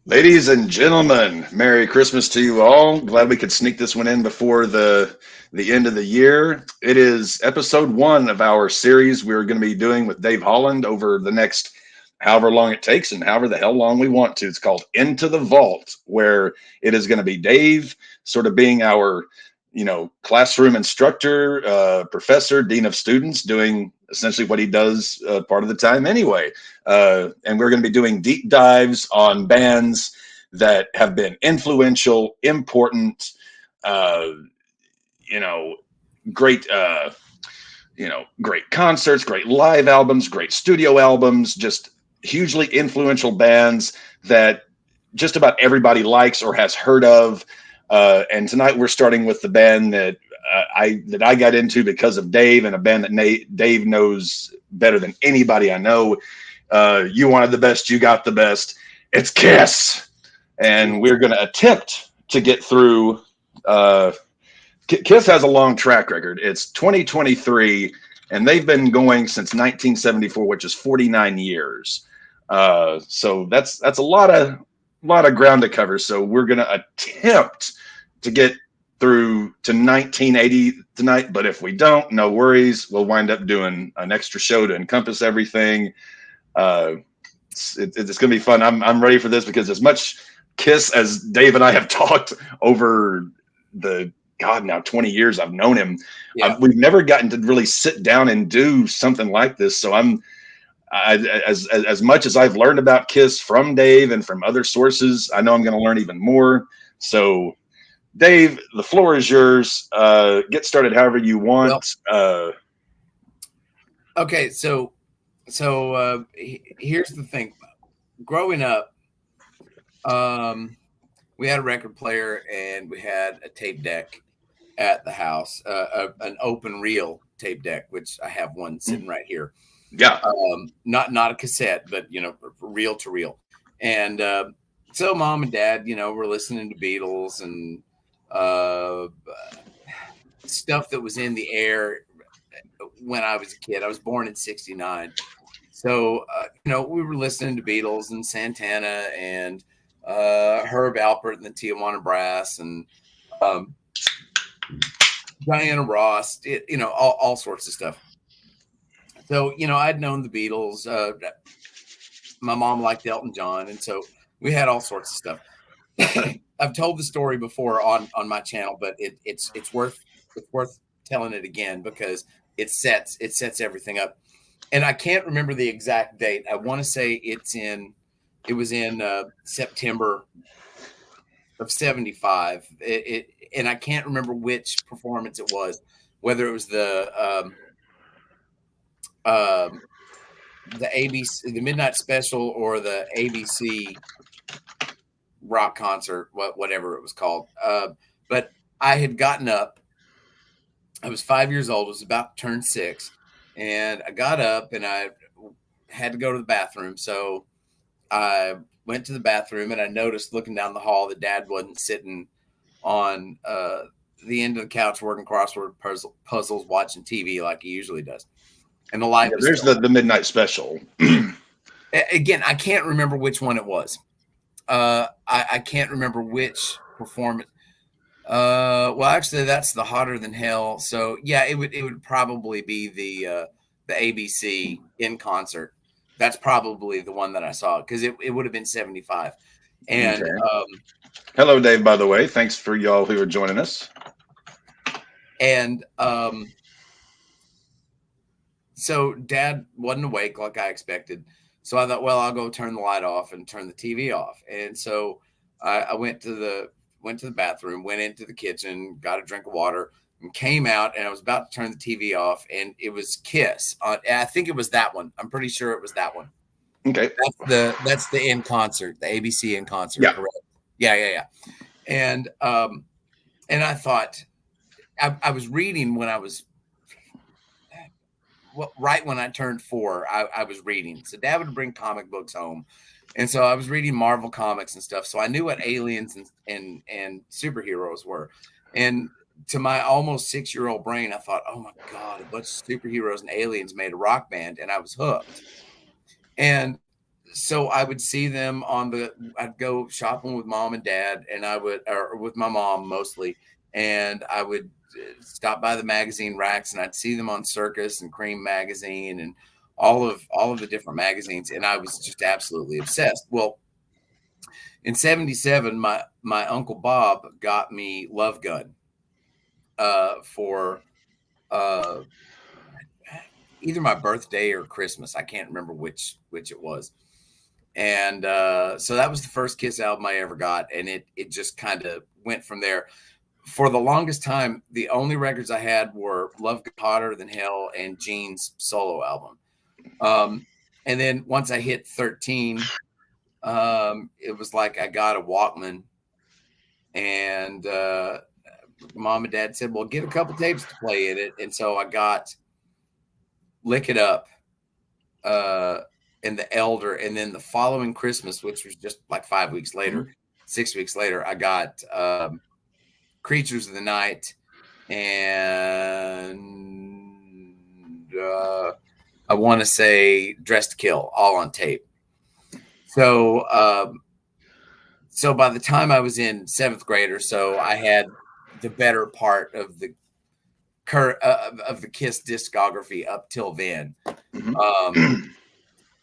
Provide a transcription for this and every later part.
Ladies and gentlemen, Merry Christmas to you all. Glad we could sneak this one in before the end of the year. It is episode one of our series we're going to be doing with Dave Holland over the next however long it takes and however the hell long we want to. It's called Into the Vault, where it is going to be Dave sort of being our, classroom instructor, professor, dean of students, doing essentially what he does part of the time anyway. And we're going to be doing deep dives on bands that have been influential, important, uh, you know, great, great concerts, great live albums, great studio albums, just hugely influential bands that just about everybody likes or has heard of. And tonight we're starting with the band that I got into because of Dave, and a band that Dave knows better than anybody I know. You wanted the best, you got the best. It's Kiss, and we're going to attempt to get through. Kiss has a long track record. It's 2023, and they've been going since 1974, which is 49 years. So that's a lot of ground to cover. So we're going to attempt to get through to 1980 tonight. But if we don't, no worries. We'll wind up doing an extra show to encompass everything. Uh, it's going to be fun. I'm ready for this because as much Kiss as Dave and I have talked over the God now 20 years I've known him, Yeah. we've never gotten to really sit down and do something like this. So as much as I've learned about Kiss from Dave and from other sources, I know I'm going to learn even more. So, Dave, the floor is yours. Get started however you Well, want. okay. Here's the thing. Growing up, we had a record player and we had a tape deck at the house, an open reel tape deck, which I have one sitting right here. Yeah, Not a cassette, but reel to reel. And so mom and dad, were listening to Beatles and uh, stuff that was in the air when I was a kid. I was born in '69. So, we were listening to Beatles and Santana and Herb Alpert and the Tijuana Brass and um, Diana Ross, all sorts of stuff. So, I'd known the Beatles. My mom liked Elton John. And so we had all sorts of stuff. I've told the story before on my channel, but it's worth telling it again because it sets everything up. And I can't remember the exact date. I want to say it was in September of '75. And I can't remember which performance it was, whether it was um, the ABC, the Midnight Special, or the ABC rock concert, whatever it was called. But I had gotten up. I was 5 years old. I was about to turn 6, and I got up and I had to go to the bathroom. So I went to the bathroom and I noticed looking down the hall that Dad wasn't sitting on the end of the couch working crossword puzzles, watching TV like he usually does. And the light yeah. was There's still the midnight special. again, I can't remember which one it was. I can't remember which performance. Well, actually, that's the Hotter Than Hell. So yeah, it would probably be the ABC in concert. That's probably the one that I saw because it would have been '75, and Okay. Hello, Dave. By the way, thanks for y'all who are joining us. and so Dad wasn't awake like I expected. So I thought, well, I'll go turn the light off and turn the TV off. And so I went to the bathroom, went into the kitchen, got a drink of water, and came out. And I was about to turn the TV off, and it was Kiss. I think it was that one. I'm pretty sure it was that one. Okay. That's the in concert, the ABC in concert, Yeah. correct? Yeah. And I thought I was reading when I was right when I turned 4, I was reading. So Dad would bring comic books home, and so I was reading Marvel comics and stuff. So I knew what aliens and superheroes were, and to my almost 6-year-old brain, I thought, oh my God, a bunch of superheroes and aliens made a rock band, and I was hooked. And so I would see them I'd go shopping with mom and dad, and or with my mom mostly, and I would stop by the magazine racks, and I'd see them on Circus and Cream magazine and all of the different magazines, and I was just absolutely obsessed. Well, in '77, my uncle Bob got me Love Gun for uh, either my birthday or Christmas. I can't remember which it was. And so that was the first Kiss album I ever got, and it just kind of went from there. For the longest time, the only records I had were Love Got Hotter Than Hell and Gene's solo album. And then once I hit 13, it was like I got a Walkman, and mom and dad said, well, get a couple tapes to play in it. And so I got Lick It Up, and The Elder, and then the following Christmas, which was just like 5 weeks later, 6 weeks later, I got Creatures of the Night and I want to say Dressed to Kill, all on tape. So so by the time I was in 7th grade or so, I had the better part of the Kiss discography up till then.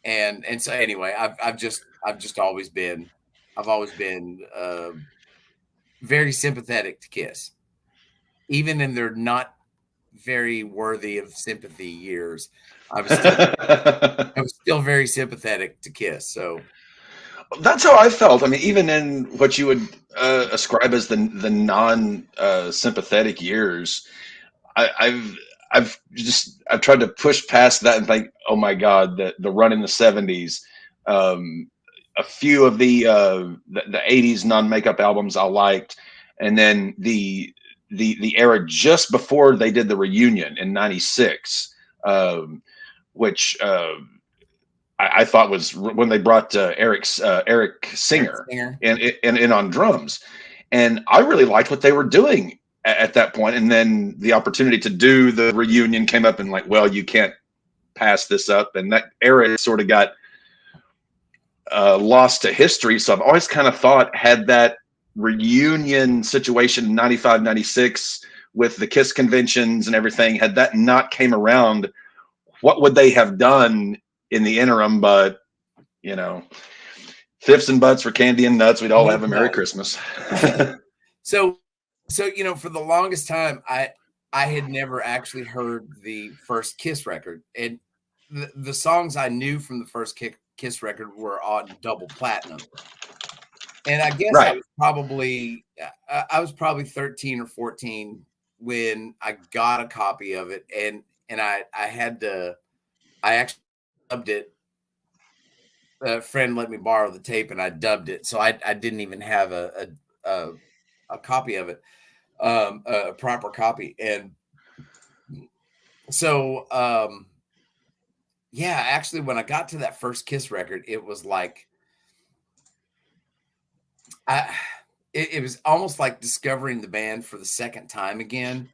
And so anyway, I've just always been very sympathetic to Kiss, even in their not very worthy of sympathy years. I was still very sympathetic to Kiss. So that's how I felt. I mean, even in what you would ascribe as the non sympathetic years, I've tried to push past that and think, oh my God, the run in the '70s, a few of the '80s non-makeup albums I liked, and then the era just before they did the reunion in '96, which I thought was when they brought Eric Singer in on drums, and I really liked what they were doing at that point. And then the opportunity to do the reunion came up, and like, well, you can't pass this up, and that era sort of got lost to history. So I've always kind of thought, had that reunion situation in '95, '96 with the Kiss conventions and everything, had that not came around, what would they have done in the interim? But fifths and butts for candy and nuts. We'd all have a Merry Christmas. So for the longest time, I had never actually heard the first Kiss record, and the songs I knew from the first Kiss record were on double platinum. And I guess right. I was probably 13 or 14 when I got a copy of it, and I actually dubbed it. A friend let me borrow the tape, and I dubbed it, so I didn't even have a copy of it, a proper copy. And so yeah, actually, when I got to that first Kiss record, it was like it was almost like discovering the band for the second time again.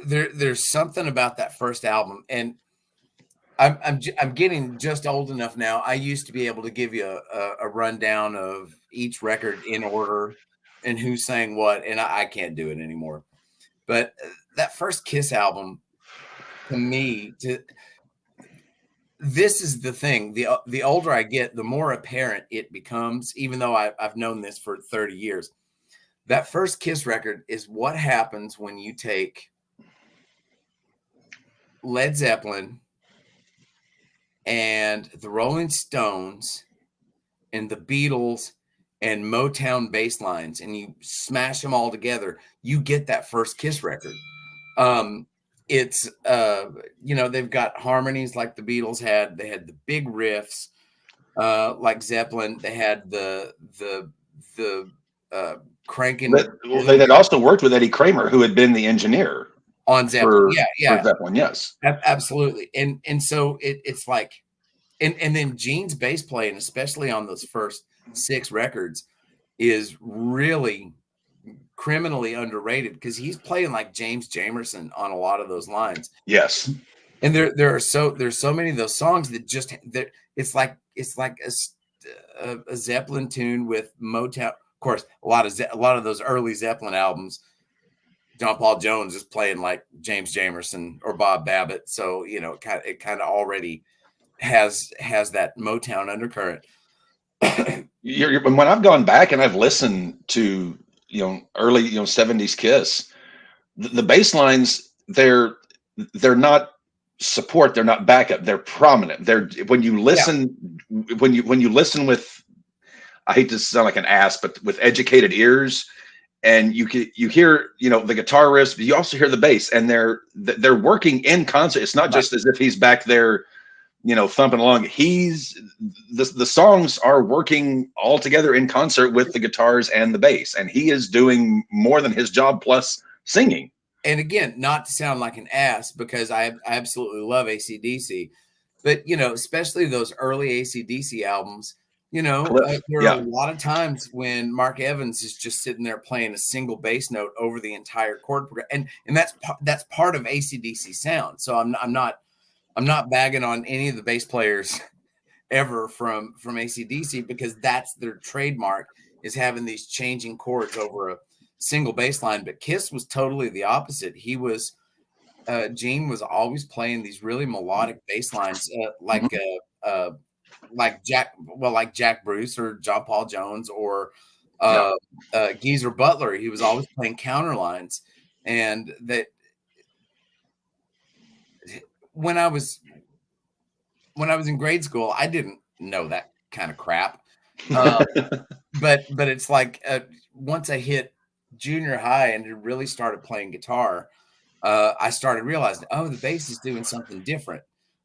There's something about that first album, and I'm getting just old enough now. I used to be able to give you a rundown of each record in order and who sang what, and I can't do it anymore. But that first Kiss album, to me, this is the thing. The older I get, the more apparent it becomes, even though I've known this for 30 years. That first Kiss record is what happens when you take Led Zeppelin and the Rolling Stones and the Beatles and Motown bass lines, and you smash them all together. You get that first Kiss record. It's they've got harmonies like the Beatles had. They had the big riffs like Zeppelin. They had the cranking. They had also worked with Eddie Kramer, who had been the engineer on Zeppelin. For Zeppelin, yes, absolutely. And so it's like, and then Gene's bass playing, especially on those first 6 records, is really criminally underrated because he's playing like James Jamerson on a lot of those lines. Yes. And there's so many of those songs that it's like a Zeppelin tune with Motown. Of course, a lot of those early Zeppelin albums, John Paul Jones is playing like James Jamerson or Bob Babbitt, so it kind of already has that Motown undercurrent. When I've gone back and I've listened to early 70s Kiss, the bass lines, they're not support, they're not backup, they're prominent. They're when you listen when you listen with, I hate to sound like an ass, but with educated ears, and you hear the guitar riffs, but you also hear the bass, and they're working in concert. It's not just as if he's back there thumping along. The songs are working all together in concert with the guitars and the bass, and he is doing more than his job plus singing. And again, not to sound like an ass, because I absolutely love AC/DC, but especially those early AC/DC albums, there are a lot of times when Mark Evans is just sitting there playing a single bass note over the entire chord progression, and that's part of AC/DC sound. So I'm not bagging on any of the bass players ever from AC/DC, because that's their trademark, is having these changing chords over a single bass line. But Kiss was totally the opposite. Gene was always playing these really melodic bass lines, like Jack Bruce or John Paul Jones or Geezer Butler. He was always playing counter lines, and that when I was in grade school, I didn't know that kind of crap. But it's like once I hit junior high and really started playing guitar, I started realizing, the bass is doing something different.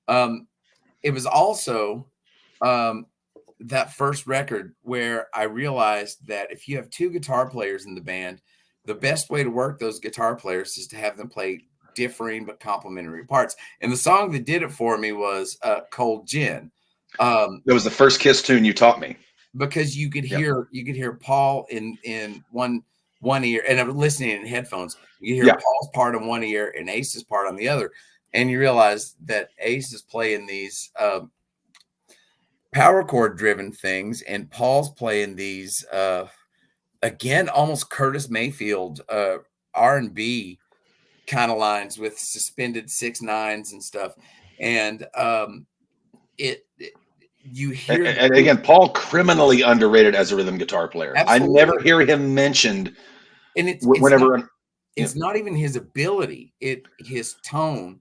It was also that first record where I realized that if you have two guitar players in the band, the best way to work those guitar players is to have them play differing but complementary parts. And the song that did it for me was Cold Gin. That was the first Kiss tune you taught me, because you could hear Paul in one ear, and I'm listening in headphones. You hear Paul's part on one ear and Ace's part on the other, and you realize that Ace is playing these power chord driven things, and Paul's playing these again almost Curtis Mayfield R&B kind of lines with suspended 6/9s and stuff, and you hear, and again, Paul, criminally underrated as a rhythm guitar player. Absolutely. I never hear him mentioned, and it's not even his ability, his tone.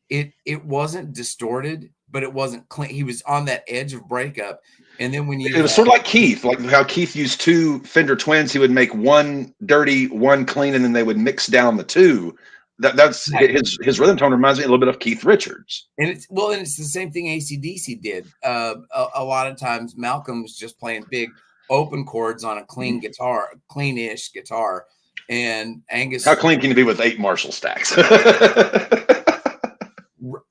It wasn't distorted, but it wasn't clean. He was on that edge of breakup. And then it was sort of like Keith, like how Keith used two Fender Twins. He would make one dirty, one clean, and then they would mix down the two. That's right. His rhythm tone reminds me a little bit of Keith Richards. And it's the same thing AC/DC did. A lot of times Malcolm's just playing big open chords on a clean guitar, clean-ish guitar. And Angus, how clean can you be with 8 Marshall stacks?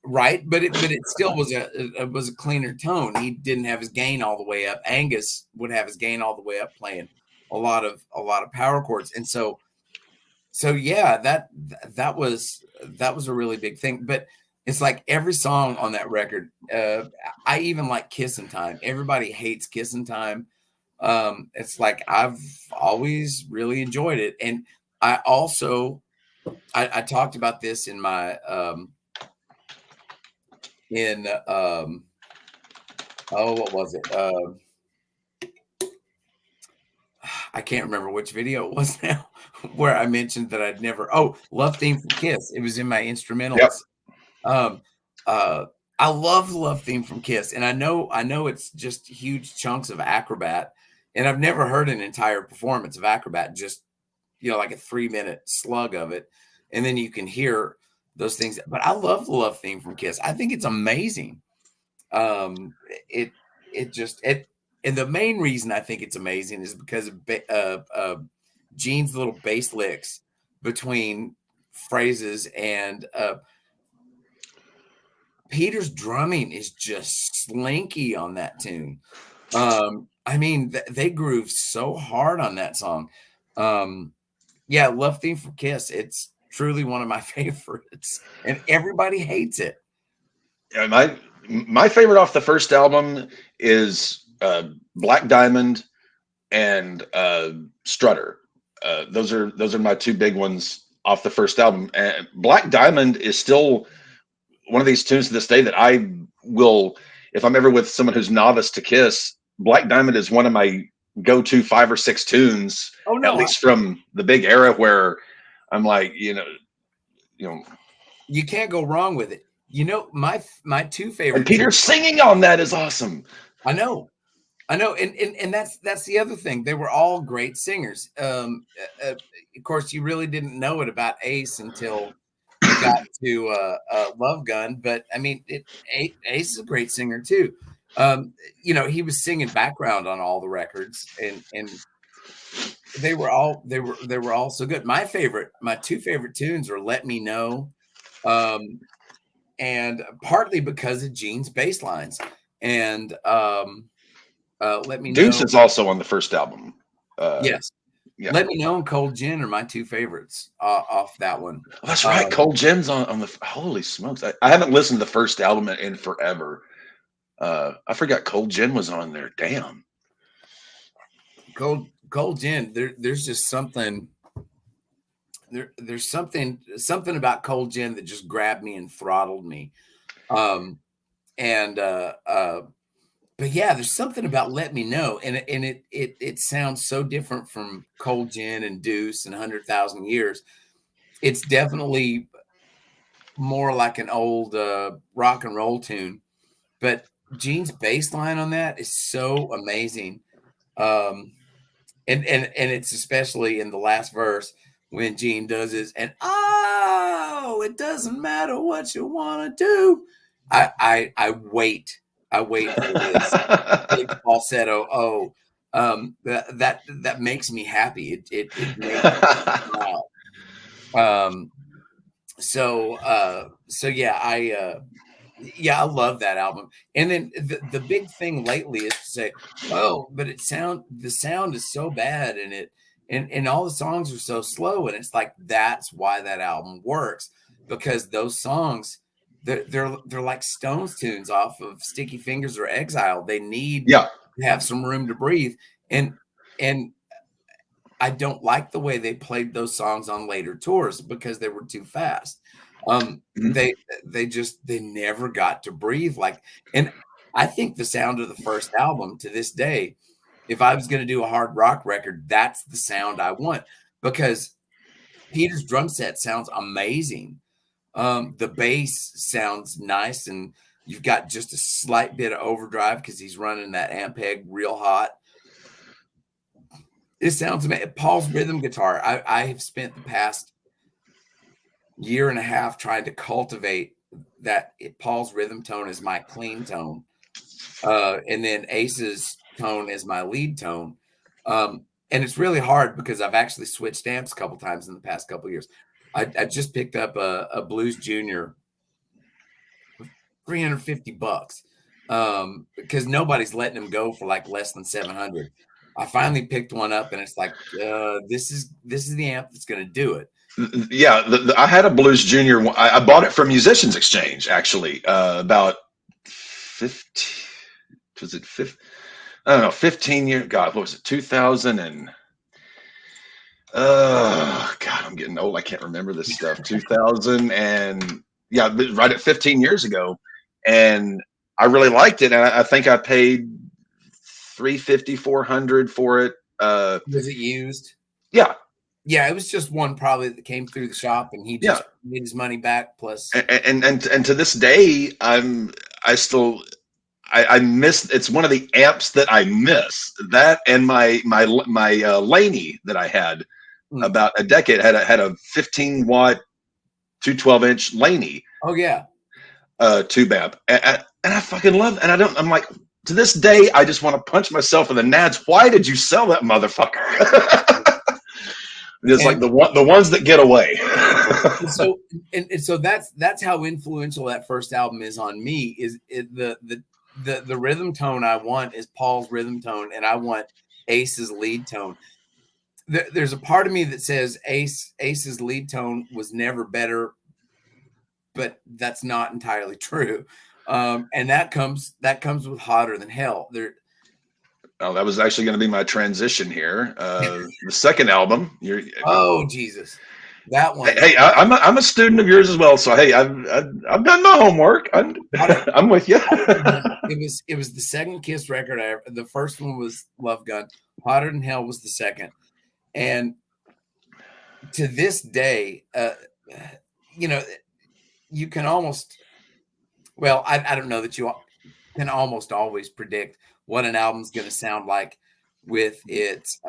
Right, but it still was a cleaner tone. He didn't have his gain all the way up. Angus would have his gain all the way up, playing a lot of power chords. And so yeah, that was a really big thing. But it's like every song on that record, I even like Kissin' Time. Everybody hates Kissin' Time. It's like I've always really enjoyed it. And I also I talked about this in my what was it? I can't remember which video it was now, where I mentioned that I'd never. Love Theme from Kiss. It was in my instrumentals. Yep. I love the Love Theme from Kiss, and I know it's just huge chunks of Acrobat, and I've never heard an entire performance of Acrobat. Just like a 3-minute slug of it, and then you can hear those things. But I love the Love Theme from Kiss. I think it's amazing. And the main reason I think it's amazing is because of Gene's little bass licks between phrases, and Peter's drumming is just slinky on that tune. I mean, they groove so hard on that song. Love Theme from Kiss. It's truly one of my favorites, and everybody hates it. Yeah, My favorite off the first album is Black Diamond and Strutter. Those are my two big ones off the first album. And Black Diamond is still one of these tunes to this day that I will, if I'm ever with someone who's novice to Kiss, Black Diamond is one of my go-to 5 or 6 tunes, Oh at no, least from the big era where I'm like, you know, you can't go wrong with it. You know, my two and favorite Peter tunes. singing on that is awesome. I know, and that's the other thing. They were all great singers. Of course, you really didn't know it about Ace until you got to Love Gun. But I mean, Ace is a great singer too. You know, he was singing background on all the records, and they were all so good. My two favorite tunes are "Let Me Know," um, and partly because of Gene's bass lines, and "Let Me Deuce Know." is also on the first album. Yes. Yeah, Let Me Know and Cold Gin are my two favorites off that one. oh, that's right. Cold Gin's on the. Holy smokes! I haven't listened to the first album in forever. I forgot Cold Gin was on there. Damn. Cold Gin. There's just something there's something about Cold Gin that just grabbed me and throttled me. Um and But yeah, there's something about Let Me Know, and it sounds so different from Cold Gin and Deuce and 100,000 Years. It's definitely more like an old rock and roll tune, but Gene's bass line on that is so amazing. Um, and it's especially in the last verse when Gene does his and oh, it doesn't matter what you want to do. I wait for his big falsetto. Oh, that makes me happy. It makes me smile. Um, so yeah, I love that album. And then the big thing lately is to say, oh, but the sound is so bad and and all the songs are so slow. And it's like that's why that album works, because those songs they're like Stones tunes off of Sticky Fingers or Exile. They need Yeah. to have some room to breathe. And I don't like the way they played those songs on later tours because they were too fast. Mhm. They never got to breathe like. And I think the sound of the first album to this day, if I was going to do a hard rock record, that's the sound I want, because Peter's drum set sounds amazing. The bass sounds nice, and you've got just a slight bit of overdrive because he's running that Ampeg real hot. It sounds amazing. Paul's rhythm guitar. I have spent the past year and a half trying to cultivate that. Paul's rhythm tone is my clean tone, and then Ace's tone is my lead tone. And it's really hard because I've actually switched amps a couple times in the past couple years. I just picked up a Blues Junior for $350 because nobody's letting them go for like less than 700. I finally picked one up, and it's like this is the amp that's going to do it. Yeah, I had a Blues Junior. I bought it from Musicians Exchange actually. About 15. Was it 15? I don't know. 15 years. God, what was it? 2000 and. God, I'm getting old. I can't remember this stuff. 2000 and yeah, right at 15 years ago, and I really liked it. And I think I paid 350, 400 for it. Was it used? Yeah, Yeah, it was just one probably that came through the shop, and he yeah. just made his money back plus. And to this day, I still I miss. It's one of the amps that I miss. That and my Laney that I had about a decade had a 15-watt 212-inch Laney Oh yeah. tube amp, and I fucking love. And I'm like, to this day, I just want to punch myself in the nads. Why did you sell that motherfucker? It's like And the ones that get away. so that's how influential that first album is on me. The rhythm tone I want is Paul's rhythm tone, and I want Ace's lead tone. There's a part of me that says Ace's lead tone was never better, but that's not entirely true. And that comes with Hotter Than Hell. There. Oh, that was actually going to be my transition here. The second album. Oh Jesus, that one. Hey, I'm a student of yours as well. So hey, I've done my homework. I'm with you. It was the second Kiss record I ever. The first one was Love Gun. Hotter Than Hell was the second, and to this day, you know, you can almost. Well, I don't know that you can almost always predict what an album's going to sound like with its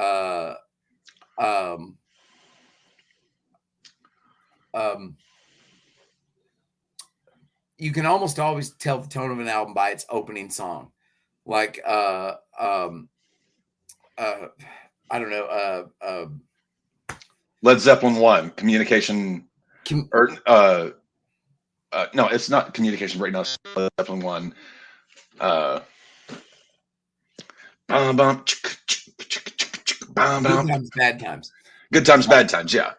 you can almost always tell the tone of an album by its opening song. Like I don't know, Led Zeppelin 1, Communication, or no, it's not Communication right now. It's Led Zeppelin 1. Good Times, Bad Times. Good Times, Bad Times, yeah.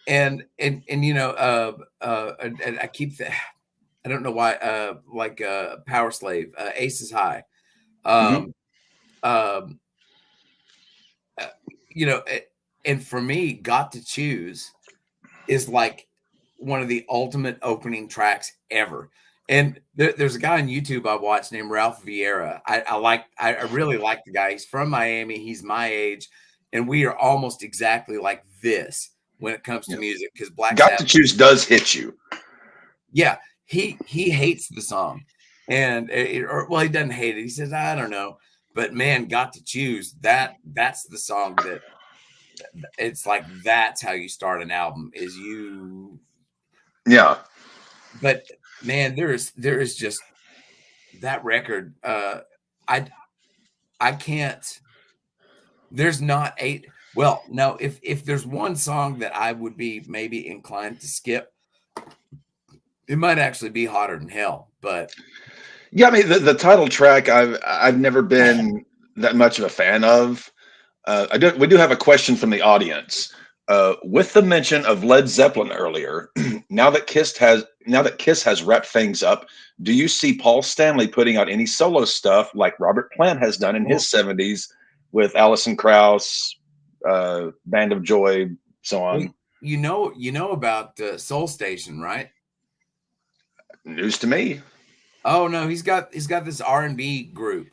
And you know, and I keep that. I don't know why. Like Power Slave, Aces High. You know, and for me, Got to Choose is like one of the ultimate opening tracks ever. And there's a guy on YouTube I watched named Ralph Vieira. I really like the guy. He's from Miami. He's my age, and we are almost exactly like this when it comes to music. Because Black Got to Choose does hit you. Yeah, he hates the song, and he doesn't hate it. He says, I don't know, but man, Got to Choose, that's the song that it's like, that's how you start an album, is you. Yeah. But man, there is just that record. I can't. There's not eight. Well, no, if there's one song that I would be maybe inclined to skip, it might actually be Hotter Than Hell. But yeah, I mean the title track I've never been that much of a fan of. We do have a question from the audience. With the mention of Led Zeppelin earlier, now that Kiss has wrapped things up, do you see Paul Stanley putting out any solo stuff like Robert Plant has done in his 70s with Alison Krauss, Band of Joy, so on? You know about Soul Station, right? News to me. Oh no, he's got this R&B group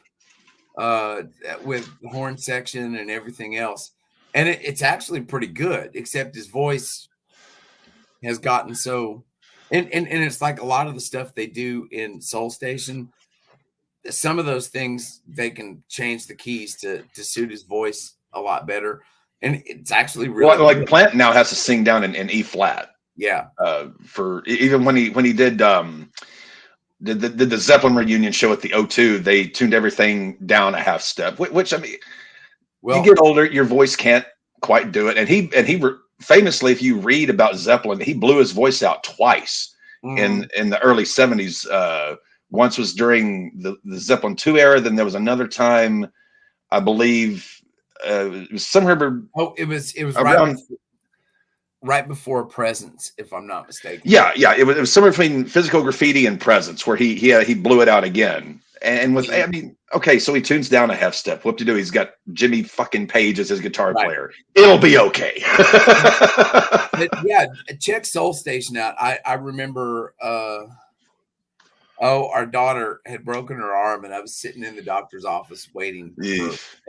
with the horn section and everything else, and it's actually pretty good, except his voice has gotten so, and it's like a lot of the stuff they do in Soul Station, some of those things they can change the keys to suit his voice a lot better, and it's actually really like Plant now has to sing down in E flat. Yeah. For even when he did the Zeppelin reunion show at the O2, they tuned everything down a half step, which, I mean, you get older, your voice can't quite do it. And he famously, if you read about Zeppelin, he blew his voice out twice in the early 70s. Once was during the Zeppelin 2 era. Then there was another time, I believe, it was somewhere. Oh, it was around, right before Presence, if I'm not mistaken. Yeah. It was somewhere between Physical Graffiti and Presence, where he blew it out again. And with, I mean, okay, so he tunes down a half step. What to do? He's got Jimmy fucking Page as his guitar player. It'll be okay. But yeah, check Soul Station out. I remember. Our daughter had broken her arm, and I was sitting in the doctor's office waiting.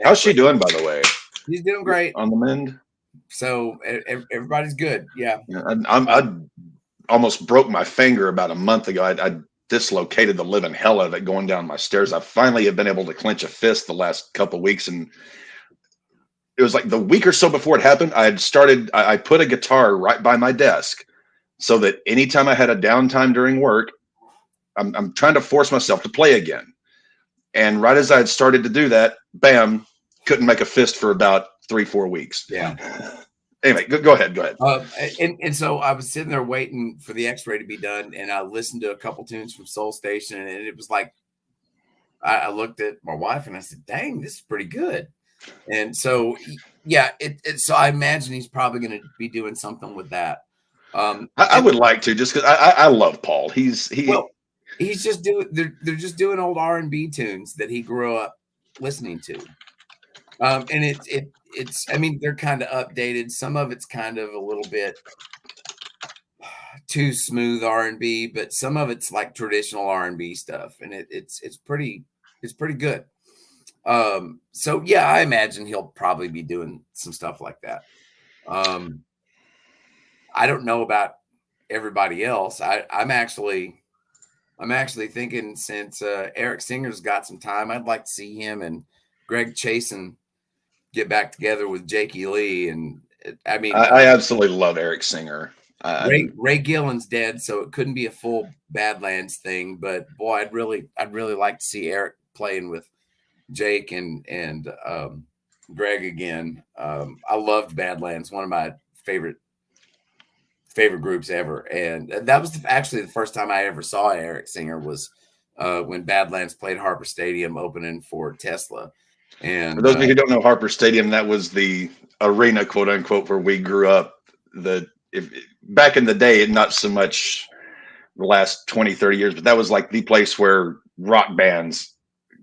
How's she doing, by the way? She's doing great. On the mend. So everybody's good. Yeah. I almost broke my finger about a month ago. I dislocated the living hell out of it going down my stairs. I finally have been able to clench a fist the last couple of weeks, and it was like the week or so before it happened, I put a guitar right by my desk so that anytime I had a downtime during work, I'm trying to force myself to play again. And right as I had started to do that, bam, couldn't make a fist for about 3-4 weeks. Yeah. Anyway, go ahead. And so I was sitting there waiting for the X-ray to be done, and I listened to a couple tunes from Soul Station, and it was like, I looked at my wife and I said, "Dang, this is pretty good." And so, yeah, so I imagine he's probably going to be doing something with that. I would like to, just because I love Paul. he's just doing they're just doing old R&B tunes that he grew up listening to. And it's I mean, they're kind of updated. Some of it's kind of a little bit too smooth R&B, but some of it's like traditional R&B stuff, and it's pretty good. So yeah, I imagine he'll probably be doing some stuff like that. Um, I don't know about everybody else. I'm actually thinking since Eric Singer's got some time, I'd like to see him and Greg Chasen get back together with Jakey Lee. And I mean, I absolutely love Eric Singer. Ray Gillen's dead, so it couldn't be a full Badlands thing. But boy, I'd really like to see Eric playing with Jake and Greg again. I loved Badlands, one of my favorite groups ever, and that was actually the first time I ever saw Eric Singer was when Badlands played Harper Stadium opening for Tesla. And for those of you who don't know Harper Stadium, that was the arena, quote unquote, where we grew up. Back in the day, not so much the last 20, 30 years, but that was like the place where rock bands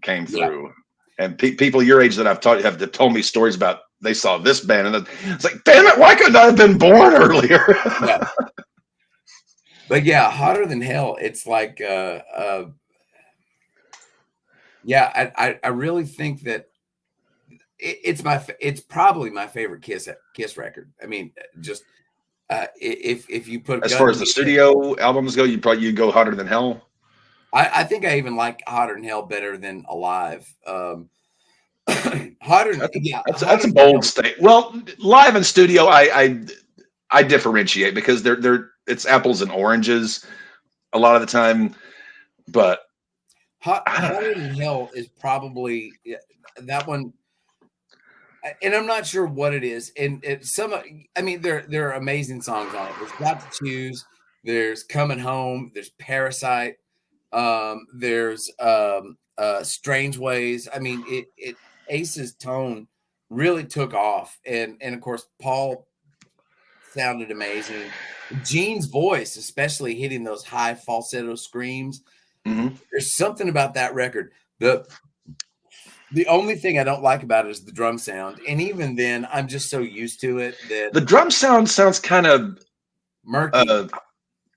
came through. Yeah. And people your age that I've taught have told me stories about they saw this band, and it's like, damn it, why couldn't I have been born earlier? Yeah. But yeah, Hotter Than Hell. It's like, yeah, I really think that it's probably my favorite Kiss record. I mean, just if you put as far as the studio albums go, you'd go Hotter Than Hell. I think I even like Hotter Than Hell better than Alive. Hotter, that's a bold statement. Well, live and studio, I differentiate because it's apples and oranges a lot of the time. But Hotter Than Hell is probably that one, and I'm not sure what it is. And I mean, there are amazing songs on it. There's Got to Choose. There's Coming Home. There's Parasite. There's Strange Ways. I mean, Ace's tone really took off, and of course Paul sounded amazing. Gene's voice, especially hitting those high falsetto screams. Mm-hmm. There's something about that record. The only thing I don't like about it is the drum sound, and even then, I'm just so used to it that the drum sounds kind of murky.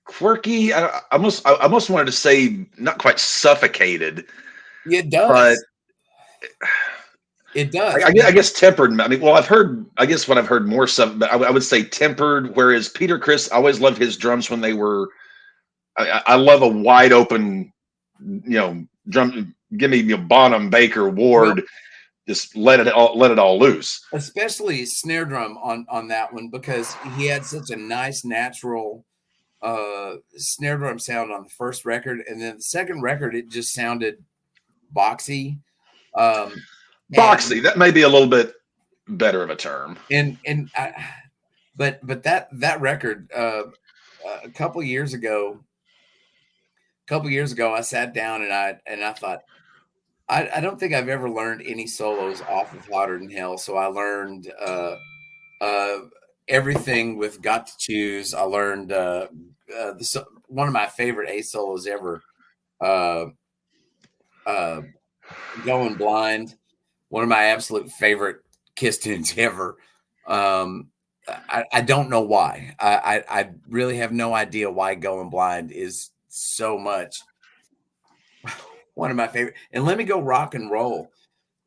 Quirky. I almost wanted to say not quite suffocated. It does. It does. I guess tempered. I mean, well, I guess what I've heard more stuff, but I would say tempered. Whereas Peter Criss, I always loved his drums when they were. I love a wide open, drum. Give me Bonham, Baker, Ward. Well, just let it all loose. Especially snare drum on that one because he had such a nice natural snare drum sound on the first record, and then the second record it just sounded boxy. Boxy, that may be a little bit better of a term. But that record a couple years ago, I sat down and I thought I don't think I've ever learned any solos off of Hotter Than Hell. So I learned everything with Got to Choose. I learned one of my favorite Ace solos ever, Going Blind. One of my absolute favorite Kiss tunes ever. I don't know why. I really have no idea why Going Blind is so much one of my favorite. And Let Me Go Rock and Roll.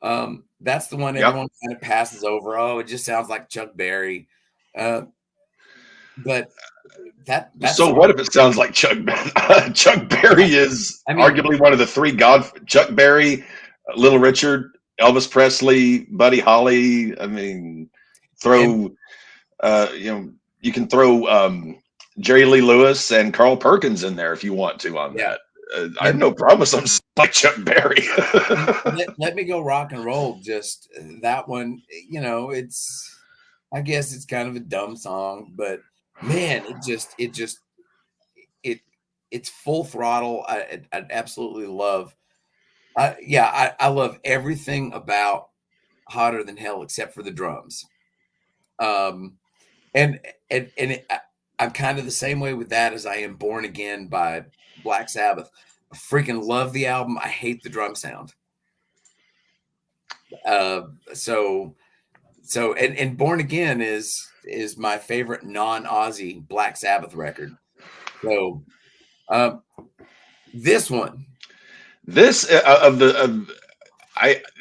That's the one everyone kind of passes over. Oh, it just sounds like Chuck Berry. But that's so what if it sounds like Chuck Chuck Berry is arguably one of the three Chuck Berry, Little Richard, Elvis Presley, Buddy Holly. I mean, you can throw Jerry Lee Lewis and Carl Perkins in there if you want to on that. I have no problem with something like Chuck Berry. Let Me Go Rock and Roll. Just that one, I guess it's kind of a dumb song, but man, it's full throttle. I absolutely love. I love everything about Hotter Than Hell except for the drums. I'm kind of the same way with that as I am Born Again by Black Sabbath. Freaking love the album. I hate the drum sound. And Born Again is my favorite non-Aussie Black Sabbath record. So this one, this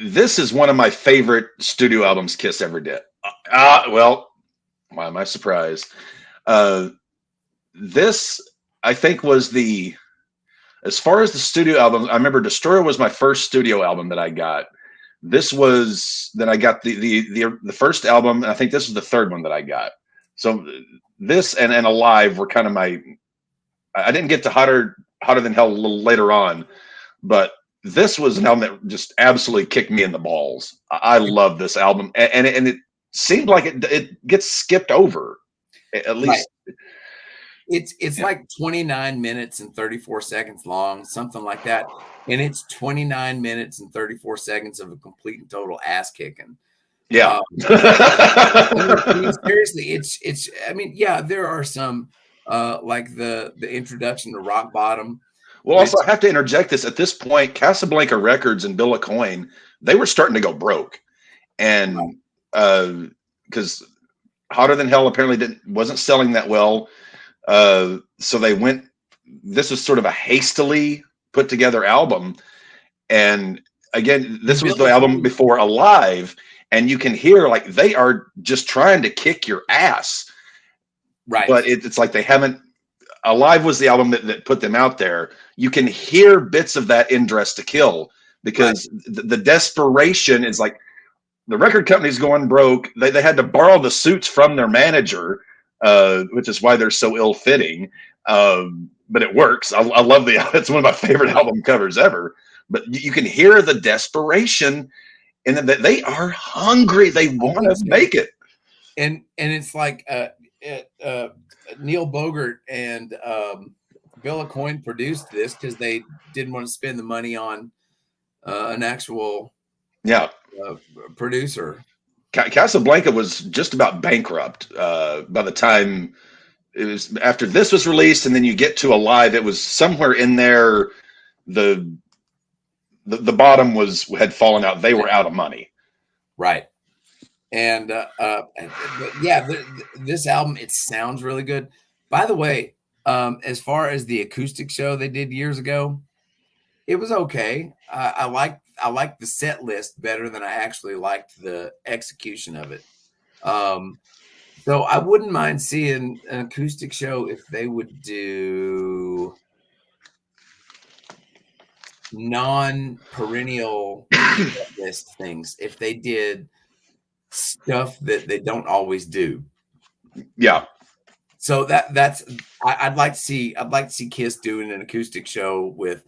this is one of my favorite studio albums Kiss ever did. Well, why am I surprised? This I think was as far as the studio album, I remember Destroyer was my first studio album that I got. Then I got the first album, and I think this was the third one that I got. So this and Alive were kind of I didn't get to Hotter Than Hell a little later on, but this was an album that just absolutely kicked me in the balls. I love this album, and it seemed like it gets skipped over, at least. Right. It's like 29 minutes and 34 seconds long, something like that. And it's 29 minutes and 34 seconds of a complete and total ass kicking. Yeah. I mean, seriously, it's. I mean, yeah, there are some like the introduction to Rock Bottom. Well, also I have to interject this. At this point, Casablanca Records and Bill Aucoin, they were starting to go broke, and because Hotter Than Hell apparently wasn't selling that well, so they went. This was sort of a hastily put together album, and again, this was the album before Alive. And you can hear like they are just trying to kick your ass. Right. But it's like they haven't. Alive was the album that put them out there. You can hear bits of that in Dress to Kill because the desperation is like the record company's going broke. They had to borrow the suits from their manager, which is why they're so ill-fitting. But it works. I love it's one of my favorite album covers ever. But you can hear the desperation. And that they are hungry. They want to make it. And it's like Neil Bogart and Bill Aucoin produced this because they didn't want to spend the money on an actual producer. Casablanca was just about bankrupt by the time it was after this was released, and then you get to Alive. It was somewhere in there. The bottom had fallen out. They were out of money. Right. And this album, it sounds really good. By the way, as far as the acoustic show they did years ago, it was okay. I liked the set list better than I actually liked the execution of it. So I wouldn't mind seeing an acoustic show if they would do non-perennial list things, if they did stuff that they don't always do. Yeah. So I'd like to see Kiss doing an acoustic show with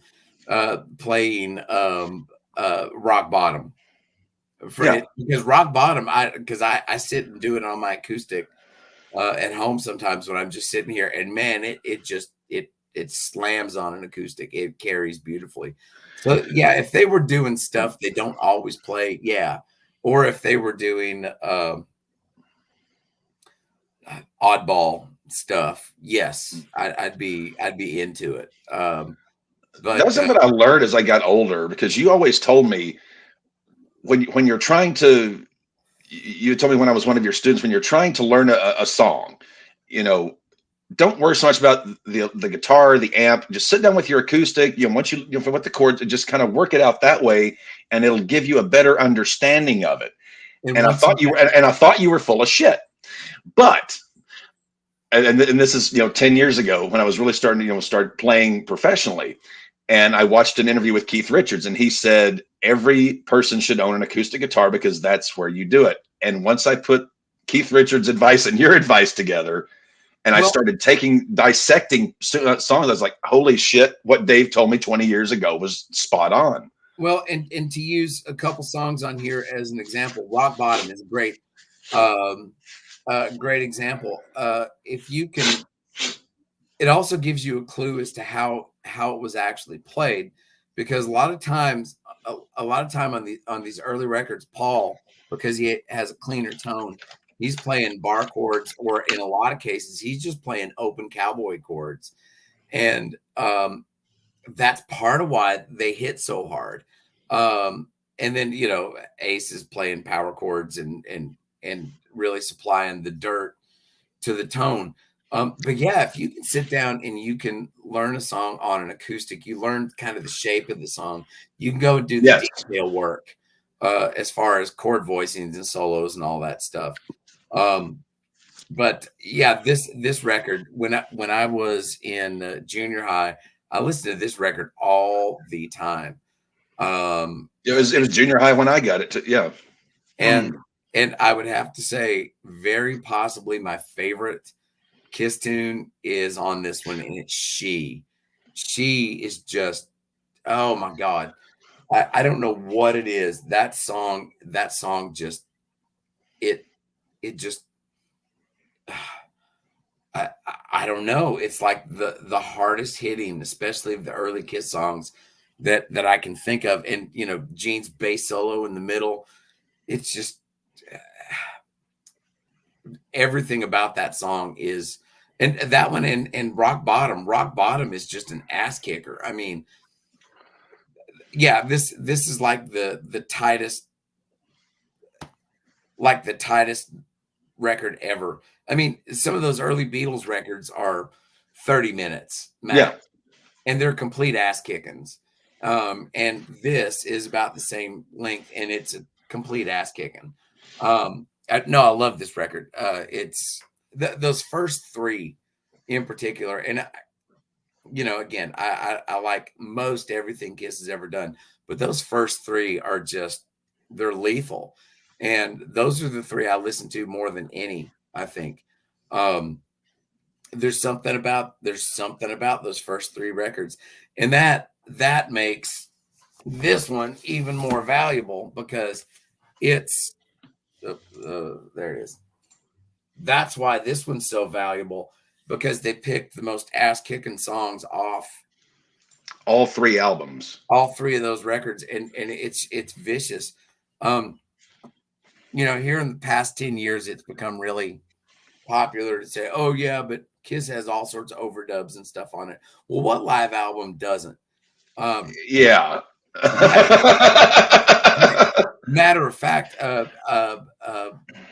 playing Rock Bottom. Because Rock Bottom, I sit and do it on my acoustic at home sometimes when I'm just sitting here, and man, it slams on an acoustic. It carries beautifully. So yeah, if they were doing stuff they don't always play, yeah. Or if they were doing oddball stuff, yes, I'd be into it. But that was something that I learned as I got older, because you always told me when you're trying to, you told me when I was one of your students, when you're trying to learn a song, don't worry so much about the guitar, the amp. Just sit down with your acoustic. Once with the chords, just kind of work it out that way, and it'll give you a better understanding of it. And I thought you were full of shit. But and this is 10 years ago when I was really starting to start playing professionally, and I watched an interview with Keith Richards, and he said every person should own an acoustic guitar because that's where you do it. And once I put Keith Richards' advice and your advice together, and I started dissecting songs, I was like, holy shit, what Dave told me 20 years ago was spot on. Well, and to use a couple songs on here as an example, Rock Bottom is a great example. If you can, it also gives you a clue as to how it was actually played, because a lot of time on these early records, Paul, because he has a cleaner tone, he's playing bar chords, or in a lot of cases, he's just playing open cowboy chords. And that's part of why they hit so hard. And then, you know, Ace is playing power chords and really supplying the dirt to the tone. But yeah, if you can sit down and you can learn a song on an acoustic, you learn kind of the shape of the song. You can go and do the Yes. detail work as far as chord voicings and solos and all that stuff. But yeah, this record, when I was in junior high, I listened to this record all the time. It was junior high when I got it. Yeah. And I would have to say, very possibly my favorite Kiss tune is on this one, and it's She. She is just, oh my God. I don't know what it is. That song just it just I don't know. It's like the hardest hitting, especially of the early Kiss songs that I can think of. And you know, Gene's bass solo in the middle. It's just everything about that song is, and that one and Rock Bottom. Rock Bottom is just an ass kicker. I mean, yeah, this is like the tightest, like the tightest record ever. I mean, some of those early Beatles records are 30 minutes max, Yeah. and they're complete ass kickings. And this is about the same length, and it's a complete ass kicking. No, I love this record. It's those first three in particular, and you know, again, I like most everything Kiss has ever done, but those first three are just, they're lethal, and those are the three I listen to more than any. I think there's something about those first three records, and that makes this one even more valuable because it's there it is. That's why this one's so valuable, because they picked the most ass kicking songs off All three albums. all three of those records, and it's vicious. Um, you know, here in the past 10 years, it's become really popular to say, "Oh yeah, but Kiss has all sorts of overdubs and stuff on it." Well, what live album doesn't? Um, Yeah. matter, matter of fact,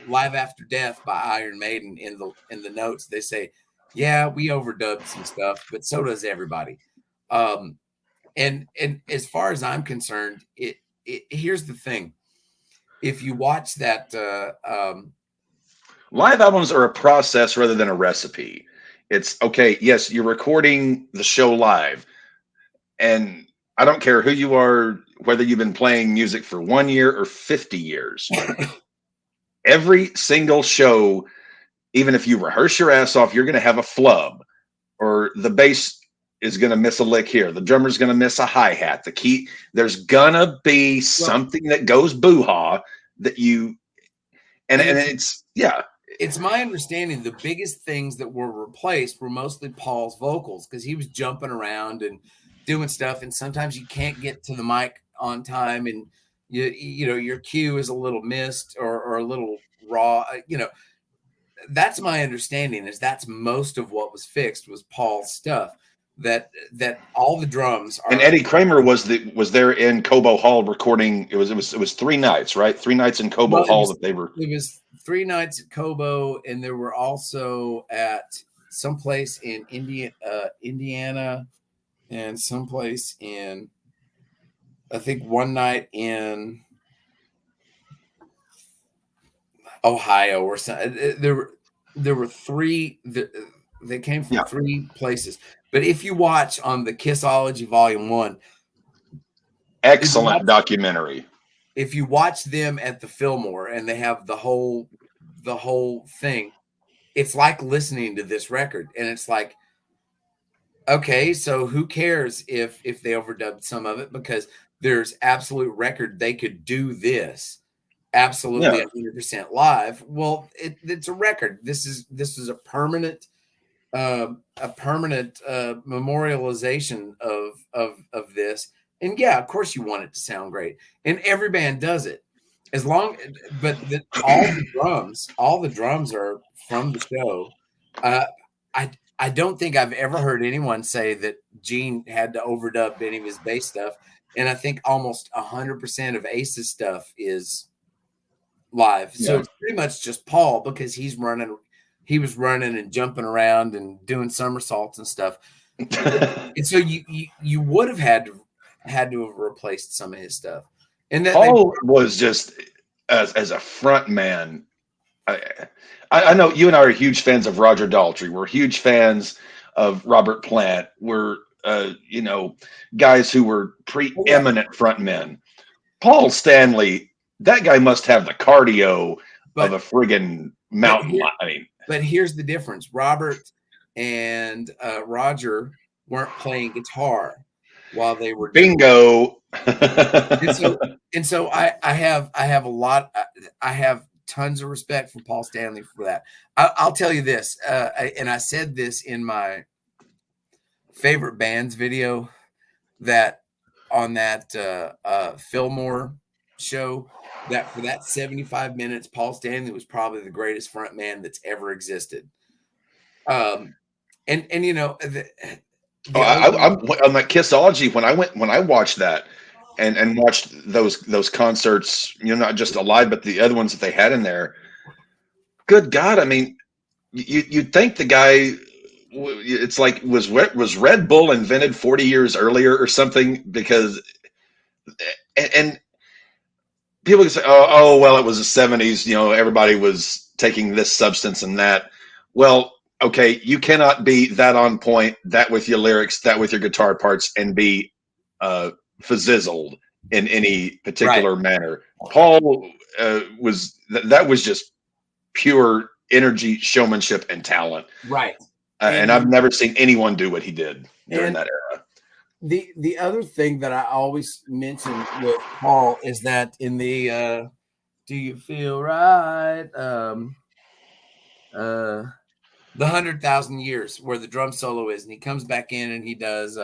"Live After Death" by Iron Maiden, in the notes they say, "Yeah, we overdubbed some stuff, but so does everybody." Um, and as far as I'm concerned, it here's the thing: if you watch that, Live albums are a process rather than a recipe. It's okay, yes, you're recording the show live, and I don't care who you are, whether you've been playing music for 1 year or 50 years. Every single show, even if you rehearse your ass off, you're going to have a flub, or the bass is going to miss a lick here. The drummer's going to miss a hi-hat. The key, there's going to be something that goes boo-ha that you, and it's, yeah. It's my understanding the biggest things that were replaced were mostly Paul's vocals, because he was jumping around and doing stuff, and sometimes you can't get to the mic on time, and you know your cue is a little missed or a little raw. You know, that's my understanding, is that's most of what was fixed was Paul's stuff. That all the drums are. And Eddie Kramer was there in Cobo Hall recording. It was 3 nights, right? 3 nights in Cobo Hall that they were. It was 3 nights at Cobo, and there were also at someplace in Indiana, and someplace in, I think, one night in Ohio or something. There were three. They came from three places. But if you watch on the Kissology Volume 1, excellent documentary. If you watch them at the Fillmore and they have the whole thing, it's like listening to this record, and it's like, okay, so who cares if they overdubbed some of it, because there's absolute record they could do this absolutely 100% live. Well, it's a record. This is a permanent memorialization of this. And yeah, of course you want it to sound great, and every band does it, as long. But all the drums are from the show. I don't think I've ever heard anyone say that Gene had to overdub any of his bass stuff, and I think almost 100% of Ace's stuff is live. So Yeah. it's pretty much just Paul because he was running and jumping around and doing somersaults and stuff. And so you would have had to have replaced some of his stuff. And that Paul was just as a front man. I know you and I are huge fans of Roger Daltrey. We're huge fans of Robert Plant. We're guys who were preeminent front men. Paul Stanley, that guy must have the cardio of a friggin' mountain lion. But here's the difference: Robert and Roger weren't playing guitar while they were bingo. and so I have tons of respect for Paul Stanley for that. I'll tell you this, and I said this in my favorite bands video that on that Fillmore show, that for that 75 minutes, Paul Stanley was probably the greatest front man that's ever existed. I'm on that Kissology when I watched that and watched those concerts, not just alive, but the other ones that they had in there. Good God. I mean, you'd think the guy, it's like, was Red Bull invented 40 years earlier or something? Because, and people can say, oh, well, it was the 70s, everybody was taking this substance and that. Well, okay, you cannot be that on point, that with your lyrics, that with your guitar parts, and be fizzizzled in any particular manner. Paul was just pure energy, showmanship, and talent. Right. And I've never seen anyone do what he did during that era. The other thing that I always mention with Paul is that in the Do You Feel Right? The 100,000 Years, where the drum solo is, and he comes back in and he does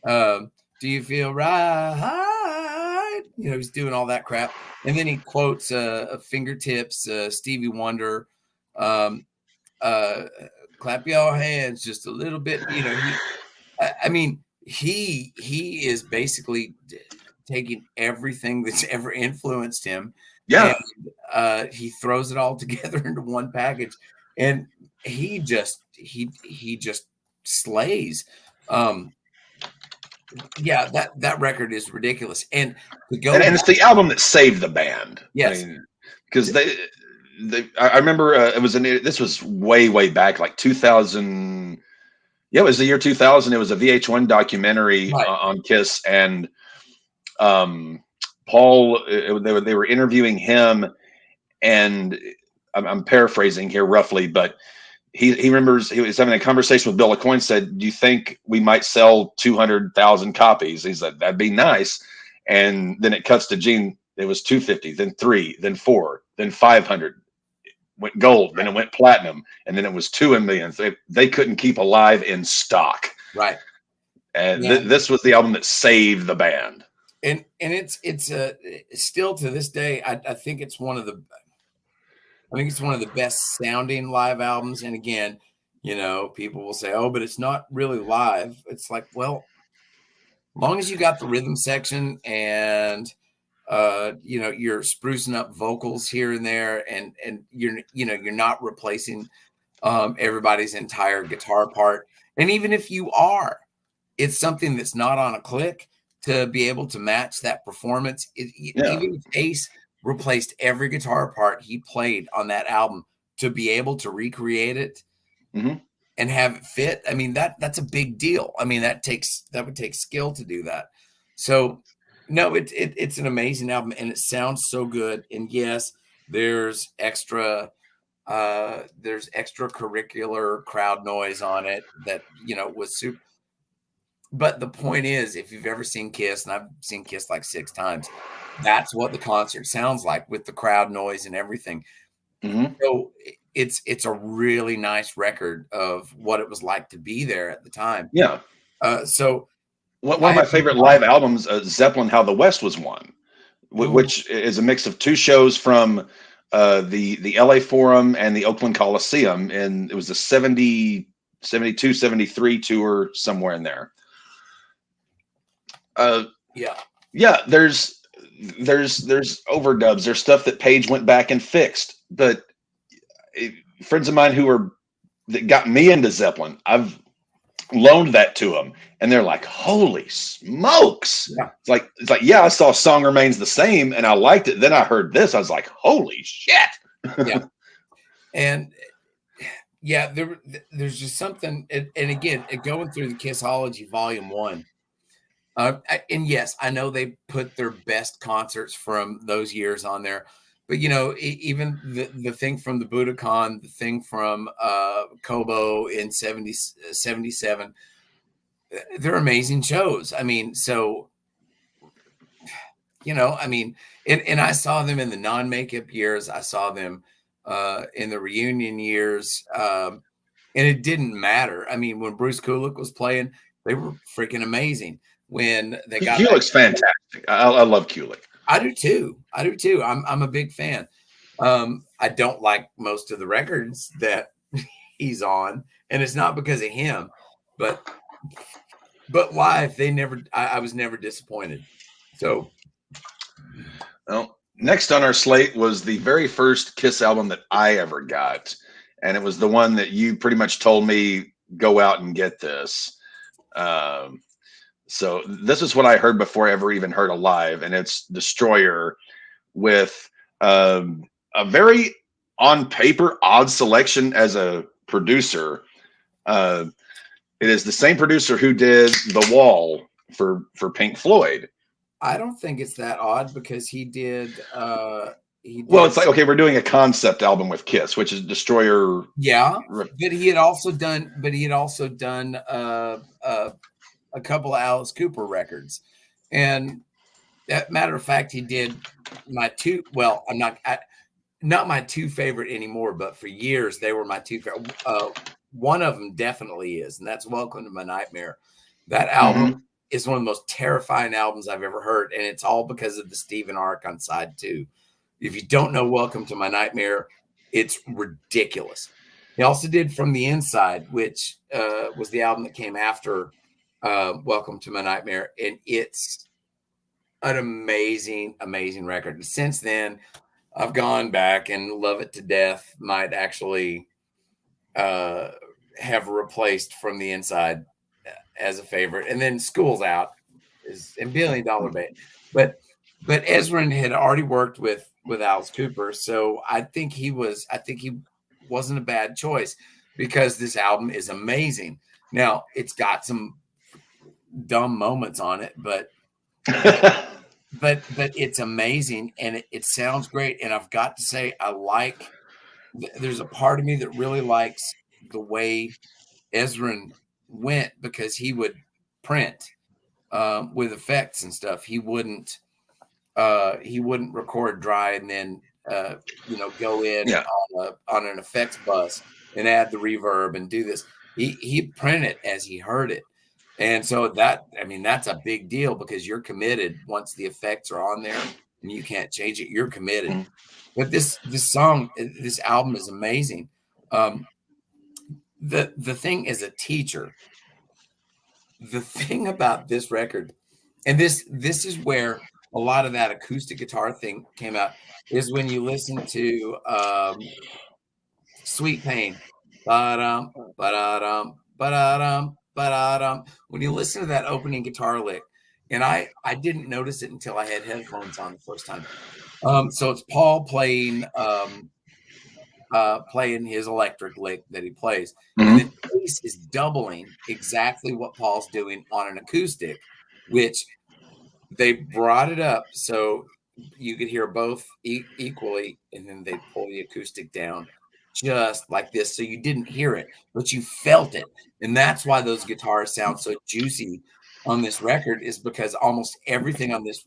Do You Feel Right? He's doing all that crap. And then he quotes Fingertips, Stevie Wonder, clap your hands just a little bit. He is basically taking everything that's ever influenced him. Yeah. And, he throws it all together into one package, and he just slays. Yeah, that record is ridiculous. And it's the album that saved the band. Yes. Because I remember this was way back, like 2000. Yeah, it was the year 2000. It was a VH1 documentary on Kiss, and Paul. They were interviewing him, and I'm paraphrasing here roughly, but he remembers he was having a conversation with Bill Aucoin. Said, "Do you think we might sell 200,000 copies?" He said, "That'd be nice." And then it cuts to Gene. It was 250, then 3, then 4, then 500. Went gold, then it went platinum, and then it was 2 million. They couldn't keep alive in stock. Right. And this was the album that saved the band. And it's still to this day, I think it's one of the best sounding live albums. And again, people will say, "Oh, but it's not really live." It's like, well, as long as you got the rhythm section and you're sprucing up vocals here and there, and you're not replacing everybody's entire guitar part. And even if you are, it's something that's not on a click to be able to match that performance. Even if Ace replaced every guitar part he played on that album to be able to recreate it and have it fit, I mean, that's a big deal. I mean, that would take skill to do that. So no, it's an amazing album, and it sounds so good. And yes, there's extracurricular crowd noise on it that was super. But the point is, if you've ever seen Kiss, and I've seen Kiss like 6 times, that's what the concert sounds like with the crowd noise and everything. So it's a really nice record of what it was like to be there at the time. Yeah. So one of my favorite live albums, Zeppelin, How the West Was Won, which is a mix of 2 shows from the LA Forum and the Oakland Coliseum, and it was the 76 72, 73 tour, somewhere in there. Yeah. Yeah, there's overdubs. There's stuff that Page went back and fixed. But friends of mine that got me into Zeppelin, I've loaned that to them, and they're like, "Holy smokes!" Yeah. It's like, yeah, I saw "Song Remains the Same" and I liked it. Then I heard this, I was like, "Holy shit!" Yeah. And yeah, there's just something, and again, going through the Kissology Volume 1. And yes, I know they put their best concerts from those years on there, but even the thing from the Budokan, the thing from Kobo in 77, they're amazing shows. I mean, so I mean, and I saw them in the non-makeup years. I saw them in the reunion years, and it didn't matter. I mean, when Bruce Kulick was playing, they were freaking amazing. When they got back, Kulick's fantastic. I love Kulick. I do too. I'm a big fan. I don't like most of the records that he's on, and it's not because of him, but live I was never disappointed. So, well, next on our slate was the very first Kiss album that I ever got, and it was the one that you pretty much told me, go out and get this. So this is what I heard before I ever even heard a live, and it's Destroyer with a very, on paper, odd selection as a producer. It is the same producer who did The Wall for Pink Floyd. I don't think it's that odd because he did. Well, it's like, okay, we're doing a concept album with Kiss, which is Destroyer. Yeah, but he had also done. A couple of Alice Cooper records, and matter of fact, he did my two. Well, not my two favorite anymore, but for years they were my two favorite. One of them definitely is, and that's "Welcome to My Nightmare." That album is one of the most terrifying albums I've ever heard, and it's all because of the Stephen Ark on side 2. If you don't know "Welcome to My Nightmare," it's ridiculous. He also did "From the Inside," which was the album that came after Welcome to My Nightmare, and it's an amazing, amazing record. And since then, I've gone back and love it to death. Might actually have replaced From the Inside as a favorite, and then School's Out is a $1 billion band. But Ezrin had already worked with Alice Cooper, so I think he wasn't a bad choice because this album is amazing. Now it's got some dumb moments on it, but it's amazing, and it sounds great. And I've got to say, there's a part of me that really likes the way Ezrin went, because he would print with effects and stuff. He wouldn't record dry and then go in on an effects bus and add the reverb and do this. He printed as he heard it. And so that's a big deal, because you're committed once the effects are on there and you can't change it. You're committed. Mm-hmm. But this album is amazing. The thing is a teacher. The thing about this record, and this is where a lot of that acoustic guitar thing came out, is when you listen to Sweet Pain. Ba-dum, ba-da-dum, ba-da-dum, ba-da-dum. When you listen to that opening guitar lick, and I didn't notice it until I had headphones on the first time. So it's Paul playing his electric lick that he plays. Mm-hmm. And the bass is doubling exactly what Paul's doing on an acoustic, which they brought it up so you could hear both equally, and then they pull the acoustic down just like this, so you didn't hear it, but you felt it. And that's why those guitars sound so juicy on this record, is because almost everything on this,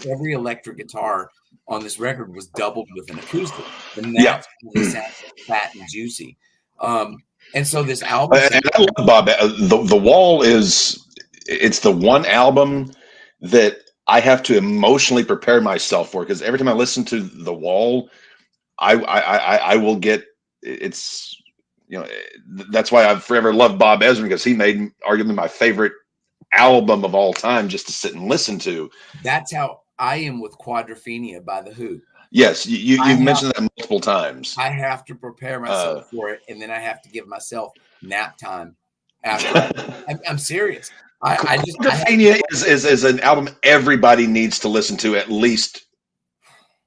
every electric guitar on this record was doubled with an acoustic, and that's why they sound so fat and juicy. And so this album, and I love Bob. The Wall it's the one album that I have to emotionally prepare myself for, because every time I listen to The Wall, I will get, it's that's why I've forever loved Bob Ezrin, because he made arguably my favorite album of all time just to sit and listen to. That's how I am with Quadrophenia by The Who. Yes, you've mentioned that multiple times. I have to prepare myself for it, and then I have to give myself nap time after. I'm serious. Quadrophenia is an album everybody needs to listen to at least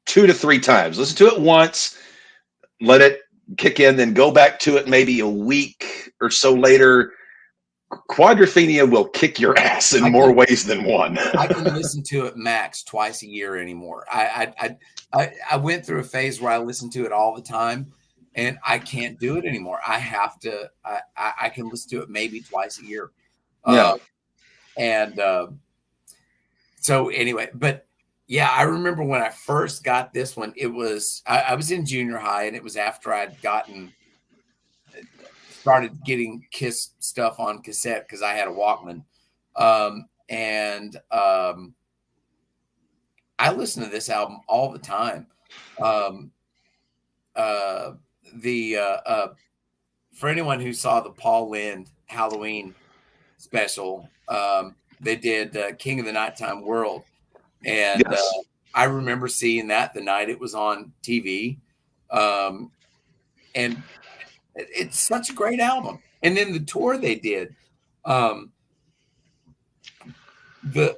2 to 3 times. Listen to it once, let it kick in, then go back to it maybe a week or so later. Quadrophenia will kick your ass in more ways than one. I can listen to it max twice a year anymore. I went through a phase where I listened to it all the time, and I can't do it anymore. I have to. I can listen to it maybe twice a year. Yeah. So anyway, but yeah, I remember when I first got this one. It was I was in junior high, and it was after I'd started getting Kiss stuff on cassette because I had a Walkman. I listened to this album all the time. For anyone who saw the Paul Lynde Halloween special, they did King of the Nighttime World. And yes. I remember seeing that the night it was on TV. And it's such a great album. And then the tour they did, on the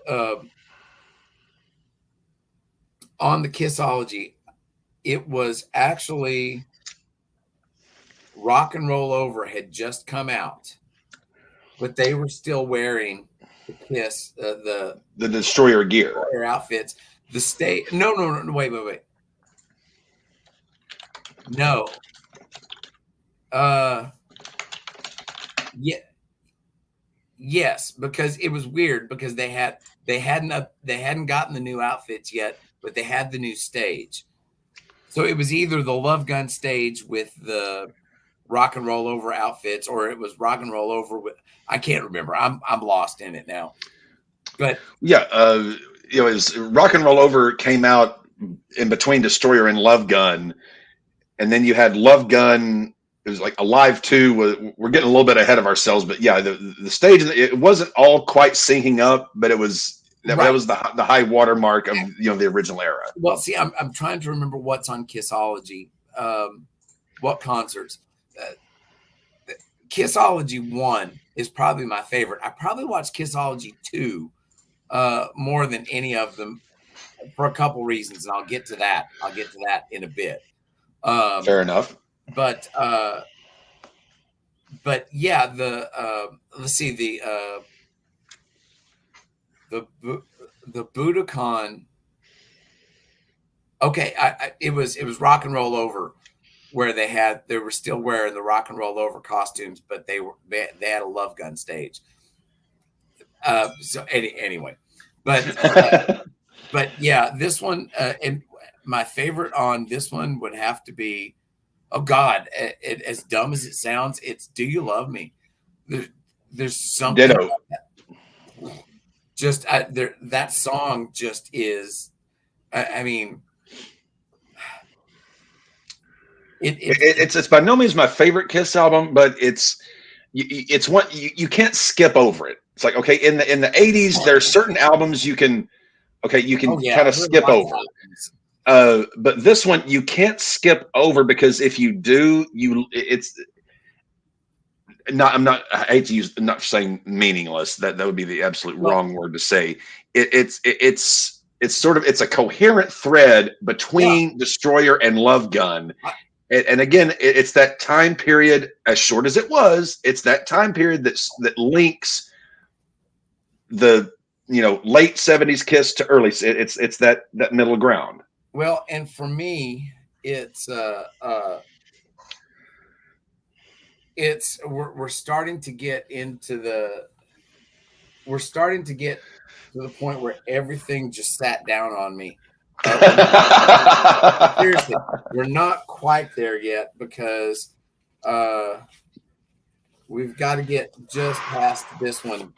Kissology, it was actually Rock and Roll Over had just come out, but they were still wearing the Kiss, the Destroyer gear, Destroyer outfits. The state, no, wait. No. Yeah. Yes, because it was weird because they hadn't gotten the new outfits yet, but they had the new stage. So it was either the Love Gun stage with the Rock and Roll Over outfits, or it was Rock and Roll Over with, I can't remember. I'm lost in it now. But yeah, it was Rock and Roll Over came out in between Destroyer and Love Gun, and then you had Love Gun. It was like Alive 2. We're getting a little bit ahead of ourselves, but yeah, the stage, it wasn't all quite syncing up, but it was that was the high watermark of the original era. Well, see, I'm trying to remember what's on Kissology, what concerts. Kissology 1 is probably my favorite. I probably watched Kissology 2 more than any of them for a couple reasons, and I'll get to that in a bit. Fair enough. But yeah, let's see, the Budokan. Okay, it was Rock and Roll Over, where they were still wearing the Rock and Roll Over costumes, but they had a Love Gun stage. So anyway, but yeah, this one, and my favorite on this one would have to be, oh God, as dumb as it sounds, it's "Do You Love Me?" There's something. Ditto. Just that song just is. I mean, it's by no means my favorite Kiss album, but it's one you can't skip over it. It's like, okay, in the 80s, there's certain albums you can kind of skip over. But this one you can't skip over, because if you do, I hate to use, not saying meaningless. That would be the absolute wrong word to say. It's a coherent thread between Destroyer and Love Gun. And again, it's that time period, as short as it was, it's that time period that links the late 70s Kiss to early. It's that middle ground. Well, and for me, it's we're starting to get to the point where everything just sat down on me. Seriously, we're not quite there yet, because we've got to get just past this one,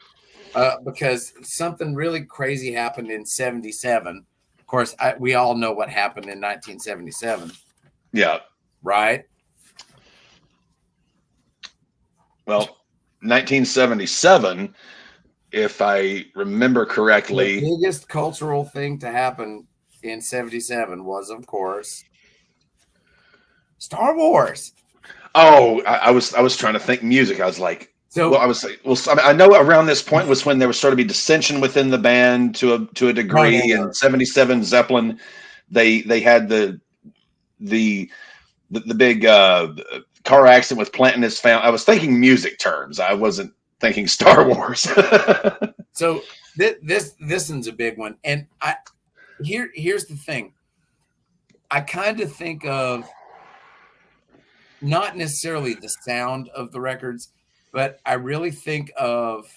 because something really crazy happened in 1977. Of course, we all know what happened in 1977. Yeah. Right? Well, 1977, if I remember The correctly. biggest cultural thing to happen in 77 was, of course, Star Wars. Oh, I was trying to think music. I was like, well, So, I was like, well, I mean, I know around this point was when there was sort of be dissension within the band to a no, no, degree. And no. 77 Zeppelin, they had the the big car accident with Plant and his family. I was thinking music terms. I wasn't thinking Star Wars. So this one's a big one. And here's the thing. I kind of think of not necessarily the sound of the records, but I really think of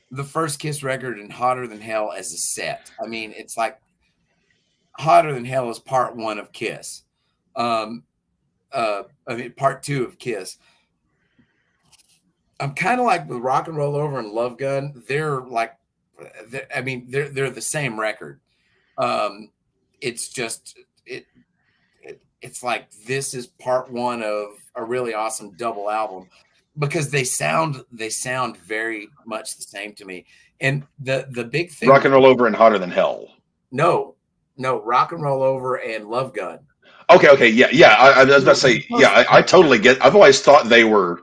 the first Kiss record and Hotter Than Hell as a set. I mean, it's like Hotter Than Hell is part one of Kiss. Um, I mean, part two of Kiss. I'm kind of like with Rock and Roll Over and Love Gun. They're like, they're the same record. Um, it's just it's like this is part one of a really awesome double album because they sound very much the same to me. And the big thing, Rock and Roll Over and Hotter Than Hell. no, Rock and Roll Over and Love Gun. Okay, yeah. I was about to say, yeah, I totally get. I've always thought they were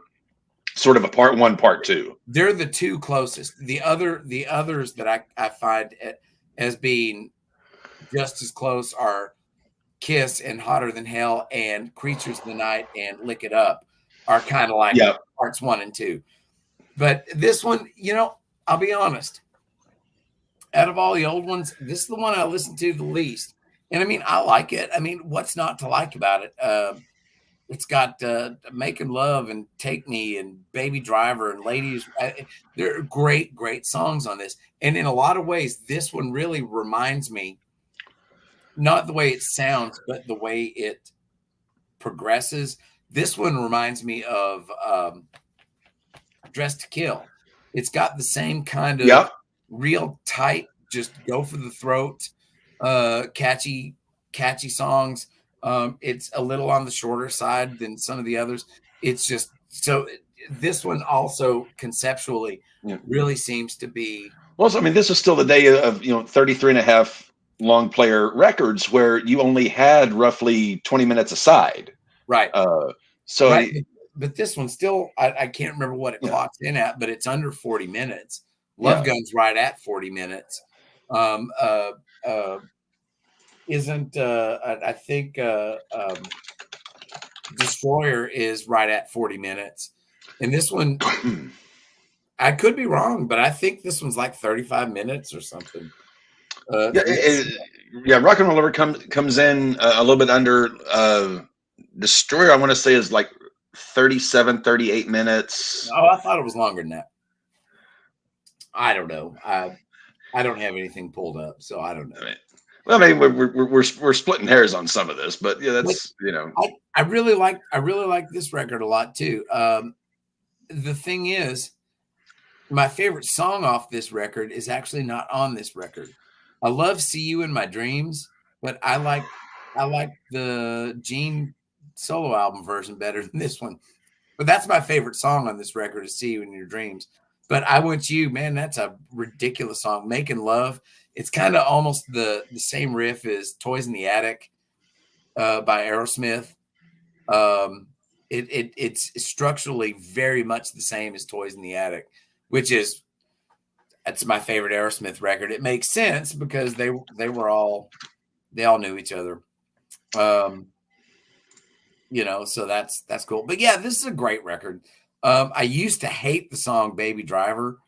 sort of a part one, part two. They're the two closest. The others that I find as being just as close are Kiss and Hotter Than Hell and Creatures of the Night and Lick It Up are kind of like parts one and two. But this one, I'll be honest. Out of all the old ones, this is the one I listen to the least. And I mean, I like it. I mean, what's not to like about it? It's got Making Love and Take Me and Baby Driver and Ladies. There are great, great songs on this. And in a lot of ways, this one really reminds me, not the way it sounds, but the way it progresses. This one reminds me of Dress to Kill. It's got the same kind of real tight, just go for the throat, catchy songs. It's a little on the shorter side than some of the others. It's just so this one also conceptually really seems to be. Well, I mean, this is still the day of 33 and a half long player records where you only had roughly 20 minutes aside. Right. Right. But this one still, I can't remember what it clocks in at, but it's under 40 minutes. Love Gun's right at 40 minutes. Isn't I think Destroyer is right at 40 minutes. And this one, I could be wrong, but I think this one's like 35 minutes or something. Rock and Roll Over comes in a little bit under. Destroyer, I want to say, is like 37, 38 minutes. Oh, I thought it was longer than that. I don't know. I don't have anything pulled up, so I don't know. Well, I mean, we're splitting hairs on some of this, but yeah, that's I really like this record a lot too. The thing is, my favorite song off this record is actually not on this record. I love "See You in My Dreams," but I like the Gene solo album version better than this one. But that's my favorite song on this record is "See You in Your Dreams." But I Want You, man, that's a ridiculous song. Making Love. It's kind of almost the same riff as Toys in the Attic by Aerosmith. It's structurally very much the same as Toys in the Attic, which is that's my favorite Aerosmith record. It makes sense because they all knew each other. So that's cool. But yeah, this is a great record. I used to hate the song Baby Driver,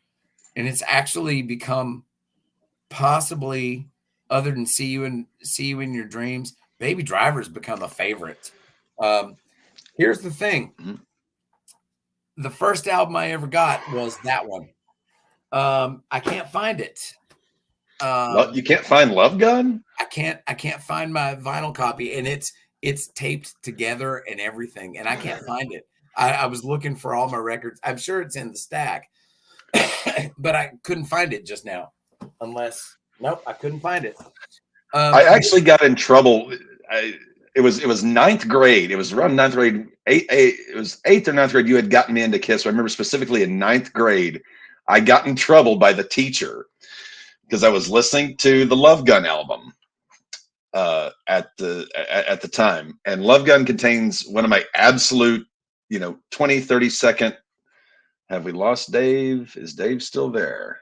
and it's actually become possibly, other than See You in Your Dreams, Baby Driver's become a favorite. Here's the thing. The first album I ever got was that one. I can't find it. You can't find Love Gun? I can't find my vinyl copy, and it's taped together and everything, and I can't find it. I was looking for all my records. I'm sure it's in the stack, but I couldn't find it just now. Nope, I couldn't find it. I actually got in trouble. it was ninth grade. It was around ninth grade. It was eighth or ninth grade. You had gotten me into Kiss. So I remember specifically in ninth grade, I got in trouble by the teacher because I was listening to the Love Gun album at the time, and Love Gun contains one of my absolute, 20, 30-second. Have we lost Dave? Is Dave still there?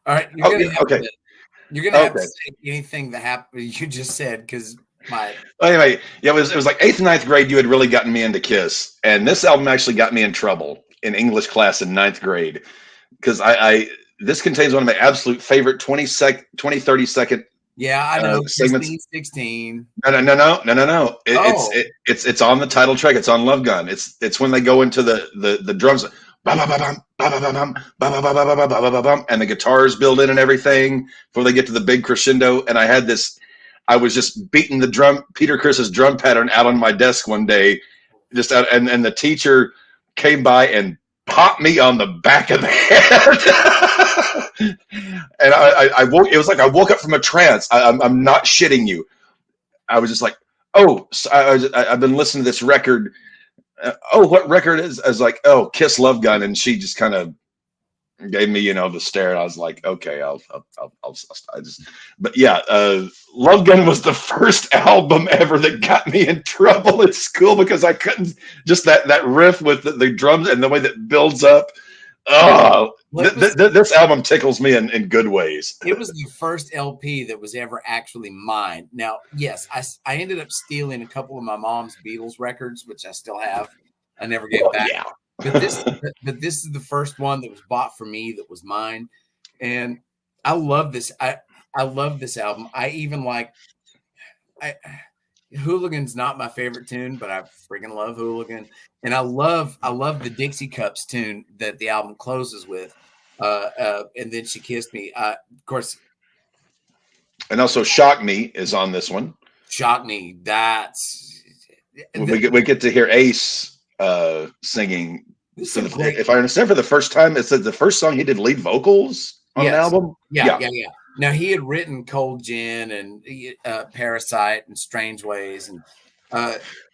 All right, you're gonna have to say anything that happened you just said because anyway, yeah, it was like eighth and ninth grade. You had really gotten me into Kiss, and this album actually got me in trouble in English class in ninth grade because I this contains one of my absolute favorite 20, 30 second. Yeah, I know. Segments. 16. No. It's on the title track. It's on Love Gun. It's when they go into the drums, and the guitars build in and everything before they get to the big crescendo. And I was just beating the Peter Chris's drum pattern out on my desk one day, and the teacher came by and popped me on the back of the head. And I woke. It was like I woke up from a trance. I'm not shitting you. I was just like, oh, so I've been listening to this record. What record is? I was like, oh, Kiss Love Gun, and she just kind of gave me, the stare. And I was like, okay, but yeah, Love Gun was the first album ever that got me in trouble at school because I couldn't just that riff with the drums and the way that builds up. Oh, this album tickles me in good ways. It was the first LP that was ever actually mine. Now, yes, I ended up stealing a couple of my mom's Beatles records, which I still have. I never gave back. Yeah. But this is the first one that was bought for me that was mine, and I love this. I love this album. I even Hooligan's not my favorite tune, but I freaking love Hooligan, and I love the Dixie Cups tune that the album closes with, and then She Kissed Me. Of course, and also Shock Me is on this one. Shock Me. We get to hear Ace singing. If I understand, for the first time, it said the first song he did lead vocals on the album. Yeah. Now he had written Cold Gin and Parasite and Strange Ways, and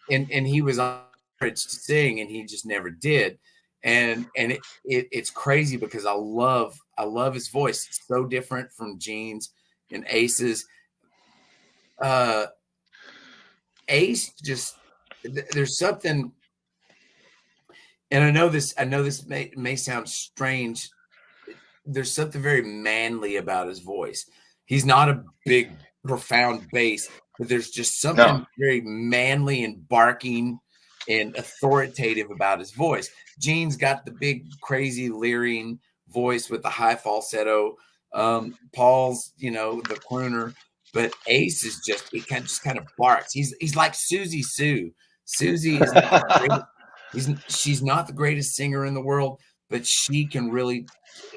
he was encouraged to sing, and he just never did. And it's crazy because I love his voice. It's so different from Gene's and Ace's. Ace just there's something. And I know this may sound strange. There's something very manly about his voice. He's not a big, profound bass, but there's just something very manly and barking and authoritative about his voice. Gene's got the big, crazy, leering voice with the high falsetto. Paul's, the crooner. But Ace is he kind of barks. He's like Susie Sue. Susie is not she's not the greatest singer in the world, but she can really,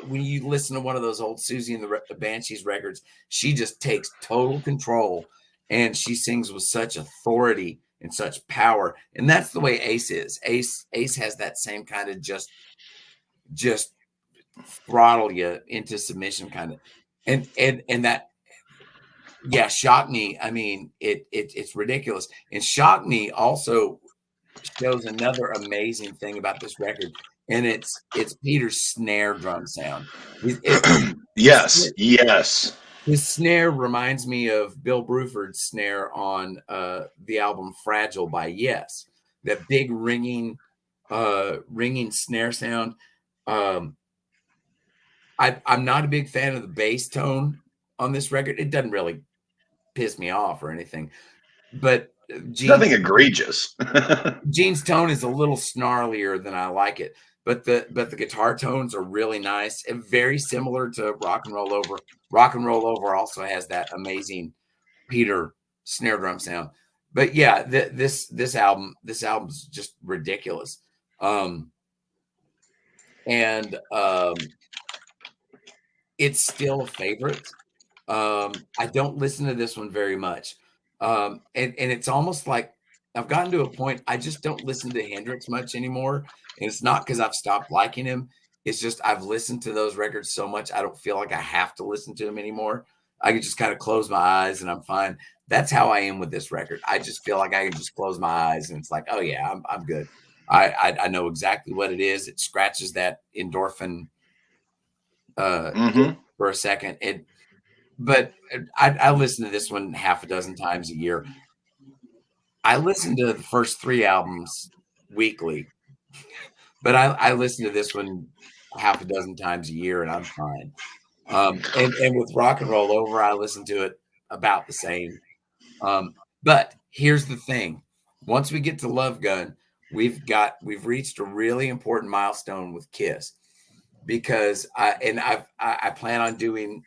when you listen to one of those old Susie and the Banshees records, she just takes total control, and she sings with such authority and such power. And that's the way Ace is. Ace has that same kind of just throttle you into submission kind of, and that, yeah, Shock Me. I mean, it's ridiculous. And Shock Me also shows another amazing thing about this record, and it's Peter's snare drum sound. Yes. His snare reminds me of Bill Bruford's snare on the album Fragile by Yes. That big ringing snare sound. I'm not a big fan of the bass tone on this record. It doesn't really piss me off or anything, but nothing egregious. Gene's tone is a little snarlier than I like it, but the guitar tones are really nice and very similar to Rock and Roll Over. Rock and Roll Over also has that amazing Peter snare drum sound. But yeah, this album's just ridiculous. It's still a favorite. I don't listen to this one very much. And it's almost like I've gotten to a point I just don't listen to Hendrix much anymore. And it's not because I've stopped liking him. It's just I've listened to those records so much I don't feel like I have to listen to him anymore. I can just kind of close my eyes and I'm fine. That's how I am with this record. I just feel like I can just close my eyes and it's like, oh yeah, I'm good. I know exactly what it is. It scratches that endorphin Mm-hmm. for a second. But I listen to this one half a dozen times a year. I listen to the first 3 albums weekly, but I listen to this one half a dozen times a year, and I'm fine. And with Rock and Roll Over, I listen to it about the same. But here's the thing: once we get to Love Gun, we've reached a really important milestone with Kiss because I plan on doing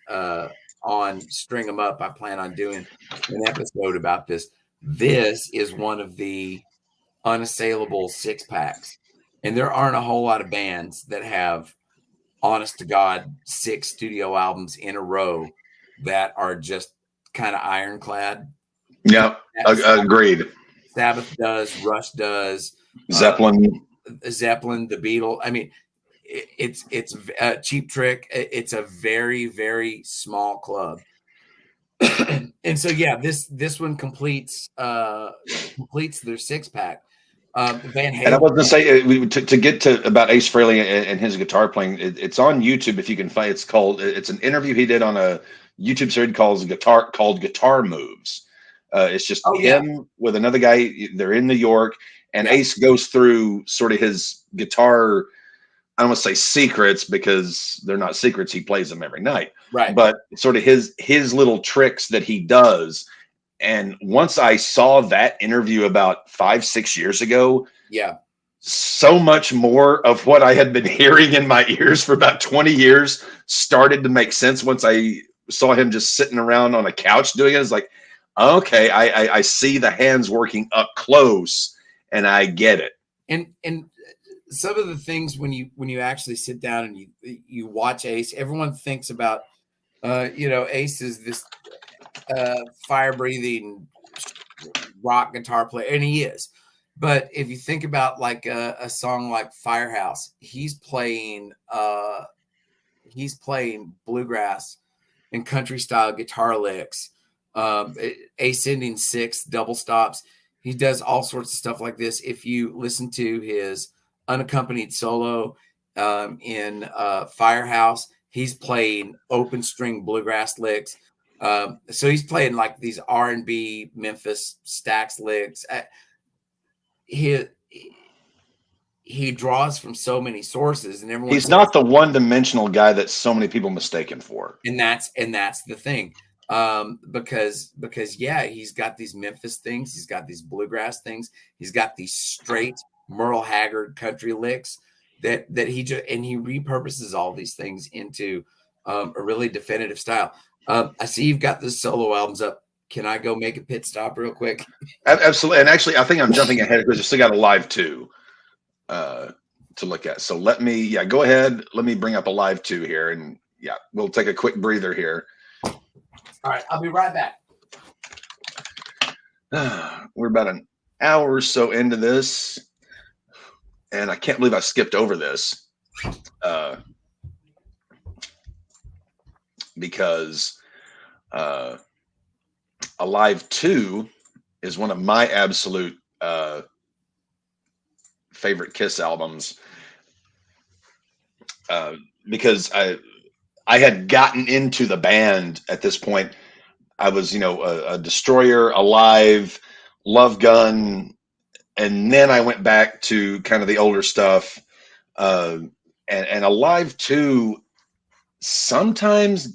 on String 'Em Up. I plan on doing an episode about this. This is one of the unassailable 6-packs, and there aren't a whole lot of bands that have, honest to God, 6 studio albums in a row that are just kind of ironclad. Yeah, agreed. Sabbath does, Rush does, Zeppelin. Zeppelin, the Beatles. I mean, it's Cheap Trick. It's a very, very small club. And so yeah, this one completes their 6-pack. Van And I Halen. was going to say, to get to about Ace Frehley and his guitar playing, it's on YouTube if you can find. It's an interview he did on a YouTube series called Guitar Moves. It's just him with another guy. They're in New York, and Ace goes through sort of his guitar. I don't want to say secrets because they're not secrets. He plays them every night, right? But sort of his little tricks that he does. And once I saw that interview about 5-6 years ago, yeah, so much more of what I had been hearing in my ears for about 20 years started to make sense once I saw him just sitting around on a couch doing it. It's like, okay, I see the hands working up close and I get it. And some of the things when you actually sit down and you watch Ace, everyone thinks about Ace is this fire breathing rock guitar player, and he is. But if you think about like a song like Firehouse, he's playing bluegrass and country style guitar licks, ascending 6 double stops. He does all sorts of stuff like this. If you listen to his unaccompanied solo in Firehouse, he's playing open string bluegrass licks. So he's playing like these R&B Memphis Stax licks. He draws from so many sources, and everyone He's says, not the one-dimensional guy that so many people mistake him for. and that's the thing. Because yeah, he's got these Memphis things, he's got these bluegrass things, he's got these straight Merle Haggard country licks that he repurposes all these things into a really definitive style. I see you've got the solo albums up. Can I go make a pit stop real quick? Absolutely. And actually, I think I'm jumping ahead because I still got a live 2 to look at. So let me, go ahead. Let me bring up a live 2 here, and we'll take a quick breather here. All right, I'll be right back. We're about an hour or so into this, and I can't believe I skipped over this because Alive 2 is one of my absolute favorite Kiss albums because I had gotten into the band at this point. I was, a Destroyer, Alive, Love Gun, and then I went back to kind of the older stuff. And Alive 2 sometimes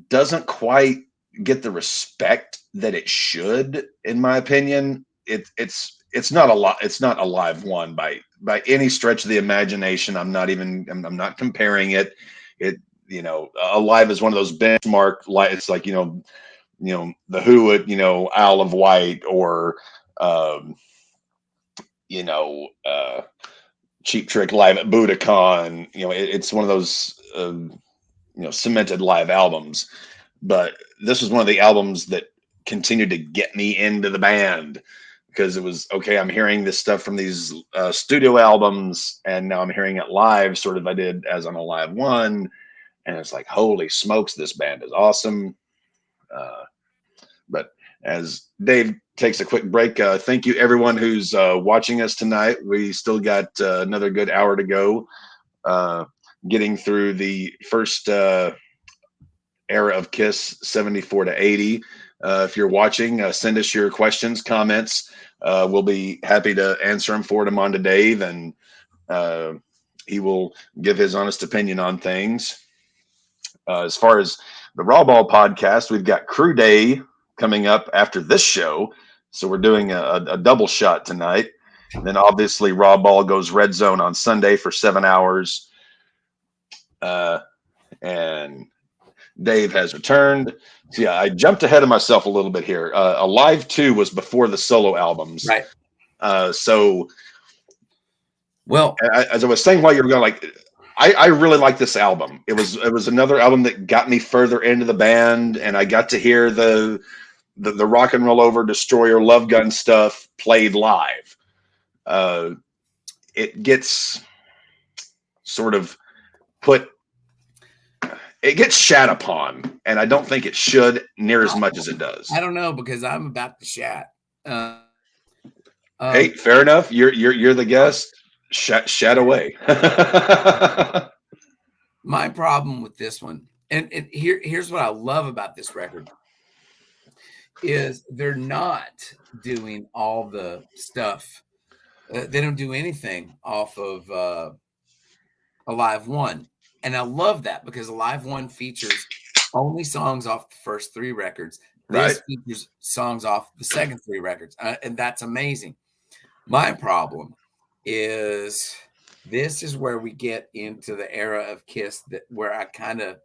doesn't quite get the respect that it should, in my opinion. It's not a lot. It's not Alive 1 by any stretch of the imagination. I'm not comparing it. Alive is one of those benchmark, it's like, the Who at, Isle of Wight, or, Cheap Trick live at Budokan. It's one of those, cemented live albums. but this was one of the albums that continued to get me into the band because it was okay. I'm hearing this stuff from these studio albums, and now I'm hearing it live, sort of I did as on a live one, and it's like, holy smokes, this band is awesome. But as Dave takes a quick break, thank you everyone who's watching us tonight. We still got another good hour to go, getting through the first era of Kiss 74 to 80. If you're watching, send us your questions, comments. We'll be happy to answer them, forward them on to Dave, and he will give his honest opinion on things. As far as the Raw Ball podcast, we've got Crew Day coming up after this show. So we're doing a double shot tonight. And then obviously Raw Ball goes Red Zone on Sunday for 7 hours. And Dave has returned. So yeah, I jumped ahead of myself a little bit here. Alive 2 was before the solo albums. Right. So, well, as I was saying while you were going, like, I really like this album. It was another album that got me further into the band, and I got to hear the Rock and Roll Over, Destroyer, Love Gun stuff played live. It gets sort of it gets shat upon, and I don't think it should near as much as it does. I don't know, because I'm about to shat. Hey, fair enough. You're the guest. Shat away. My problem with this one, and here's what I love about this record, is they're not doing all the stuff. They don't do anything off of Alive 1. And I love that, because Alive 1 features only songs off the first 3 records. This features songs off the second 3 records. And that's amazing. My problem is this is where we get into the era of Kiss where I kind of,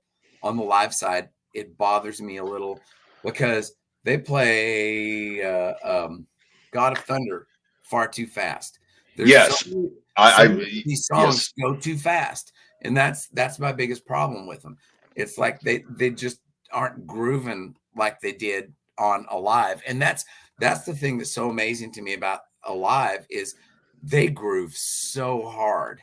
on the live side, it bothers me a little, because they play God of Thunder far too fast. Yes. These songs go too fast. And that's my biggest problem with them. It's like they just aren't grooving like they did on Alive. And that's the thing that's so amazing to me about Alive, is they groove so hard.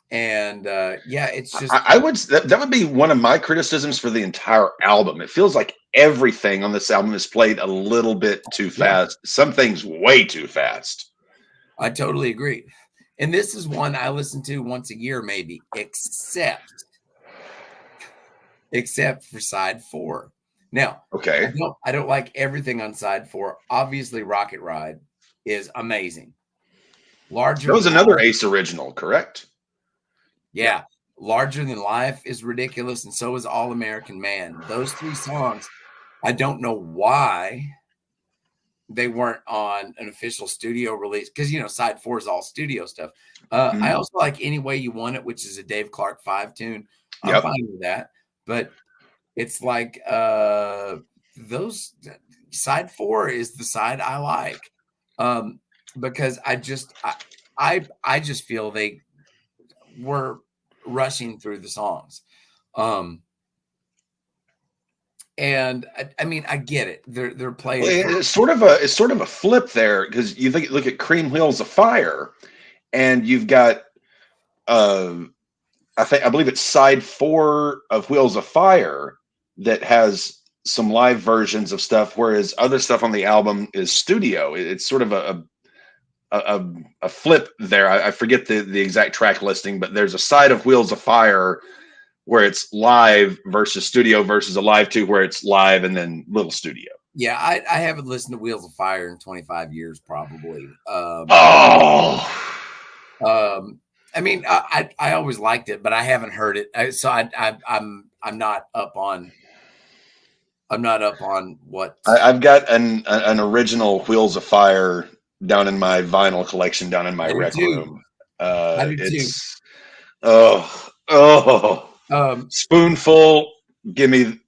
It's just, that would be one of my criticisms for the entire album. It feels like everything on this album is played a little bit too fast. Some things way too fast. I totally agree. And this is one I listen to once a year, maybe, except for side 4. Now, okay, I don't like everything on side 4. Obviously, Rocket Ride is amazing. That was another Ace original, correct? Yeah. Larger Than Life is ridiculous, and so is All American Man. Those 3 songs, I don't know why they weren't on an official studio release, because side 4 is all studio stuff. I also like Any Way You Want It, which is a Dave Clark 5 tune. I'm fine with that, but it's like those side 4 is the side I like, because I just feel they were rushing through the songs. And I mean, I get it. They're playing. Well, it's sort of a flip there, because you look at Cream Wheels of Fire, and you've got I believe it's side 4 of Wheels of Fire that has some live versions of stuff, whereas other stuff on the album is studio. It's sort of a flip there. I forget the exact track listing, but there's a side of Wheels of Fire where it's live versus studio, versus Alive 2 where it's live and then little studio. Yeah, I haven't listened to Wheels of Fire in 25 years, probably. I mean, I always liked it, but I haven't heard it, so I'm not up on. I'm not up on what I've got an original Wheels of Fire down in my vinyl collection down in my rec room. It's Spoonful. Give me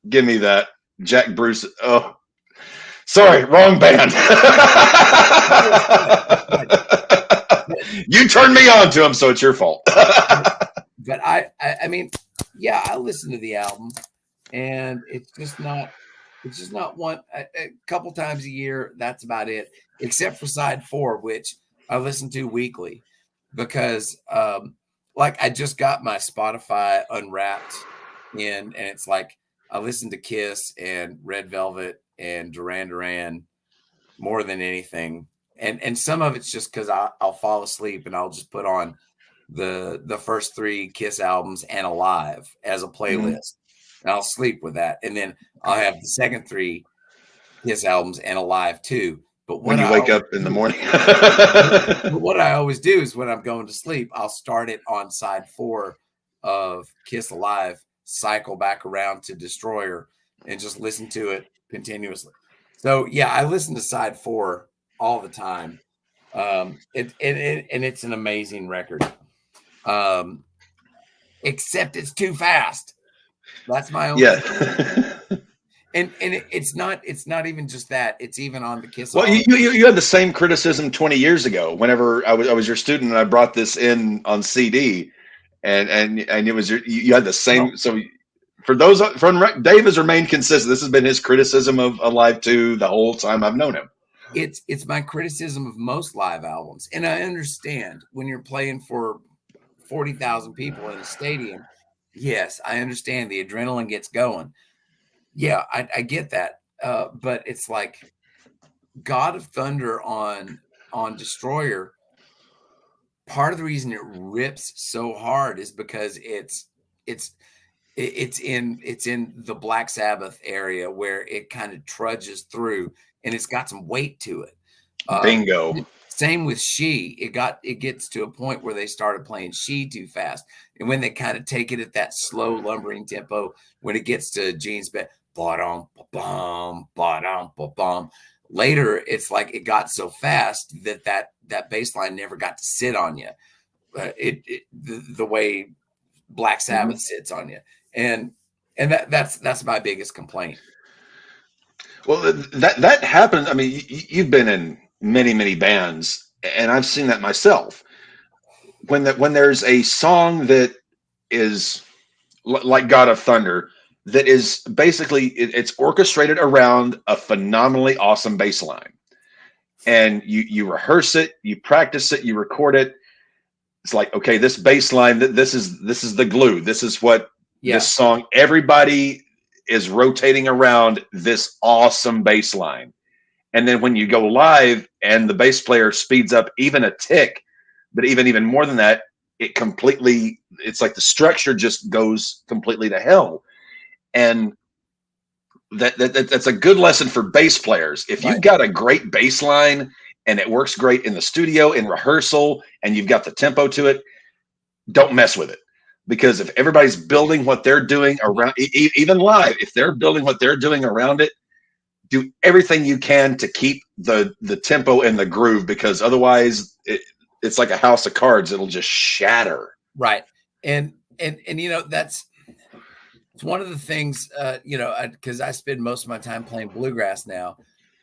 that Jack Bruce. Oh, sorry, wrong band. You turned me on to him, so it's your fault. But I mean, yeah, I listened to the album, and it's just not one a couple times a year. That's about it, except for side four, which I listen to weekly because like I just got my Spotify Unwrapped in, and it's like I listen to Kiss and Red Velvet and Duran Duran more than anything. And some of it's just because I'll fall asleep and I'll just put on the first three Kiss albums and Alive as a Mhm. playlist. And I'll sleep with that. And then I'll have the second three Kiss albums and Alive too. But When what you I wake always up in the do, morning. but what I always do is when I'm going to sleep, I'll start it on side four of Kiss Alive, cycle back around to Destroyer, and just listen to it continuously. So yeah, I listen to side four all the time. And it's an amazing record. Um, except it's too fast. That's my only Yeah. complaint. And it's not even just that. It's even on the Well, you, Kissology. you you had the same criticism 20 years ago. Whenever I was your student and I brought this in on CD, and it was you had the No, same. So for those from Dave has remained consistent. This has been his criticism of Alive 2 the whole time I've known him. it's my criticism of most live albums. And I understand when you're playing for 40,000 people in a stadium. Yes, I understand the adrenaline gets going. Yeah, I get that. But it's like God of Thunder on Destroyer. Part of the reason it rips so hard is because it's it's in the Black Sabbath area where it kind of trudges through, and it's got some weight to it. Um, Bingo. Same with She. It gets to a point where they started playing She too fast, and when they kind of take it at that slow lumbering tempo, when it gets to Gene's bit, ba-dum, ba-bum, ba-dum, ba-bum. Later, it's like it got so fast that bass line never got to sit on you. The way Black Mhm. Sabbath sits on you, and that's my biggest complaint. Well, that happened. I mean, you've been in many bands, and I've seen that myself. When there's a song that is like God of Thunder, that is basically it's orchestrated around a phenomenally awesome bass line, and you rehearse it, you practice it, you record it. It's like, okay, this bass line, this is the glue. This is what this Yeah, song. Everybody is rotating around this awesome bass line. And then when you go live and the bass player speeds up even a tick, but even more than that, it's like the structure just goes completely to hell. And that's a good lesson for bass players. If right, you've got a great bass line and it works great in the studio, in rehearsal, and you've got the tempo to it, don't mess with it. Because if everybody's building what they're doing around, even live, if they're building what they're doing around it, do everything you can to keep the tempo and the groove, because otherwise it's like a house of cards. It'll just shatter. right. And that's it's one of the things because I spend most of my time playing bluegrass now.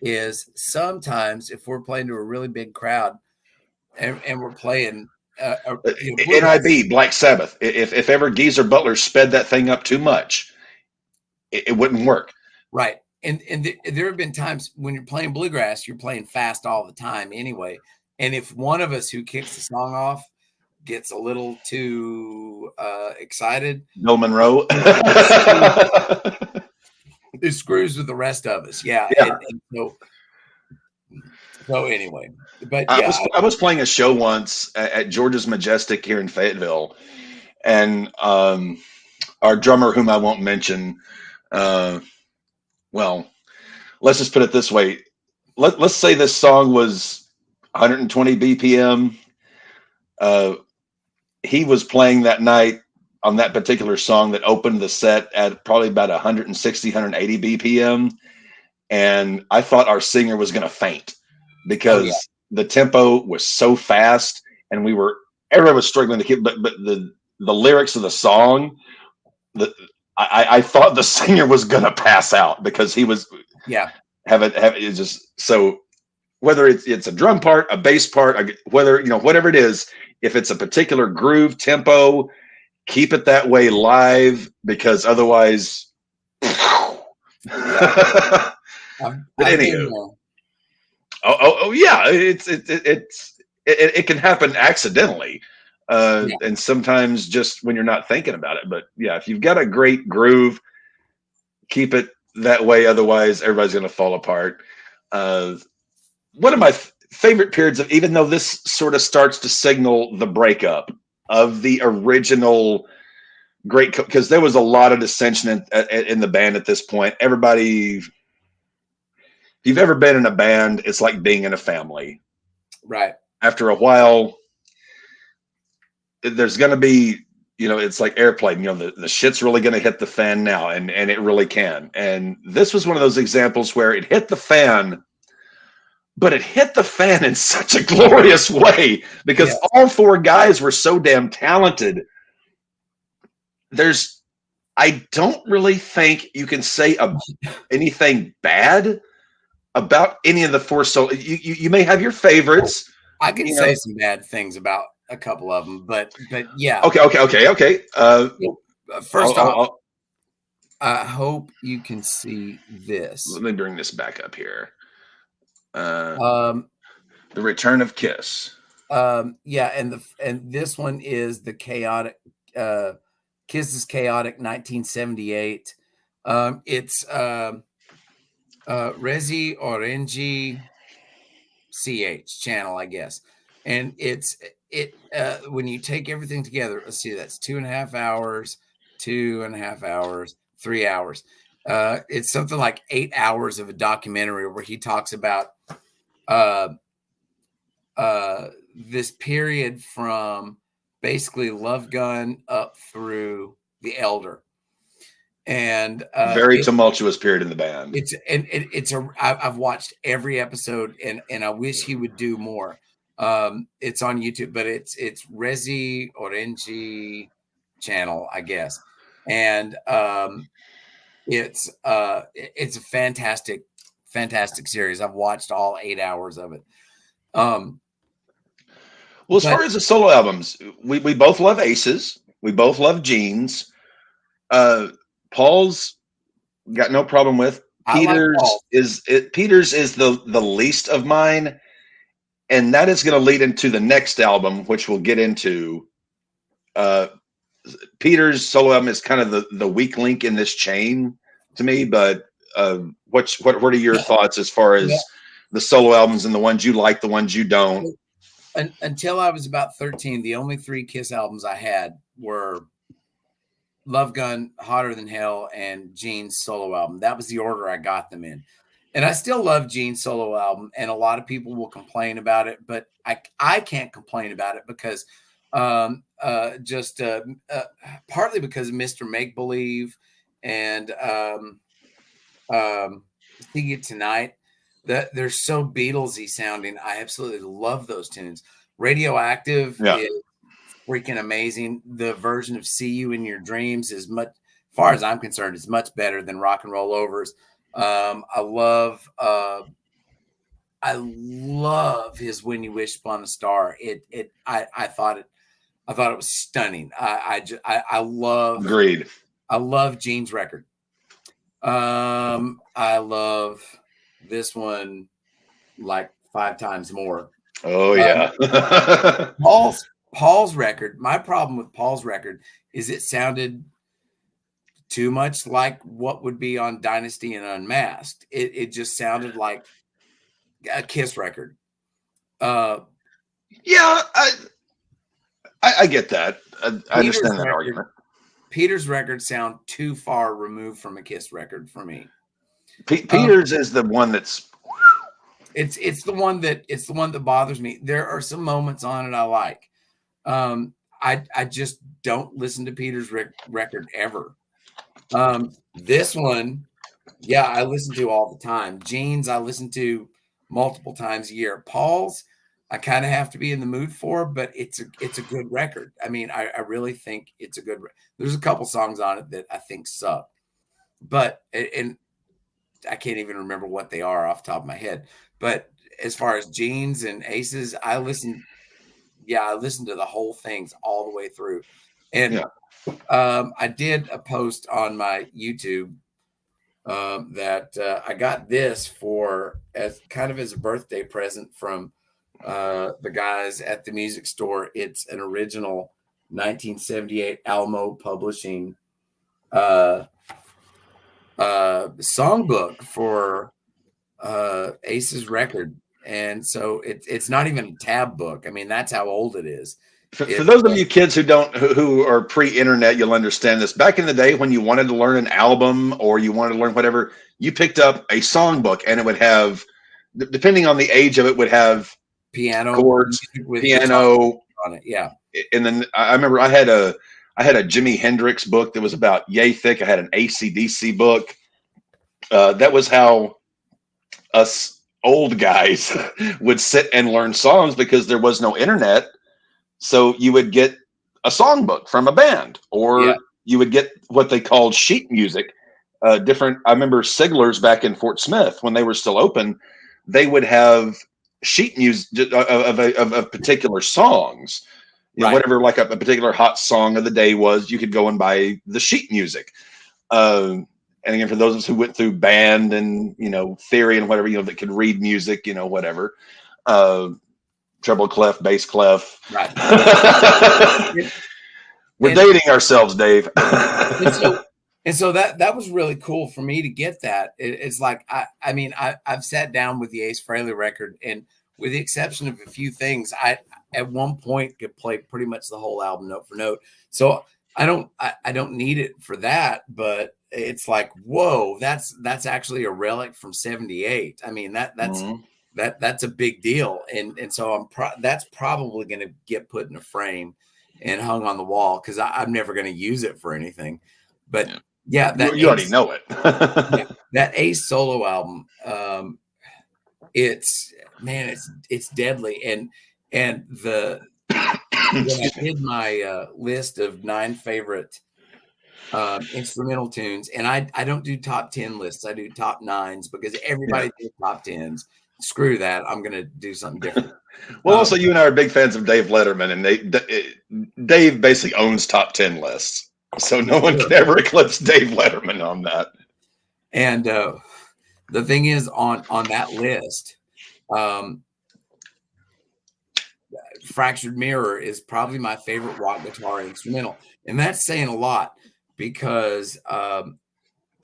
Is sometimes if we're playing to a really big crowd and we're playing bluegrass, NIB, Black Sabbath. If ever Geezer Butler sped that thing up too much, it wouldn't work. right? And there have been times when you're playing bluegrass, you're playing fast all the time anyway. And if one of us who kicks the song off gets a little too excited, Bill Monroe. it screws, it screws with the rest of us. Yeah, Yeah, and so anyway, but I yeah, was I was playing a show once at George's Majestic here in Fayetteville, and our drummer, whom I won't mention, uh, well, let's just put it this way. Let's say this song was 120 BPM. Uh, he was playing that night on that particular song that opened the set at probably about 160, 180 BPM. And I thought our singer was going to faint oh yeah, because the tempo was so fast, and everyone was struggling to keep, but the lyrics of the song, the, I thought the singer was going to pass out because he was yeah, have it just so, whether it's a drum part, a bass part, whether whatever it is, if it's a particular groove tempo, keep it that way live, because otherwise Yeah, I've, But I've been anywho, yeah, it can happen accidentally, yeah, and sometimes just when you're not thinking about it. But yeah, if you've got a great groove, keep it that way. Otherwise, everybody's going to fall apart. Uh, One of my favorite periods of, even though this sort of starts to signal the breakup of the original great, because there was a lot of dissension in the band at this point. Everybody, if you've ever been in a band, it's like being in a family. right. After a while, there's going to be, it's like airplane, the shit's really going to hit the fan now, and it really can. And this was one of those examples where it hit the fan, but it hit the fan in such a glorious way because Yes, all four guys were so damn talented. There's, I don't really think you can say anything bad about any of the four. So you may have your favorites, I can you know. say some bad things about a couple of them, but yeah. Okay. First off, I hope you can see this. Let me bring this back up here. Uh, Um, the Return of Kiss. yeah, and this one is the chaotic Kiss's chaotic 1978. It's Resi Orangi CH channel, I guess. And it when you take everything together, let's see, that's 2.5 hours, 2.5 hours, 3 hours. It's something like 8 hours of a documentary where he talks about uh this period from basically Love Gun up through The Elder. And Very tumultuous period in the band. I've watched every episode, and I wish he would do more. It's on YouTube, but it's Resi Orangi channel, I guess. And it's a fantastic series. I've watched all 8 hours of it. Well, as But far as the solo albums, we both love Aces. We both love Jeans. Paul's got no problem with. I like Paul. Peters is the least of mine, and that is going to lead into the next album, which we'll get into. Uh, Peters' solo album is kind of the weak link in this chain to me. But what are your thoughts as far Yeah. as the solo albums and the ones you like, the ones you don't? Until I was about 13, the only 3 Kiss albums I had were Love Gun, Hotter Than Hell, and Gene's solo album. That was the order I got them in. And I still love Gene's solo album, and a lot of people will complain about it, but I can't complain about it because partly because of Mr. Make Believe and See It Tonight. That they're so Beatlesy sounding. I absolutely love those tunes. Radioactive Yeah. is freaking amazing. The version of See You in Your Dreams is much, as far as I'm concerned, is much better than Rock and Roll Overs. I love his When You Wish Upon a Star. I thought it was stunning. I love Agreed. Gene's record. I love this one like 5 times more. Oh yeah. Paul's record. My problem with Paul's record is it sounded too much like what would be on Dynasty and Unmasked. It just sounded like a Kiss record. Yeah, I get that. I understand that argument. Peter's records sound too far removed from a Kiss record for me. Peters is the one that's. It's the one that bothers me. There are some moments on it I like. I just don't listen to Peter's record ever. This one, yeah, I listen to all the time. Gene's I listen to multiple times a year. Paul's I kind of have to be in the mood for, but it's a good record. I mean, I really think it's a good. There's a couple songs on it that I think suck, but and I can't even remember what they are off the top of my head. But as far as Gene's and Aces, I listen to the whole things all the way through. And I did a post on my YouTube that I got this for as kind of as a birthday present from the guys at the music store. It's an original 1978 Alamo Publishing uh, songbook for Ace's record. And so it's not even a tab book. I mean, that's how old it is. For those of you kids who are pre-internet, you'll understand this. Back in the day, when you wanted to learn an album or you wanted to learn whatever, you picked up a songbook, and it would have, depending on the age of it, would have piano chords, with piano on it. Yeah. And then I remember I had a Jimi Hendrix book that was about yay thick. I had an AC/DC book. That was how us old guys would sit and learn songs, because there was no internet. So you would get a songbook from a band, or you would get what they called sheet music. Different. I remember Sigler's back in Fort Smith, when they were still open, they would have sheet music of particular songs. You know, whatever, like a particular hot song of the day was, you could go and buy the sheet music. And again, for those of us who went through band and, theory and whatever, that could read music, whatever. Treble clef, bass clef. Right. We're dating ourselves, Dave. and so that was really cool for me to get that. It's like, I've sat down with the Ace Frehley record, and with the exception of a few things, I at one point could play pretty much the whole album note for note. So I don't need it for that, but it's like, whoa, that's actually a relic from '78. I mean, that's a big deal. And so that's probably going to get put in a frame and hung on the wall, because I'm never going to use it for anything. But you already know it. That Ace solo album, it's deadly. And when I did my list of 9 favorite instrumental tunes, and I don't do top 10 lists, I do top 9s, because everybody did top 10s. Screw that, I'm gonna do something different. Well, also, you and I are big fans of Dave Letterman, and Dave basically owns top 10 lists, so no one can ever eclipse Dave Letterman on that. And the thing is, on that list, Fractured Mirror is probably my favorite rock guitar instrumental. And that's saying a lot, because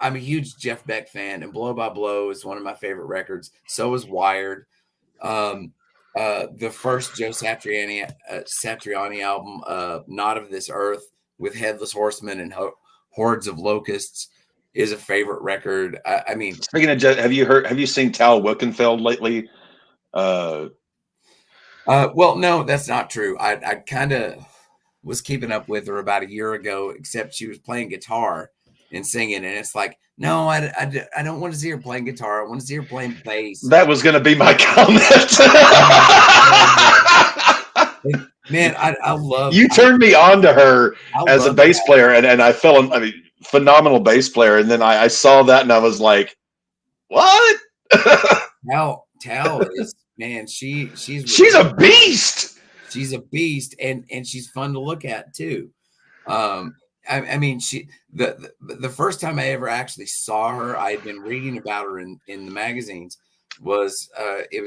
I'm a huge Jeff Beck fan, and Blow by Blow is one of my favorite records. So is Wired. The first Joe Satriani album, Not of This Earth, with Headless Horsemen and Hordes of Locusts, is a favorite record. I mean, speaking of, have you seen Tal Wilkenfeld lately? Well, no, that's not true. I kind of was keeping up with her about a year ago, except she was playing guitar and singing, and it's like, no, I don't want to see her playing guitar. I want to see her playing bass. That was going to be my comment. Man, I love. You turned me on to her as a bass player, and I fell in. I mean, phenomenal bass player, and then I saw that, and I was like, what? Tal is, man, she's a beast. She's a beast, and she's fun to look at too. I mean, the first time I ever actually saw her, I had been reading about her in the magazines. It was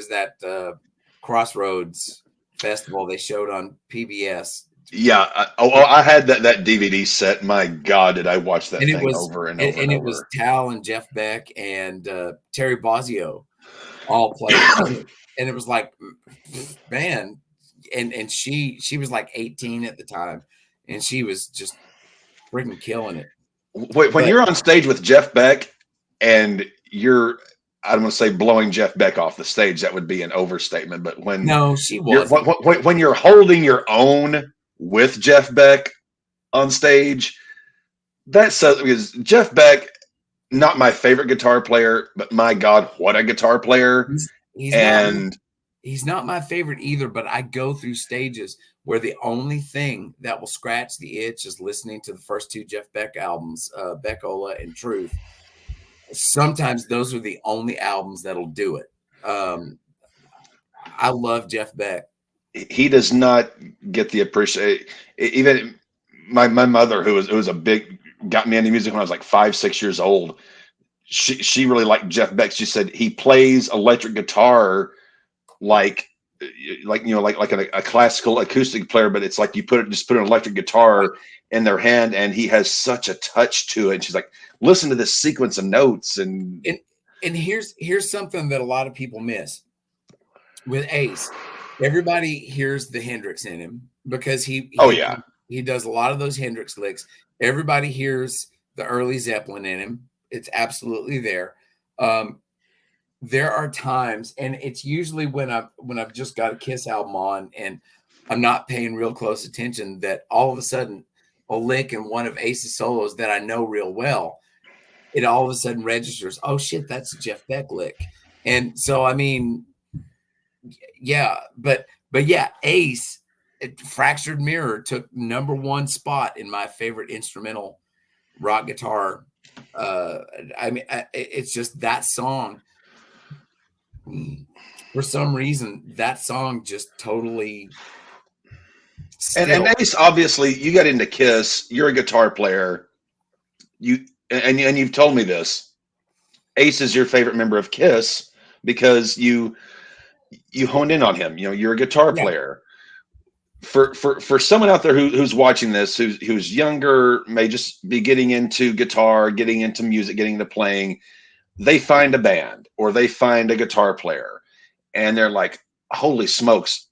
that Crossroads festival they showed on PBS. Yeah, I had that DVD set. My God, did I watch that thing over and over? And it was Tal and Jeff Beck and Terry Bozzio all played, and it was like, man, and she was like 18 at the time, and she was just freaking killing it. When you're on stage with Jeff Beck and you're, I don't want to say blowing Jeff Beck off the stage, that would be an overstatement. But when when you're holding your own with Jeff Beck on stage, that's because Jeff Beck, not my favorite guitar player, but my God, what a guitar player! He's not my favorite either, but I go through stages where the only thing that will scratch the itch is listening to the first 2 Jeff Beck albums, Beckola and Truth. Sometimes those are the only albums that'll do it. I love Jeff Beck. He does not get the appreciation. Even my mother, who was got me into music when I was like 5-6 years old. she really liked Jeff Beck. She said he plays electric guitar like like a classical acoustic player, but it's like you just put an electric guitar in their hand, and he has such a touch to it. And she's like, listen to this sequence of notes, and here's something that a lot of people miss with Ace. Everybody hears the Hendrix in him because he does a lot of those Hendrix licks. Everybody hears the early Zeppelin in him. It's absolutely there. There are times, and it's usually when I've just got a Kiss album on and I'm not paying real close attention, that all of a sudden a lick in one of Ace's solos that I know real well, it all of a sudden registers. Oh shit, that's a Jeff Beck lick. And so I mean, yeah, but yeah, Ace, Fractured Mirror took #1 spot in my favorite instrumental rock guitar. I mean, it's just that song. For some reason, that song just totally. And Ace, obviously, you got into Kiss. You're a guitar player. And you've told me this. Ace is your favorite member of Kiss because you honed in on him. You're a guitar player. For someone out there who's watching this, who's younger, may just be getting into guitar, getting into music, getting into playing, they find a band or they find a guitar player, and they're like, "Holy smokes!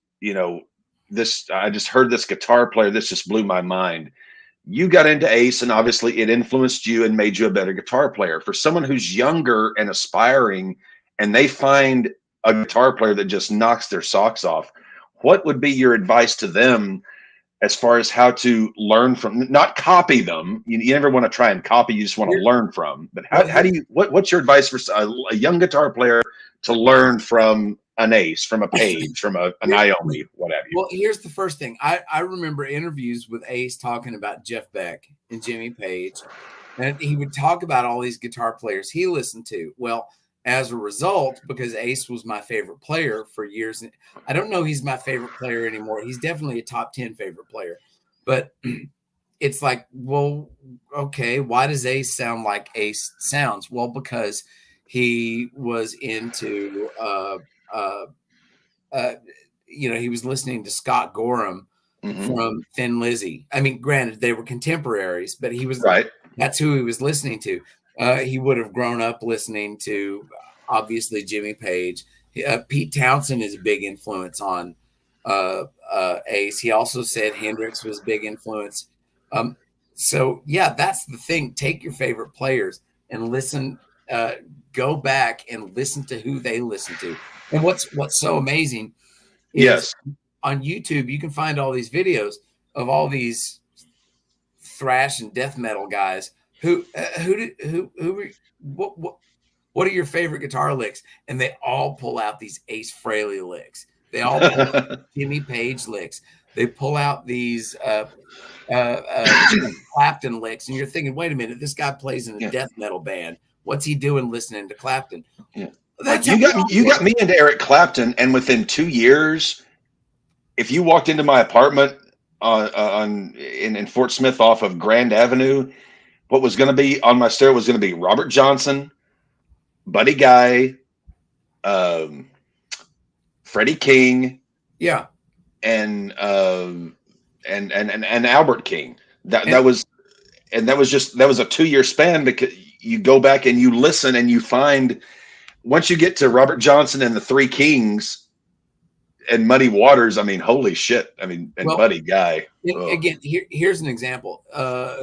This. I just heard this guitar player. This just blew my mind." You got into Ace, and obviously it influenced you and made you a better guitar player. For someone who's younger and aspiring, and they find a guitar player that just knocks their socks off, what would be your advice to them as far as how to learn from, not copy them? You never want to try and copy, you just want to learn from. But how do you, what's your advice for a young guitar player to learn from an Ace, from a Page, from a Naomi, what have you? Well, here's the first thing. I remember interviews with Ace talking about Jeff Beck and Jimmy Page, and he would talk about all these guitar players he listened to. Well, as a result, because Ace was my favorite player for years, I don't know he's my favorite player anymore. He's definitely a top 10 favorite player. But it's like, well, okay, why does Ace sound like Ace sounds? Well, because he was into he was listening to Scott Gorham from Thin Lizzy. I mean, granted, they were contemporaries, but he was that's who he was listening to. He would have grown up listening to, obviously, Jimmy Page. Pete Townsend is a big influence on Ace. He also said Hendrix was a big influence. So, yeah, that's the thing. Take your favorite players and listen. Go back and listen to who they listen to. And what's so amazing is on YouTube, you can find all these videos of all these thrash and death metal guys what are your favorite guitar licks? And they all pull out these Ace Frehley licks. They all pull out Jimmy Page licks. They pull out these Clapton licks. And you're thinking, wait a minute, this guy plays in a death metal band. What's he doing listening to Clapton? Yeah. You got me into Eric Clapton, and within 2 years, if you walked into my apartment in Fort Smith off of Grand Avenue, what was going to be on my stair was going to be Robert Johnson, Buddy Guy, Freddie King, and Albert King. That was a 2-year span, because you go back and you listen and you find, once you get to Robert Johnson and the Three Kings and Muddy Waters, I mean, holy shit. I mean, and Buddy Guy. Again, here's an example.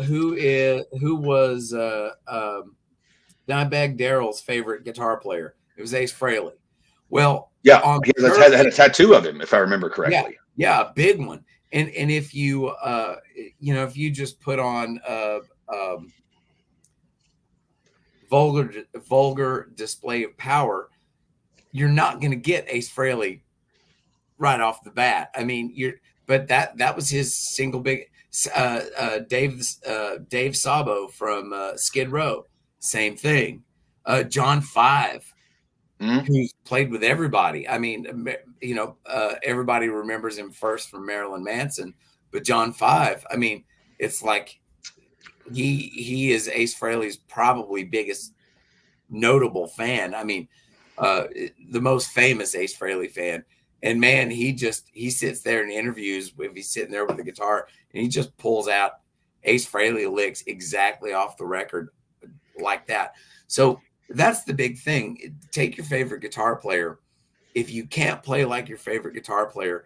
Who was Dimebag Darrell's favorite guitar player? It was Ace Frehley. Well, he had a tattoo of him, if I remember correctly. Yeah, a big one. And if you if you just put on vulgar display of power, you're not going to get Ace Frehley right off the bat. I mean, but that was his single big. Dave Sabo from Skid Row, same thing. John Five, who's played with everybody. I mean, everybody remembers him first from Marilyn Manson, but John Five, I mean, it's like he is Ace Frehley's probably biggest notable fan. I mean, the most famous Ace Frehley fan. And man, he sits there in interviews if he's sitting there with the guitar, and he just pulls out Ace Frehley licks exactly off the record like that. So that's the big thing. Take your favorite guitar player. If you can't play like your favorite guitar player,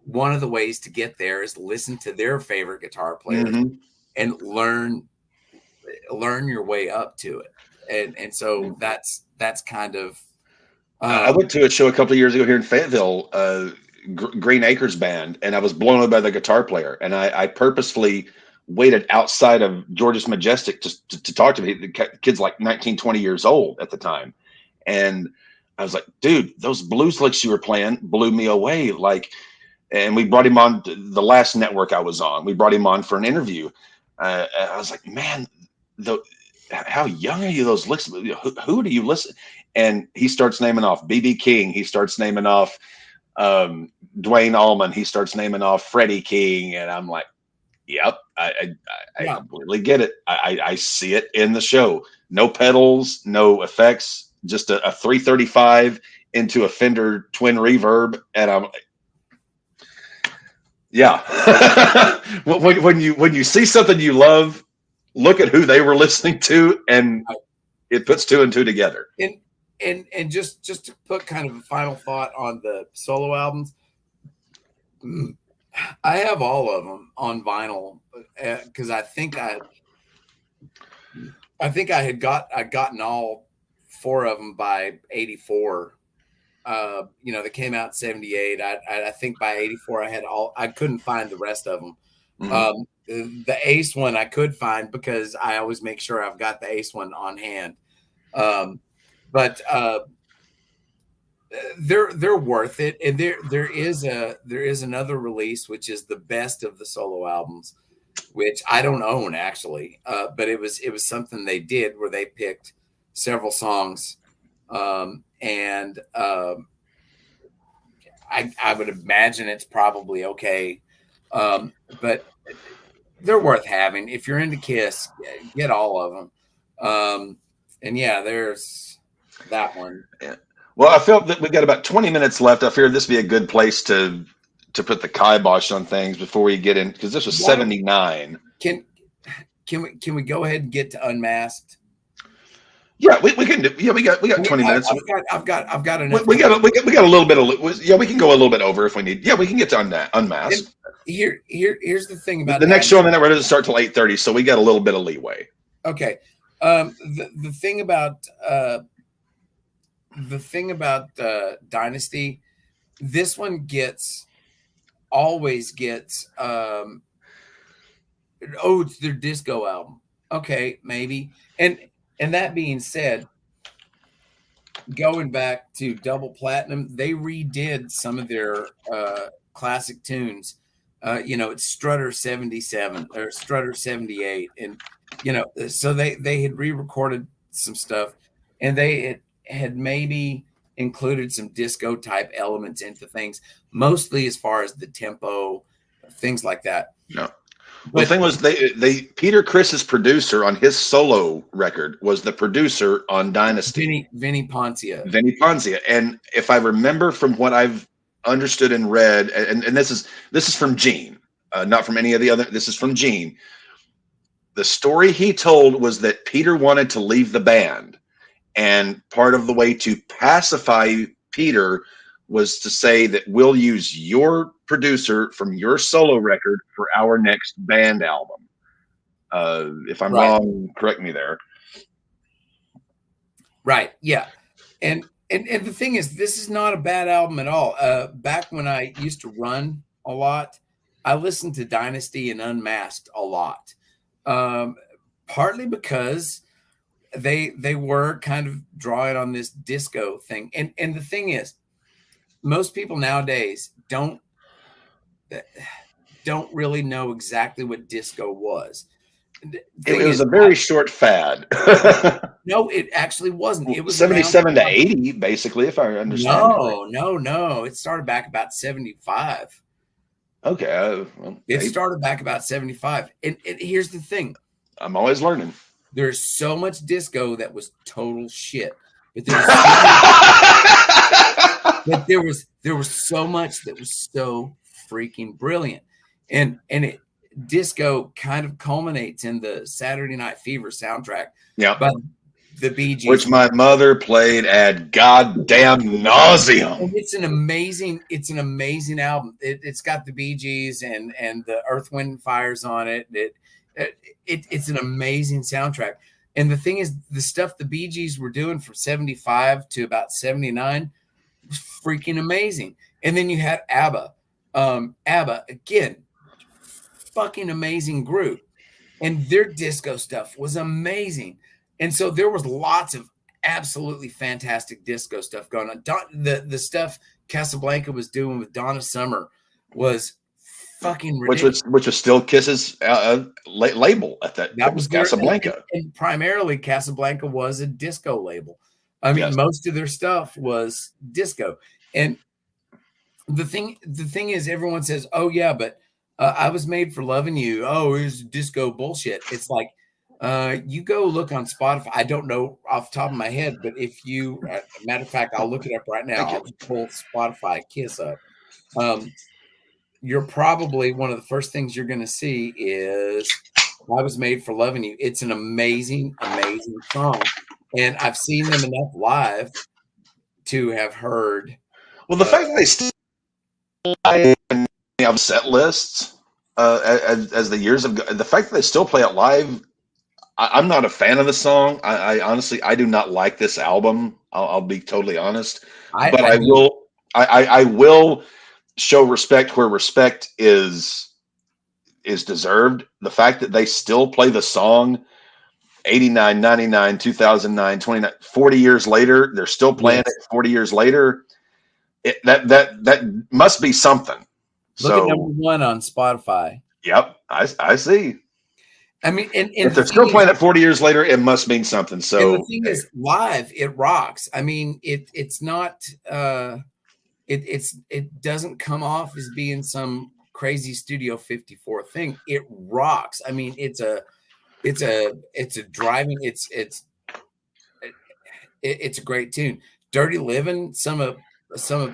one of the ways to get there is listen to their favorite guitar players and learn your way up to it. And so that's kind of. I went to a show a couple of years ago here in Fayetteville, Green Acres Band, and I was blown away by the guitar player. And I purposefully waited outside of George's Majestic to talk to me. The kid's like 19, 20 years old at the time. And I was like, dude, those blues licks you were playing blew me away. Like, and we brought him on the last network I was on. We brought him on for an interview. I was like, man, how young are you? Those licks, who do you listen? And he starts naming off B.B. King. He starts naming off Dwayne Allman. He starts naming off Freddie King. And I'm like, yep, I completely get it. I see it in the show. No pedals, no effects, just a 335 into a Fender twin reverb. And I'm like, yeah. when you see something you love, look at who they were listening to, and it puts two and two together. And just to put kind of a final thought on the solo albums, I have all of them on vinyl because I think I had gotten all 4 of them by 84. They came out in 78. I think by 84 I had all. I couldn't find the rest of them. The Ace one I could find because I always make sure I've got the Ace one on hand. But they're worth it, and there is another release which is the best of the solo albums, which I don't own actually, but it was something they did where they picked several songs, and I would imagine it's probably okay, but they're worth having if you're into Kiss. Get all of them, and yeah, there's that one. Yeah. Well, I felt that we've got about 20 minutes left. I figured this would be a good place to put the kibosh on things before we get in, because this was 79. Can we go ahead and get to Unmasked? Yeah, we can do. Yeah, we got 20 minutes. I've got enough. We got a little bit of. Yeah, we can go a little bit over if we need. Yeah, we can get to Unmasked. Here's the thing about the next show on the network doesn't start till 8:30, so we got a little bit of leeway. Okay. The thing about Dynasty, this one always gets it's their disco album. Okay, maybe. And that being said, going back to Double Platinum, they redid some of their classic tunes. It's Strutter 77 or Strutter 78, and so they had re-recorded some stuff, and they had maybe included some disco type elements into things, mostly as far as the tempo, things like that. No. Well, the thing was, Peter Criss's producer on his solo record was the producer on Dynasty. Vinny Poncia. And if I remember from what I've understood and read, and this is from Gene, not from any of the other. This is from Gene. The story he told was that Peter wanted to leave the band, and part of the way to pacify Peter was to say that we'll use your producer from your solo record for our next band album. If I'm wrong, correct me there. Right. Yeah. And the thing is, this is not a bad album at all. Back when I used to run a lot, I listened to Dynasty and Unmasked a lot. Partly because they were kind of drawing on this disco thing. And the thing is, most people nowadays don't really know exactly what disco was. It was a very short fad. No, it actually wasn't. It was 77 to 80, basically, if I understand. No. It started back about 75. Okay. It started back about 75. And here's the thing. I'm always learning. There's so much disco that was total shit, but there was so much that was so freaking brilliant, and disco kind of culminates in the Saturday Night Fever soundtrack. Yeah. But the Bee Gees, which my mother played ad goddamn nauseum. It's an amazing album. It's got the Bee Gees and the Earth, Wind and Fire's on it. It's an amazing soundtrack. And the thing is, the stuff the Bee Gees were doing from 75 to about 79 was freaking amazing. And then you had ABBA. ABBA, again, fucking amazing group. And their disco stuff was amazing. And so there was lots of absolutely fantastic disco stuff going on. The stuff Casablanca was doing with Donna Summer was fucking ridiculous. Which was still Kiss's label at that was Casablanca. And primarily Casablanca was a disco label. I mean, most of their stuff was disco. And the thing is, everyone says, "Oh yeah, but I Was Made for Loving You." Oh, it's disco bullshit. It's like, you go look on Spotify. I don't know off the top of my head, but if you, matter of fact, I'll look it up right now. I'll just pull Spotify Kiss up. You're probably one of the first things you're going to see is "I Was Made for Loving You." It's an amazing, amazing song. And I've seen them enough live to have heard. Well, the fact that they still have set lists as the years have gone, the fact that they still play it live, I'm not a fan of the song. I honestly, I do not like this album. I'll be totally honest. But I will show respect where respect is deserved. The fact that they still play the song 89, 99, 2009, 29, 40 years later, they're still playing it 40 years later. That must be something. Look at number 1 on Spotify. Yep, I see. I mean, and if they're still playing it 40 years later, it must mean something. So and the thing is, live, it rocks. I mean, it's not it doesn't come off as being some crazy Studio 54 thing. It rocks. I mean, it's a driving. It's a great tune. Dirty Living, some of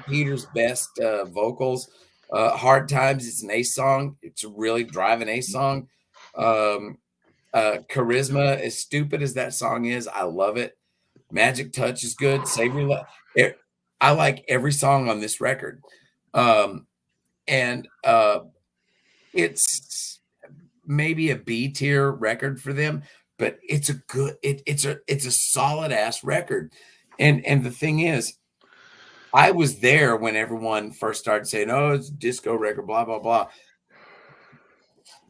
Peter's best vocals. Hard Times, it's an Ace song. It's a really driving Ace song. Charisma, as stupid as that song is, I love it. Magic Touch is good. Save Your Love. I like every song on this record. It's maybe a B tier record for them, but it's a good, it's a solid ass record. And the thing is, I was there when everyone first started saying, "Oh, it's a disco record, blah, blah, blah."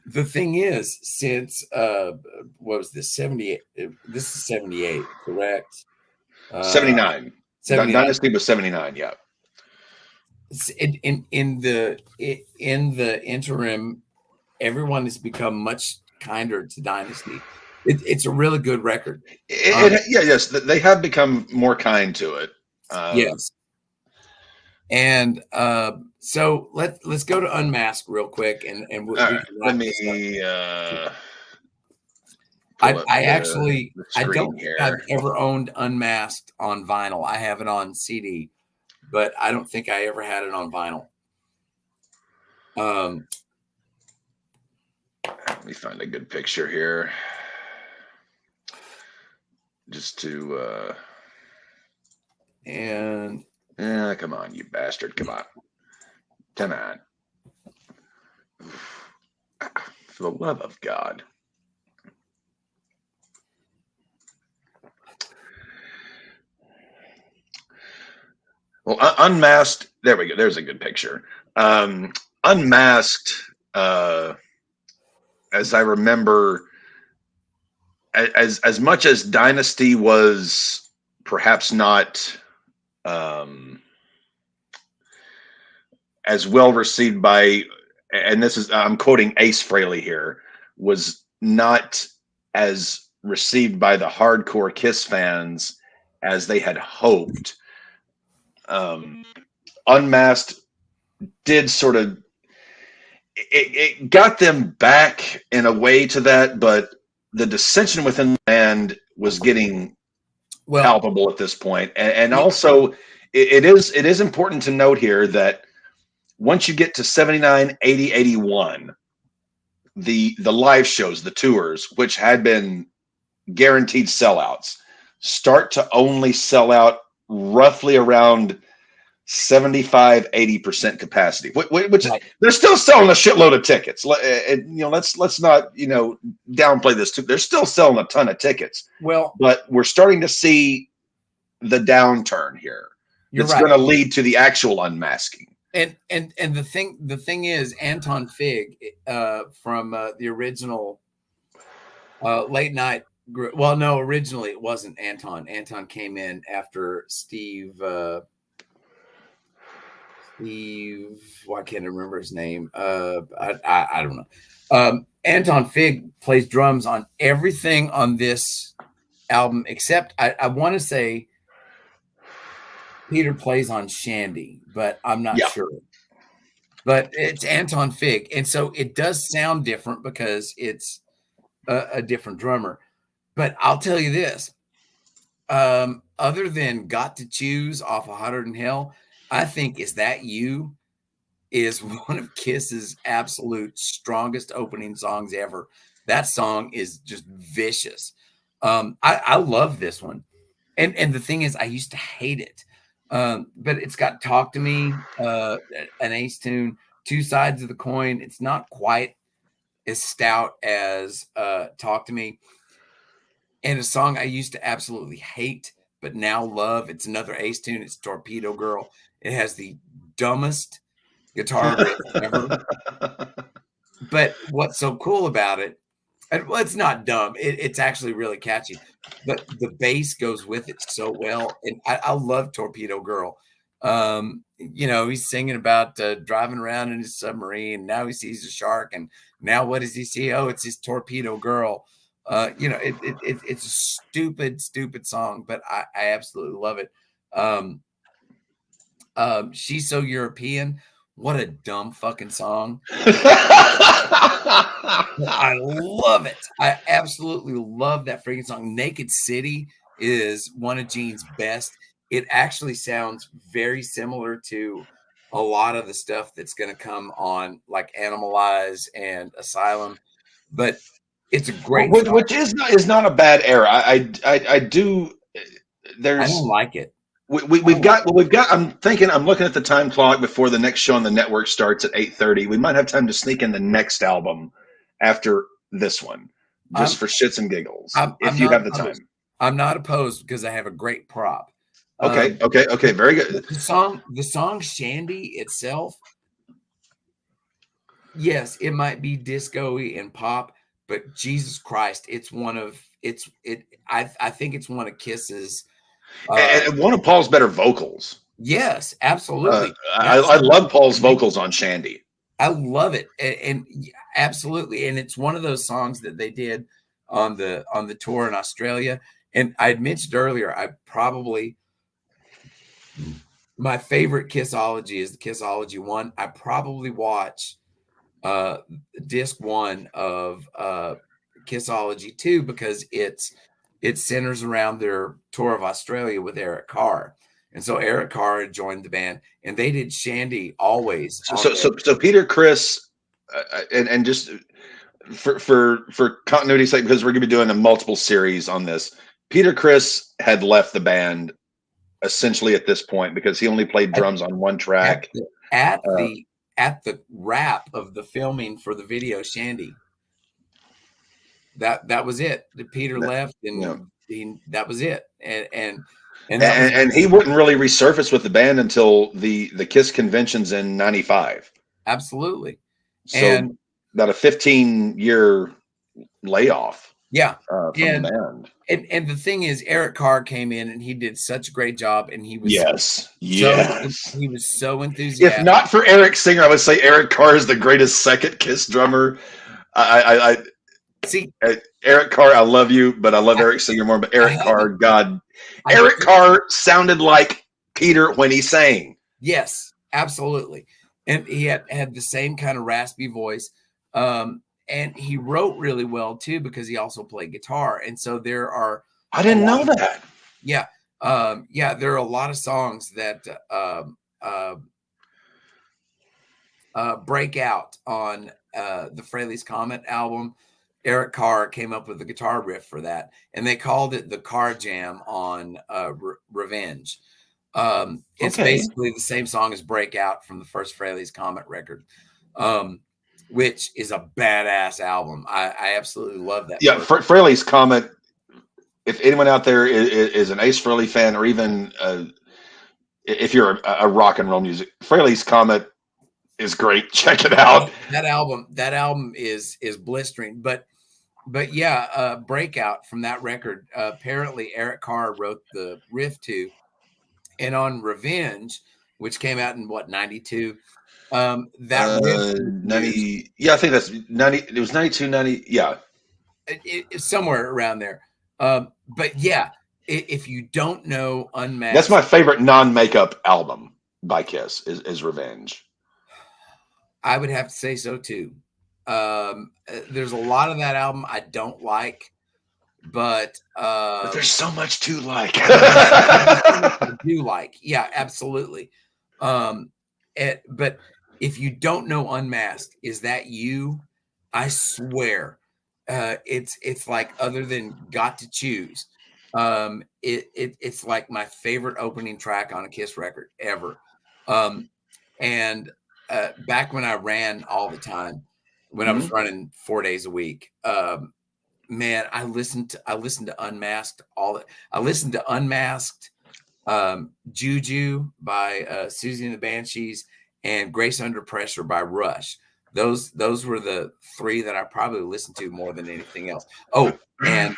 The thing is, since what was this, 78? This is 78, correct? 79. 79. Dynasty was 79, yeah. In the interim, everyone has become much kinder to Dynasty. It's a really good record. Yes, they have become more kind to it. Yes. And so let's go to Unmasked real quick, and we can let me. I don't think I've ever owned Unmasked on vinyl. I have it on CD, but I don't think I ever had it on vinyl. Let me find a good picture here, just to. And. Come on, you bastard! Come on. For the love of God. Well, Unmasked. There we go. There's a good picture. Unmasked. As I remember, as much as Dynasty was perhaps not as well received by, and this is, I'm quoting Ace Frehley here, was not as received by the hardcore Kiss fans as they had hoped. Unmasked did sort of, it got them back in a way to that, but the dissension within the band was getting Well, palpable at this point. And also it is important to note here that once you get to 79, 80, 81, the live shows, the tours, which had been guaranteed sellouts, start to only sell out roughly around 75-80% capacity, which right. they're still selling a shitload of tickets. Let's not downplay this too. They're still selling a ton of tickets. Well, But we're starting to see the downturn here. you're That's right. going to lead to the actual unmasking. And the thing is, Anton Fig from the original late night group. Well, no, originally it wasn't Anton. Anton came in after Steve. Well, I can't remember his name. I don't know. Anton Fig plays drums on everything on this album, except I want to say Peter plays on Shandy, but I'm not sure. But it's Anton Fig, and so it does sound different because it's a different drummer. But I'll tell you this: other than "Got to Choose" off of "Hotter Than Hell," I think "Is That You" is one of Kiss's absolute strongest opening songs ever. That song is just vicious. I love this one. And the thing is, I used to hate it. But it's got "Talk to Me," an Ace tune, "Two Sides of the Coin." It's not quite as stout as "Talk to Me." And a song I used to absolutely hate, but now love. It's another Ace tune. It's "Torpedo Girl." It has the dumbest guitar riff ever. But what's so cool about it, and well, it's not dumb. It's actually really catchy. But the bass goes with it so well. And I love "Torpedo Girl." He's singing about driving around in his submarine. Now he sees a shark. And now what does he see? Oh, it's his torpedo girl. It's a stupid song, but I absolutely love it. "She's So European." What a dumb fucking song. I love it. I absolutely love that freaking song. "Naked City" is one of Gene's best. It actually sounds very similar to a lot of the stuff that's going to come on like "Animalize" and "Asylum," but it's a great song. Which is not a bad era. I do. I don't like it. We've got. I'm looking at the time clock before the next show on the network starts at 8:30. We might have time to sneak in the next album after this one, just for shits and giggles, if you have the time. I'm not opposed because I have a great prop. Okay. Very good. The song "Shandy" itself, yes, it might be disco-y and pop, but Jesus Christ, I think it's one of Kiss's. And one of Paul's better vocals. Yes, absolutely. I love Paul's vocals on "Shandy." I love it, and absolutely, and it's one of those songs that they did on the tour in Australia. And I had mentioned earlier, my favorite Kissology is the Kissology 1. I probably watch disc 1 of Kissology 2 because it centers around their tour of Australia with Eric Carr. And so Eric Carr had joined the band, and they did "Shandy" always. So Peter, Chris, and just for continuity's sake, because we're going to be doing a multiple series on this, Peter Chris had left the band essentially at this point because he only played drums on one track. At the wrap of the filming for the video "Shandy," that was it. Peter left, and that was it. And he wouldn't really resurface with the band until the Kiss conventions in '95. Absolutely. So and about a 15-year layoff. Yeah. From the band. And the thing is, Eric Carr came in and he did such a great job, and he was he was so enthusiastic. If not for Eric Singer, I would say Eric Carr is the greatest second Kiss drummer. I see Eric Carr, I love you, but I love Eric Singer more. But Eric Carr, God, Eric Carr sounded like Peter when he sang. Yes, absolutely, and he had the same kind of raspy voice. and he wrote really well too because he also played guitar. And so there are I a didn't lot know that. yeah, there are a lot of songs that uh, break out on the Fraley's Comet album. Eric Carr came up with the guitar riff for that, and they called it the Carr Jam on Revenge. It's Okay. basically the same song as Breakout from the first Fraley's Comet record, um, which is a badass album. I absolutely love that Yeah, first. Fraley's Comet. If anyone out there is an Ace Frehley fan, or even if you're a rock and roll music, Fraley's Comet is great. Check it out. That album is blistering. But yeah, Breakout from that record. Apparently, Eric Carr wrote the riff to, and on Revenge, which came out in what 92. That riff was used 90. Yeah, I think that's 90. It was 92, 90. Yeah. somewhere around there. But yeah, if you don't know That's Unmasked, my favorite non-makeup album by Kiss is Revenge. I would have to say so too. There's a lot of that album I don't like, but But there's so much to like. I do like. Yeah, absolutely. But if you don't know Unmasked, is that you? I swear, it's like other than Got to Choose. It's like my favorite opening track on a Kiss record ever. And back when I ran all the time, when I was Mhm. running 4 days a week, man, I listened to Unmasked I listened to Unmasked, Juju by Susie and the Banshees, and Grace Under Pressure by Rush. Those were the three that I probably listened to more than anything else. Oh, and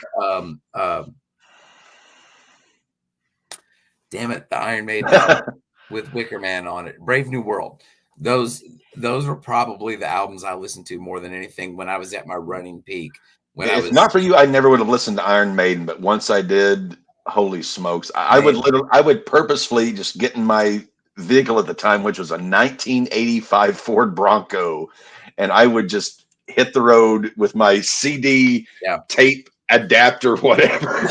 damn it, the Iron Maiden album with Wicker Man on it, Brave New World. Those those were probably the albums I listened to more than anything when I was at my running peak. When I If was not for you, I never would have listened to Iron Maiden. But once I did, holy smokes! I would man, literally, I would purposefully just get in my vehicle at the time, which was a 1985 Ford Bronco, and I would just hit the road with my CD yeah, tape adapter, whatever.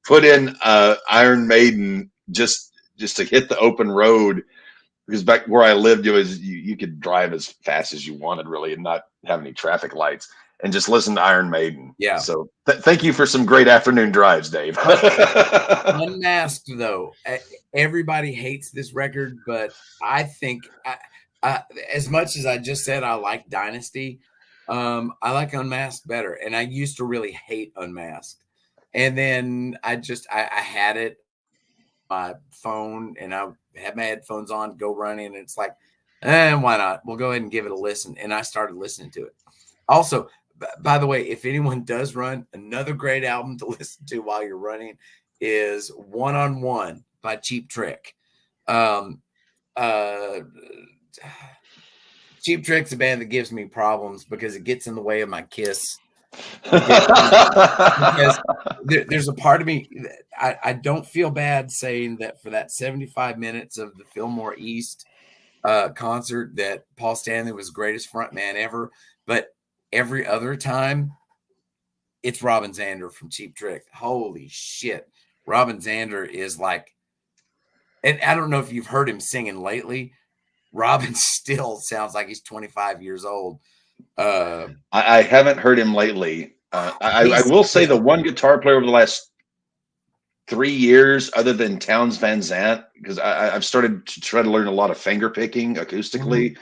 Put in Iron Maiden just to hit the open road, because back where I lived, it was you could drive as fast as you wanted, really, and not have any traffic lights, and just listen to Iron Maiden. yeah. So thank you for some great afternoon drives, Dave. Unmasked, though, everybody hates this record, but I think as much as I just said I like Dynasty, I like Unmasked better. And I used to really hate Unmasked, and then I had it on my phone, and I had my headphones on, go running, and it's like, why not? We'll go ahead and give it a listen. And I started listening to it. Also, by the way, if anyone does run, another great album to listen to while you're running is One on One by Cheap Trick. Um, uh, Cheap Trick's a band that gives me problems because it gets in the way of my Kiss. Because there's a part of me, I don't feel bad saying that for that 75 minutes of the Fillmore East concert that Paul Stanley was the greatest front man ever, but every other time it's Robin Zander from Cheap Trick. Holy shit. Robin Zander is like, and I don't know if you've heard him singing lately. Robin still sounds like he's 25 years old. I haven't heard him lately. I He's will say the still, one guitar player over the last 3 years, other than Townes Van Zandt, because I've started to try to learn a lot of finger picking acoustically.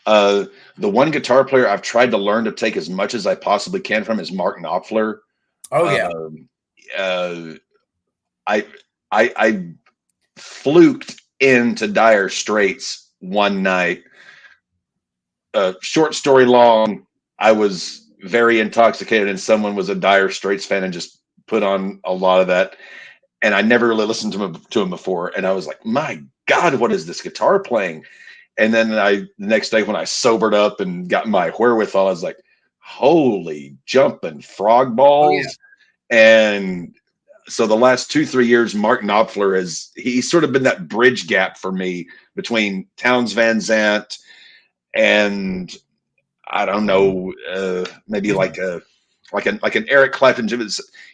The one guitar player I've tried to learn to take as much as I possibly can from is Mark Knopfler. oh yeah. Um, I I fluked into Dire Straits one night. Short story long, I was very intoxicated, and someone was a Dire Straits fan and just put on a lot of that. And I never really listened to him before, and I was like, "My God, what is this guitar playing?" And then the next day when I sobered up and got my wherewithal, I was like, "Holy jumping frog Oh yeah. balls!" And so the last 2-3 years, Mark Knopfler he's sort of been that bridge gap for me between Townes Van Zandt and I don't know, maybe like an Eric Clapton.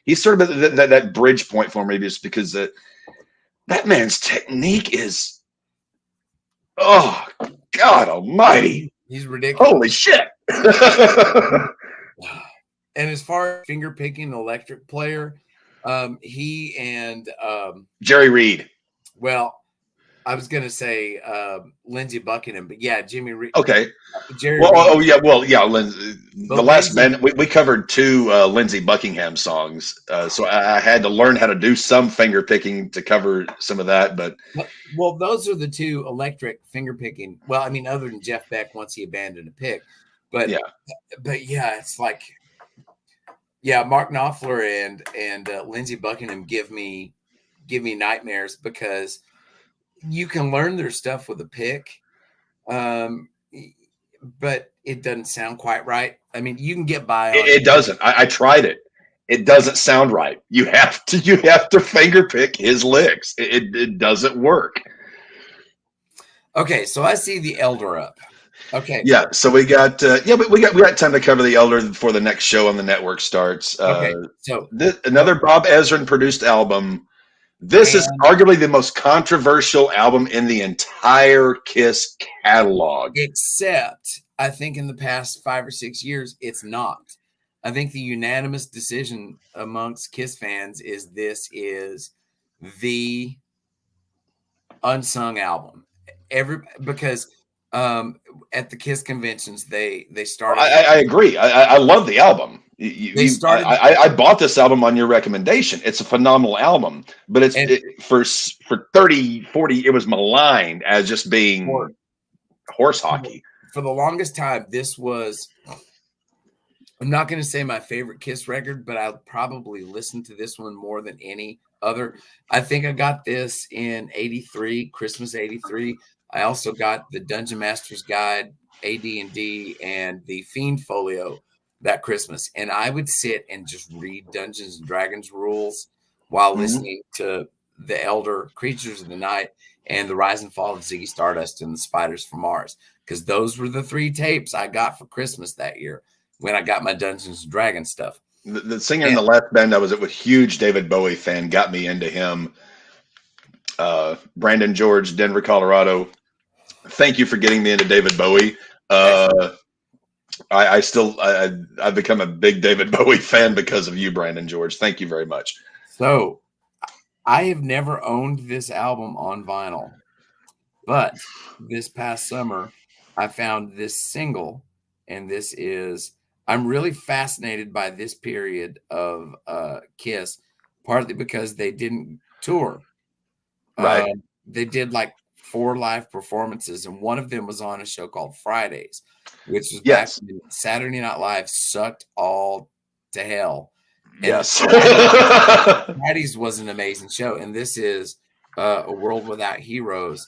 He's sort of that bridge point for me, just because that man's technique is, oh God Almighty, He's ridiculous. holy shit. And as far as finger picking electric player, he and Jerry Reed. well, I was gonna say Lindsey Buckingham, but yeah, Jimmy Reed. Okay. Jerry Well, Reed. yeah. The last Lindsey, band we covered two Lindsey Buckingham songs, so I had to learn how to do some finger picking to cover some of that. But well, those are the two electric finger picking. Well, I mean, other than Jeff Beck once he abandoned a pick, but yeah, it's like, yeah, Mark Knopfler and Lindsey Buckingham give me nightmares, because you can learn their stuff with a pick, but it doesn't sound quite right. I mean, you can get by on it doesn't. I tried it. It doesn't sound right. You have to finger pick his licks. It doesn't work. Okay, so I see the Elder up. Okay. Yeah, so we got we got time to cover the Elder before the next show on the network starts. Okay, so another Bob Ezrin produced album. This is arguably the most controversial album in the entire Kiss catalog. Except, I think in the past 5 or 6 years, it's not. I think the unanimous decision amongst Kiss fans is this is the unsung album. Because at the Kiss conventions, they started. I agree. I love the album. I bought this album on your recommendation. It's a phenomenal album, but for 30, 40, it was maligned as just being horse hockey. For the longest time, this was, I'm not going to say my favorite Kiss record, but I'll probably listen to this one more than any other. I think I got this in 83, Christmas 83. I also got the Dungeon Master's Guide, AD&D, and the Fiend Folio that Christmas. And I would sit and just read Dungeons and Dragons rules while listening to The Elder, Creatures of the Night, and The Rise and Fall of Ziggy Stardust and the Spiders from Mars. Because those were the 3 tapes I got for Christmas that year when I got my Dungeons and Dragons stuff. The singer in the last band I was with, huge David Bowie fan, got me into him. Brandon George, Denver, Colorado. Thank you for getting me into David Bowie. I've become a big David Bowie fan because of you, Brandon George. Thank you very much. So I have never owned this album on vinyl, but this past summer I found this single, and I'm really fascinated by this period of Kiss, partly because they didn't tour. Right. They did like 4 live performances, and one of them was on a show called Fridays, which was back when Saturday Night Live sucked all to hell. And Fridays was an amazing show, and this is A World Without Heroes,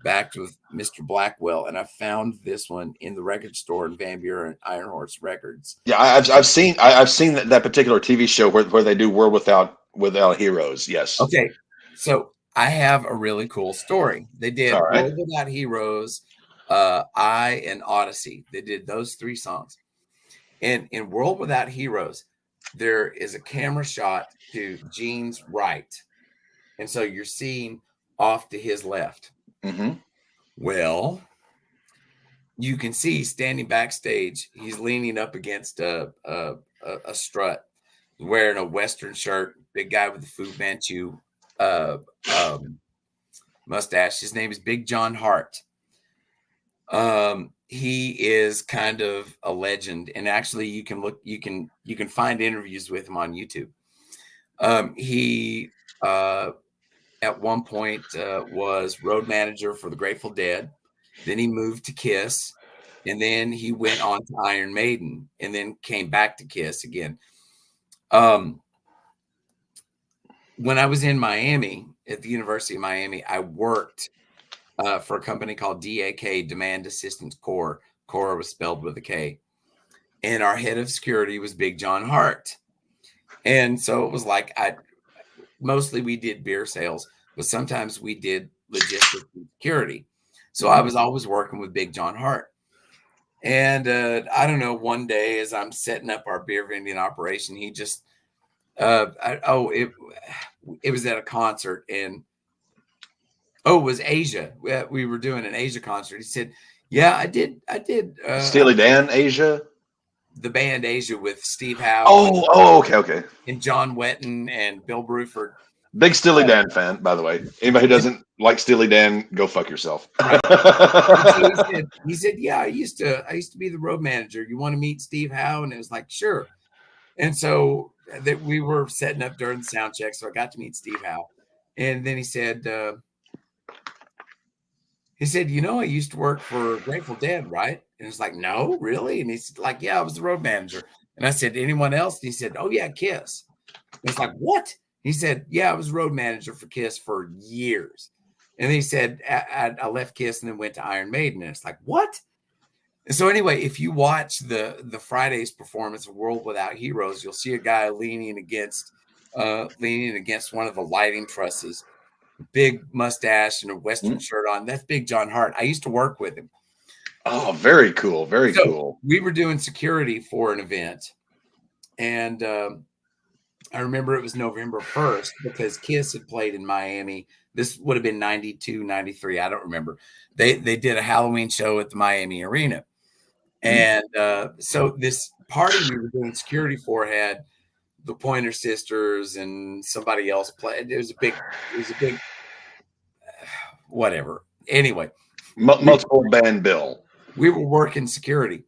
backed with Mr. Blackwell, and I found this one in the record store in Van Buren, Iron Horse Records. Yeah, I've seen that particular TV show where they do World Without Heroes. Yes. Okay, so I have a really cool story. They did World Without Heroes, I, and Odyssey. They did those 3 songs. And in World Without Heroes, there is a camera shot to Gene's right. And so you're seeing off to his left. Mm-hmm. Well, you can see standing backstage, he's leaning up against a strut, wearing a Western shirt, big guy with the Fu Manchu mustache. His name is Big John Hart. He is kind of a legend, and actually you can find interviews with him on YouTube. He at one point was road manager for the Grateful Dead. Then he moved to Kiss, and then he went on to Iron Maiden, and then came back to Kiss again. When I was in Miami, at the University of Miami, I worked for a company called DAK, Demand Assistance Corps. Corps was spelled with a K. And our head of security was Big John Hart. And so it was like, mostly we did beer sales, but sometimes we did logistics and security. So I was always working with Big John Hart. And I don't know, one day as I'm setting up our beer vending operation, he just, it was at a concert, and it was Asia. We were doing an Asia concert. He said, yeah, I did. Steely Dan, Asia. The band Asia with Steve Howe Okay. and John Wetton and Bill Bruford. Big Steely Dan fan, by the way. Anybody who doesn't like Steely Dan, go fuck yourself. Right. So he said, yeah, I used to be the road manager. You want to meet Steve Howe? And it was like, sure. And so that we were setting up during the sound check. So I got to meet Steve Howe. And then he said, I used to work for Grateful Dead, right? And it's like, no, really? And he's like, yeah, I was the road manager. And I said, anyone else? And he said, oh, yeah, Kiss. And it's like, what? He said, yeah, I was road manager for Kiss for years. And then he said, I left Kiss and then went to Iron Maiden. And it's like, what? And so anyway, if you watch the Friday's performance of World Without Heroes, you'll see a guy leaning against one of the lighting trusses, big mustache and a Western shirt on. That's Big John Hart. I used to work with him. Oh, very cool. Very cool. We were doing security for an event. And I remember it was November 1st because Kiss had played in Miami. This would have been 92, 93. I don't remember. They did a Halloween show at the Miami Arena. And so this party we were doing security for had the Pointer Sisters and somebody else played. It was a big whatever. Anyway. Multiple band bill. We were working security.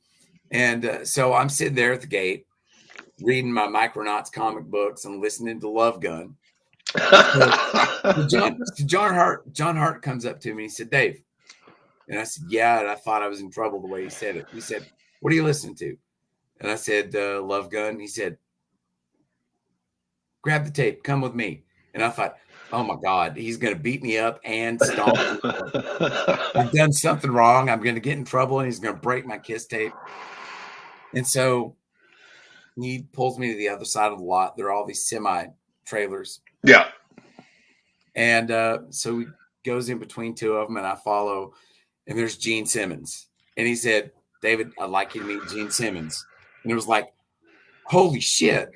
And so I'm sitting there at the gate reading my Micronauts comic books and listening to Love Gun. John Hart comes up to me and he said, Dave. And I said, yeah. And I thought I was in trouble the way he said it. He said, what are you listening to? And I said, Love Gun. He said, grab the tape, come with me. And I thought, oh my God, he's going to beat me up and stomp me. I've done something wrong. I'm going to get in trouble and he's going to break my Kiss tape. And so he pulls me to the other side of the lot. There are all these semi trailers. Yeah. And so he goes in between two of them and I follow, and there's Gene Simmons. And he said, David, I'd like you to meet Gene Simmons. And it was like, holy shit.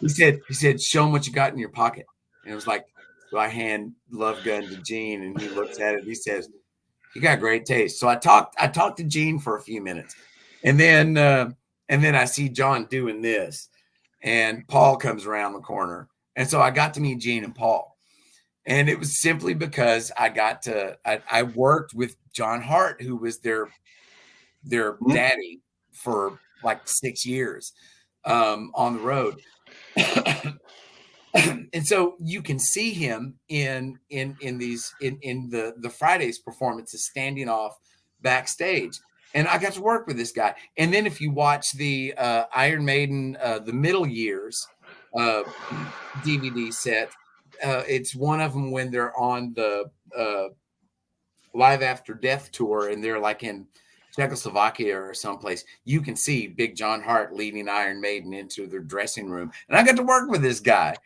He said, show him what you got in your pocket. And it was like, so I hand Love Gun to Gene and he looks at it. He says, you got great taste. So I talked to Gene for a few minutes. And then I see John doing this and Paul comes around the corner. And so I got to meet Gene and Paul. And it was simply because I worked with John Hart, who was their daddy for like 6 years on the road. And so you can see him in the Friday's performances standing off backstage. And I got to work with this guy. And then if you watch the Iron Maiden, the middle years DVD set, it's one of them when they're on the Live After Death tour and they're like in Czechoslovakia or someplace. You can see Big John Hart leading Iron Maiden into their dressing room. And I got to work with this guy.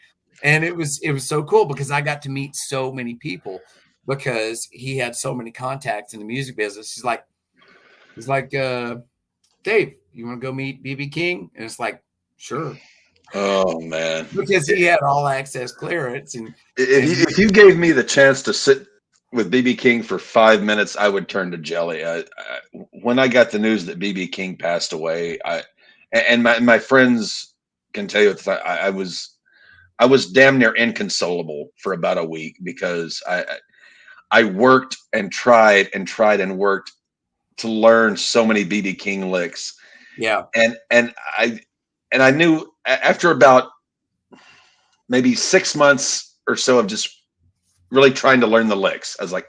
And it was so cool because I got to meet so many people because he had so many contacts in the music business. He's like, Dave, you want to go meet B.B. King? And it's like, sure. Oh man, because he had all access clearance. And if you gave me the chance to sit with B.B. King for 5 minutes, I would turn to jelly. When I got the news that B.B. King passed away, and my friends can tell you, I was damn near inconsolable for about a week because I worked and tried and worked to learn so many B.B. King licks. Yeah, and I knew after about maybe 6 months or so of just really trying to learn the licks, I was like,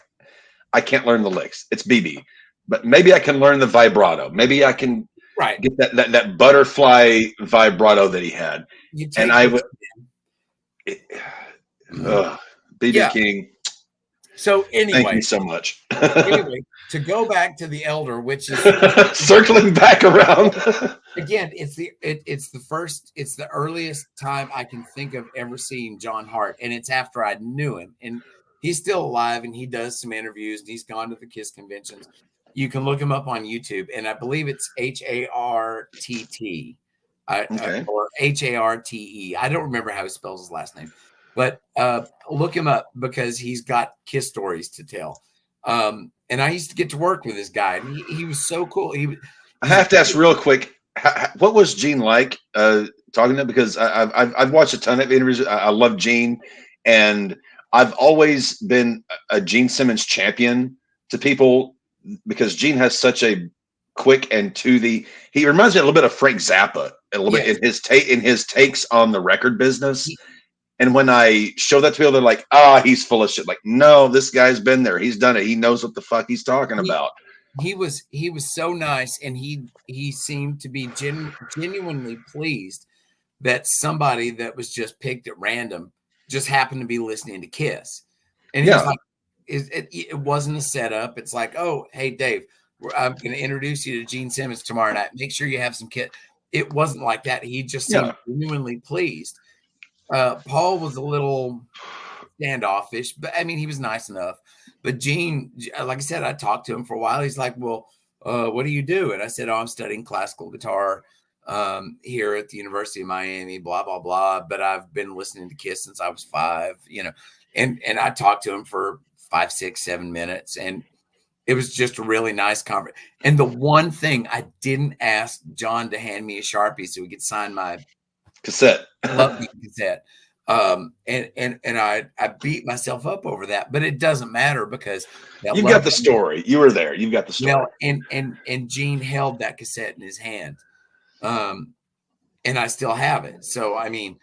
I can't learn the licks. It's BB, but maybe I can learn the vibrato. Maybe I can get that butterfly vibrato that he had. And I would, BB King. So anyway, thank you so much. Anyway, to go back to the Elder, which is circling back around again, it's the earliest time I can think of ever seeing John Hart, and it's after I knew him, and He's still alive, and he does some interviews, and he's gone to the Kiss conventions. You can look him up on YouTube, and I believe it's Hartt, Okay. or Harte. I don't remember how he spells his last name, but look him up because he's got Kiss stories to tell. And I used to get to work with this guy, and he was so cool. I have to ask real quick, what was Gene like talking to him? Because I've watched a ton of interviews. I love Gene, and I've always been a Gene Simmons champion to people because Gene has such a quick and to the. He reminds me a little bit of Frank Zappa, a little bit in his takes on the record business. And when I show that to people, they're like, he's full of shit. Like, no, this guy's been there. He's done it. He knows what the fuck he's talking about. He was so nice, and he seemed to be genuinely pleased that somebody that was just picked at random just happened to be listening to Kiss. And he was like, it wasn't a setup. It's like, oh, hey, Dave, I'm going to introduce you to Gene Simmons tomorrow night. Make sure you have some Kiss. It wasn't like that. He just seemed genuinely pleased. Paul was a little standoffish, but I mean, he was nice enough. But Gene, like I said, I talked to him for a while. He's like, well, what do you do? And I said, oh, I'm studying classical guitar here at the University of Miami, blah, blah, blah. But I've been listening to Kiss since I was 5, and I talked to him for 5, 6, 7 minutes. And it was just a really nice conversation. And the one thing I didn't ask John to hand me a Sharpie so he could sign my cassette. Love the cassette. And I beat myself up over that, but it doesn't matter because you've got the story. You were there. You've got the story. And Gene held that cassette in his hand. And I still have it. So I mean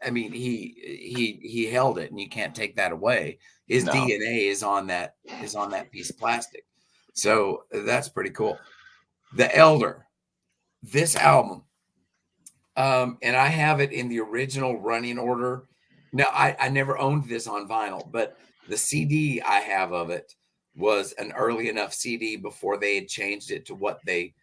he held it, and you can't take that away. His DNA is on that piece of plastic. So that's pretty cool. The Elder, this album. And I have it in the original running order. Now, I never owned this on vinyl, but the CD I have of it was an early enough CD before they had changed it to what they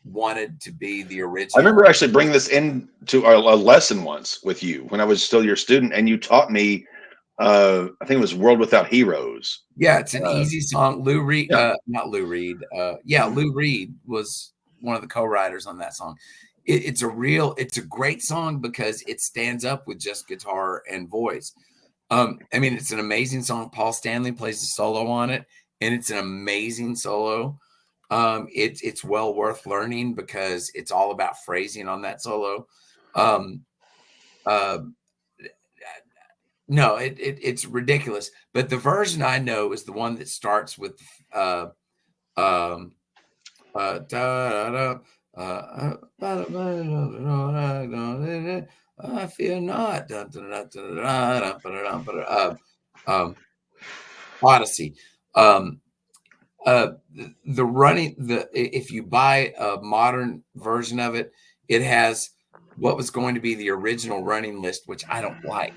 wanted to be the original. I remember actually bringing this into a lesson once with you when I was still your student, and you taught me, I think it was World Without Heroes. Yeah, it's an easy song. Lou Reed, not Lou Reed. Lou Reed was one of the co-writers on that song. It's a great song because it stands up with just guitar and voice. I mean, it's an amazing song. Paul Stanley plays the solo on it, and it's an amazing solo. It's well worth learning because it's all about phrasing on that solo. No, it's ridiculous. But the version I know is the one that starts with I fear not. Odyssey. If you buy a modern version of it, it has what was going to be the original running list, which I don't like.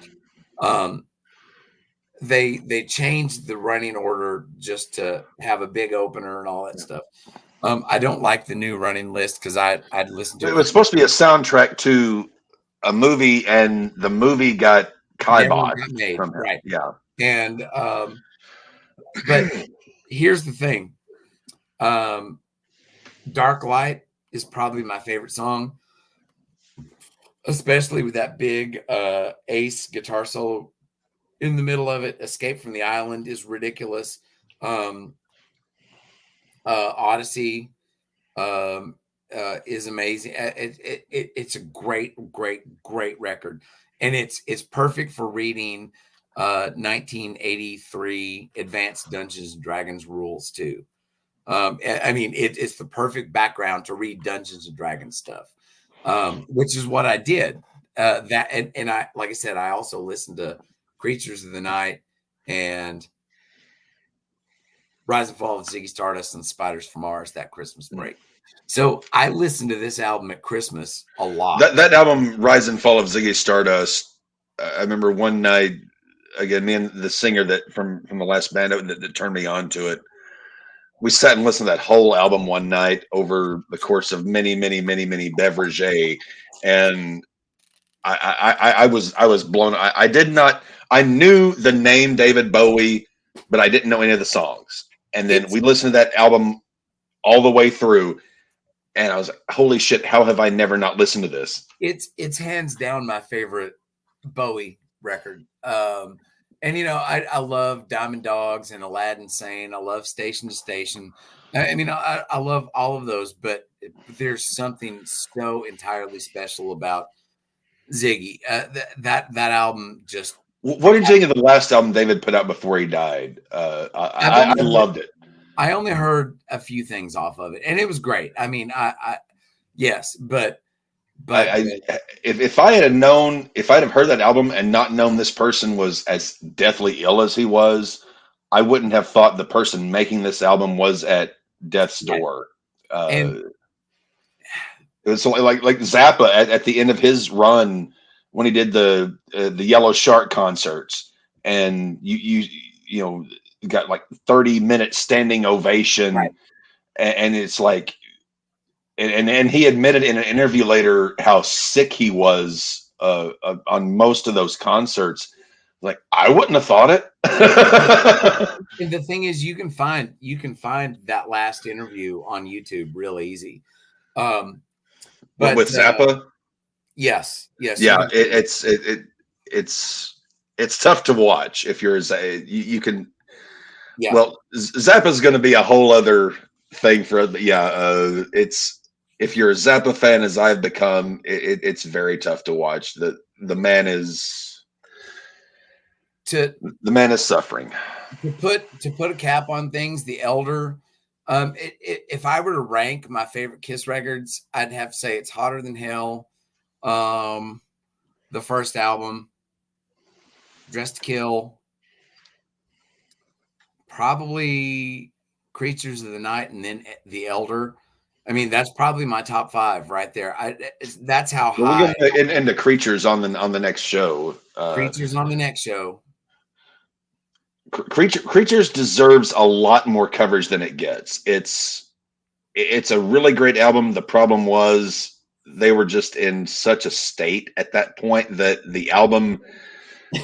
They changed the running order just to have a big opener and all that stuff. I don't like the new running list because I'd listened to it. It was supposed to be a soundtrack to a movie, and the movie got made, right? Yeah. And but here's the thing. Dark Light is probably my favorite song, especially with that big Ace guitar solo in the middle of it. Escape from the Island is ridiculous. Odyssey is amazing. It's a great record, and it's perfect for reading 1983 Advanced Dungeons and Dragons rules too. I mean, it's the perfect background to read Dungeons and Dragons stuff, which is what I did. And I, like I said, I also listened to Creatures of the Night and Rise and Fall of Ziggy Stardust and Spiders from Mars that Christmas break. So I listened to this album at Christmas a lot. That album, Rise and Fall of Ziggy Stardust, I remember one night, again, me and the singer that from the last band that turned me on to it, we sat and listened to that whole album one night over the course of many beverages, and I was blown. I did not. I knew the name David Bowie, but I didn't know any of the songs. And then It's we listened to that album all the way through, and I was like, "Holy shit! How have I never not listened to this?" it's hands down my favorite Bowie record. And I love Diamond Dogs and Aladdin Sane. I love Station to Station. I love all of those, but there's something so entirely special about Ziggy. That album just What did you think of the last album David put out before he died? I've I loved it. I only heard a few things off of it, and it was great. I mean, I yes, but If I had known, if I'd have heard that album and not known this person was as deathly ill as he was, I wouldn't have thought the person making this album was at death's right. door. And It was like Zappa at the end of his run when he did the Yellow Shark concerts, and you know got like 30-minute standing ovation, right, and it's like, and he admitted in an interview later how sick he was on most of those concerts. Like, I wouldn't have thought it. and the thing is, you can find that last interview on YouTube real easy. Um, but With Zappa, yes, you yeah, can. it's tough to watch if you're you can. Yeah, Well, Zappa's going to be a whole other thing for, but yeah, it's, if you're a Zappa fan as I've become, it's very tough to watch. The man is to the man is suffering. to put a cap on things, The Elder. If I were to rank my favorite Kiss records, I'd have to say it's Hotter Than Hell, the first album, Dressed to Kill, probably Creatures of the Night, and then The Elder. I mean, that's probably my top five right there. That's how Well, we'll high get into creatures on the next show. Creatures on the next show. Creatures deserves a lot more coverage than it gets. It's a really great album. The problem was they were just in such a state at that point that the album,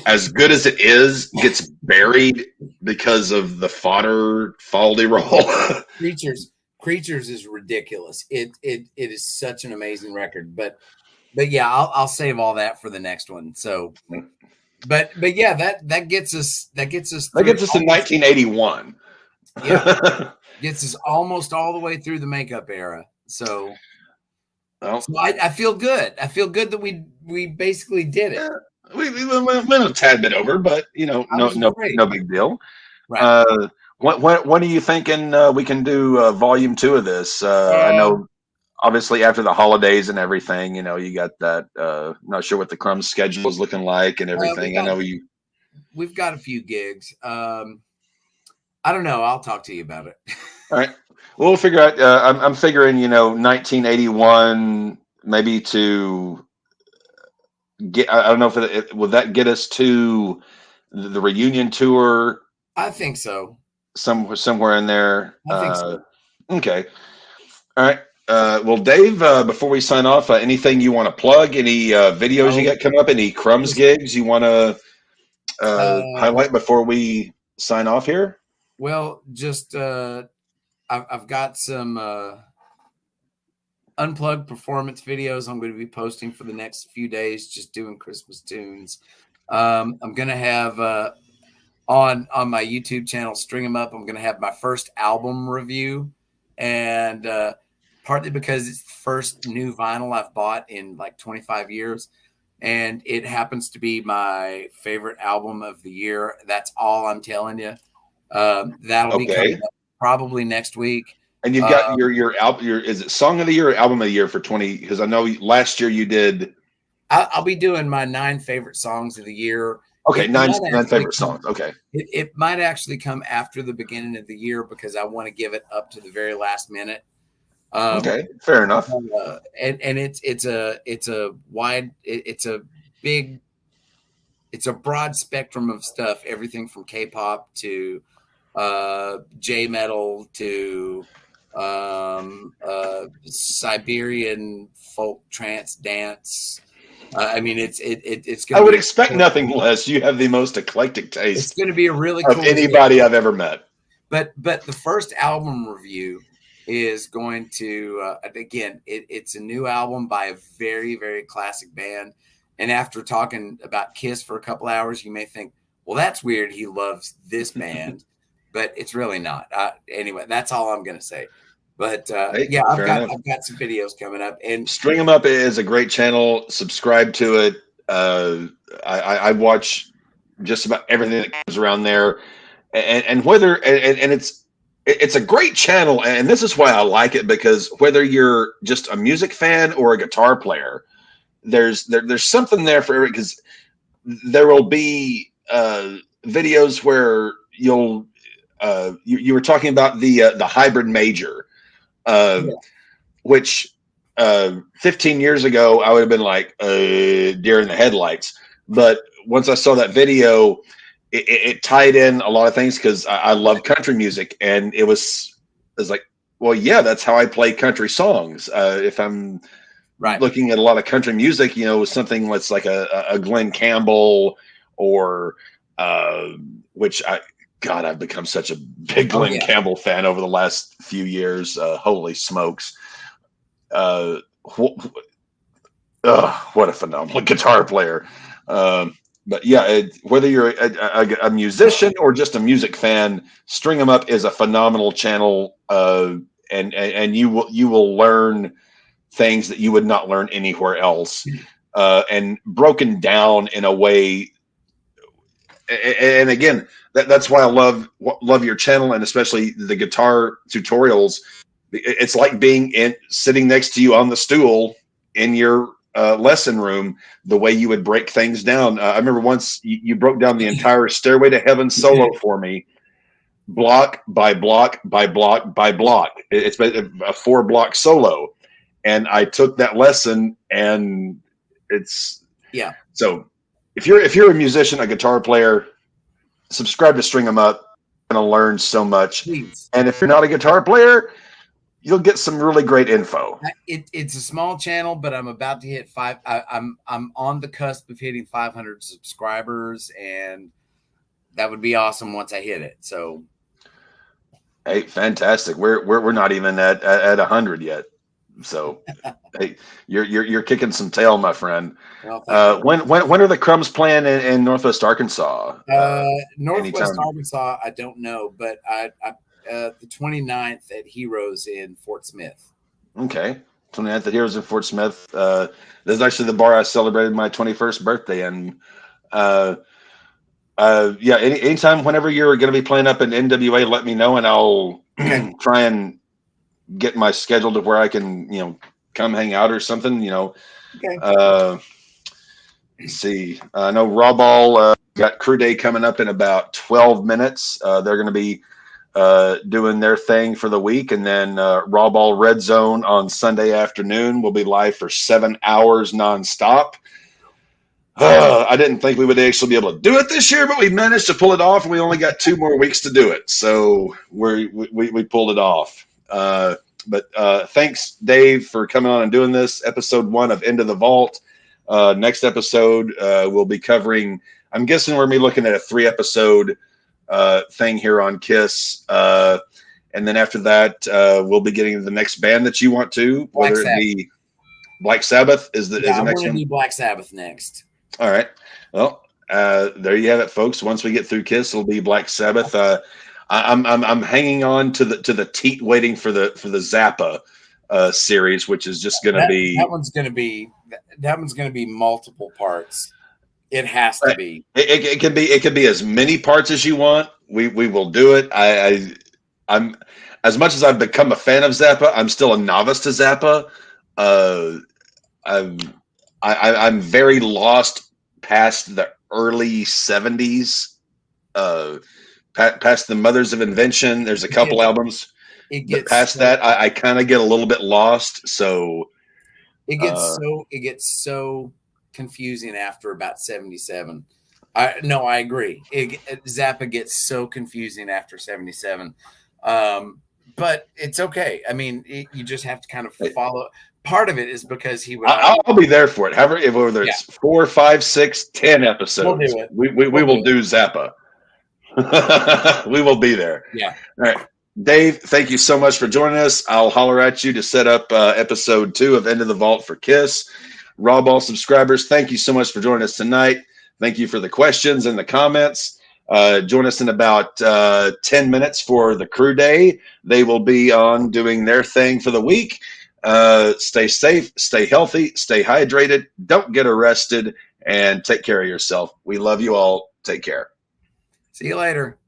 as good as it is, gets buried because of the fodder Faldy roll. Creatures is ridiculous. It is such an amazing record. But yeah, I'll save all that for the next one. So but yeah, that gets us That through gets us to 1981. yeah, gets us almost all the way through the makeup era. So Well, so I feel good. I feel good that we basically did it. yeah, we went a tad bit over, but I was afraid. no big deal. Right. When are you thinking we can do volume 2 of this? I Uh, know, obviously, after the holidays and everything, you got that. Not sure what the Crumbs schedule is looking like and we everything. I got know you. we've got a few gigs. I don't know. I'll talk to you about it. All right, we'll figure out. I'm figuring, 1981, maybe to get. I don't know if would that get us to the reunion tour I think so. somewhere in there. I think so. Okay. All right. Well, Dave, before we sign off, anything you want to plug? Any videos you No, got coming up? Any Crumbs just gigs you want to uh, highlight before we sign off here? well, just I've got some unplugged performance videos I'm going to be posting for the next few days, just doing Christmas tunes. I'm going to have on my YouTube channel, String 'em Up. I'm going to have my first album review, and partly because it's the first new vinyl I've bought in like 25 years, and it happens to be my favorite album of the year. That's all I'm telling you. That'll be coming Okay. up probably next week. And you've got your album. Is it song of the year or album of the year for 20? Because I know last year you did. I'll be doing my 9 favorite songs of the year. Okay, It nine might nine actually favorite come. songs. Okay. It might actually come after the beginning of the year because I want to give it up to the very last minute. Um, Okay. Fair enough. and it's a wide it's a big it's a broad spectrum of stuff, everything from K-pop to J metal to Siberian folk trance dance, I mean, it's I going to would be expect nothing less. You have the most eclectic it's taste going to be a really of cool video. anybody I've ever met. But the first album review is going to again, it's a new album by a very, very classic band. And after talking about Kiss for a couple hours, you may think, well, that's weird. He loves this band, but it's really not. Anyway, that's all I'm going to say. But Hey, yeah, fair enough. I've got some videos coming up, and String 'em Up is a great channel. Subscribe to it. I watch just about everything that comes around there, and whether and it's a great channel, and this is why I like it, because whether you're just a music fan or a guitar player, there's something there for every, because there will be videos where you were talking about the hybrid major, uh, yeah, which 15 years ago I would have been like deer in the headlights, but once I saw that video, it tied in a lot of things, because I love country music, and it was like, well, yeah, that's how I play country songs. If I'm right. looking at a lot of country music, something that's like a Glenn Campbell, or uh, which God, I've become such a big Oh Glenn yeah, Campbell fan over the last few years. Holy smokes. Uh, what a phenomenal guitar player. But yeah, whether you're a musician or just a music fan, String 'em Up is a phenomenal channel, and you will learn things that you would not learn anywhere else, and broken down in a way. And again, that's why I love your channel, and especially the guitar tutorials. It's like being sitting next to you on the stool in your lesson room, the way you would break things down. I remember once you broke down the entire Stairway to Heaven solo for me, block by block by block by block. It's been a 4-block solo, and I took that lesson, and it's yeah. so. If you're a musician, a guitar player, subscribe to String 'em Up. You're gonna learn so much. Please. And if you're not a guitar player, you'll get some really great info. It's a small channel, but I'm about to hit five. I'm on the cusp of hitting 500 subscribers, and that would be awesome once I hit it. So, Hey, fantastic. We're not even at 100 yet. So, hey, you're kicking some tail, my friend. well, thank you. When are the Crumbs playing in Northwest Arkansas? Northwest Anytime. Arkansas, I don't know, but the 29th at Heroes in Fort Smith. Okay. 29th at Heroes in Fort Smith. This is actually the bar I celebrated my 21st birthday in. Uh, yeah, anytime, whenever you're going to be playing up in NWA, let me know, and I'll try and get my schedule to where I can, come hang out or something. Okay. Let's see. I know Raw Ball got Crew Day coming up in about 12 minutes. They're going to be doing their thing for the week, and then Raw Ball Red Zone on Sunday afternoon will be live for 7 hours nonstop. I didn't think we would actually be able to do it this year, but we managed to pull it off, and we only got 2 more weeks to do it. So we pulled it off. But thanks, Dave, for coming on and doing this. Episode 1 of Into the Vault. Next episode, we'll be covering, I'm guessing we're going to be looking at a 3-episode thing here on Kiss. And then after that, we'll be getting the next band that you want to, whether it be Black Sabbath is the next one. I want to do Black Sabbath next. All right. Well, there you have it, folks. Once we get through Kiss, it'll be Black Sabbath. I'm hanging on to the teat, waiting for the Zappa series, which is just going to be that one's going to be multiple parts. It has to be. It can be as many parts as you want. We will do it. I'm as much as I've become a fan of Zappa, I'm still a novice to Zappa. I'm very lost past the early 70s, past the Mothers of Invention. There's a couple albums. But past that, I kind of get a little bit lost. So it gets so confusing after about 77. I agree. Zappa gets so confusing after 77. But it's okay. I mean, you just have to kind of follow. part of it is because he would. I'll be there for it. However, whether it's 4, 5, 6, 10 episodes, We'll do it. We will do Zappa. We will be there. Yeah. All right. Dave, thank you so much for joining us. I'll holler at you to set up episode 2 of End of the Vault for Kiss. Raw Ball subscribers, thank you so much for joining us tonight. Thank you for the questions and the comments. Join us in about 10 minutes for the crew day. They will be on doing their thing for the week. Stay safe, stay healthy, stay hydrated, don't get arrested, and take care of yourself. We love you all. Take care. See you later.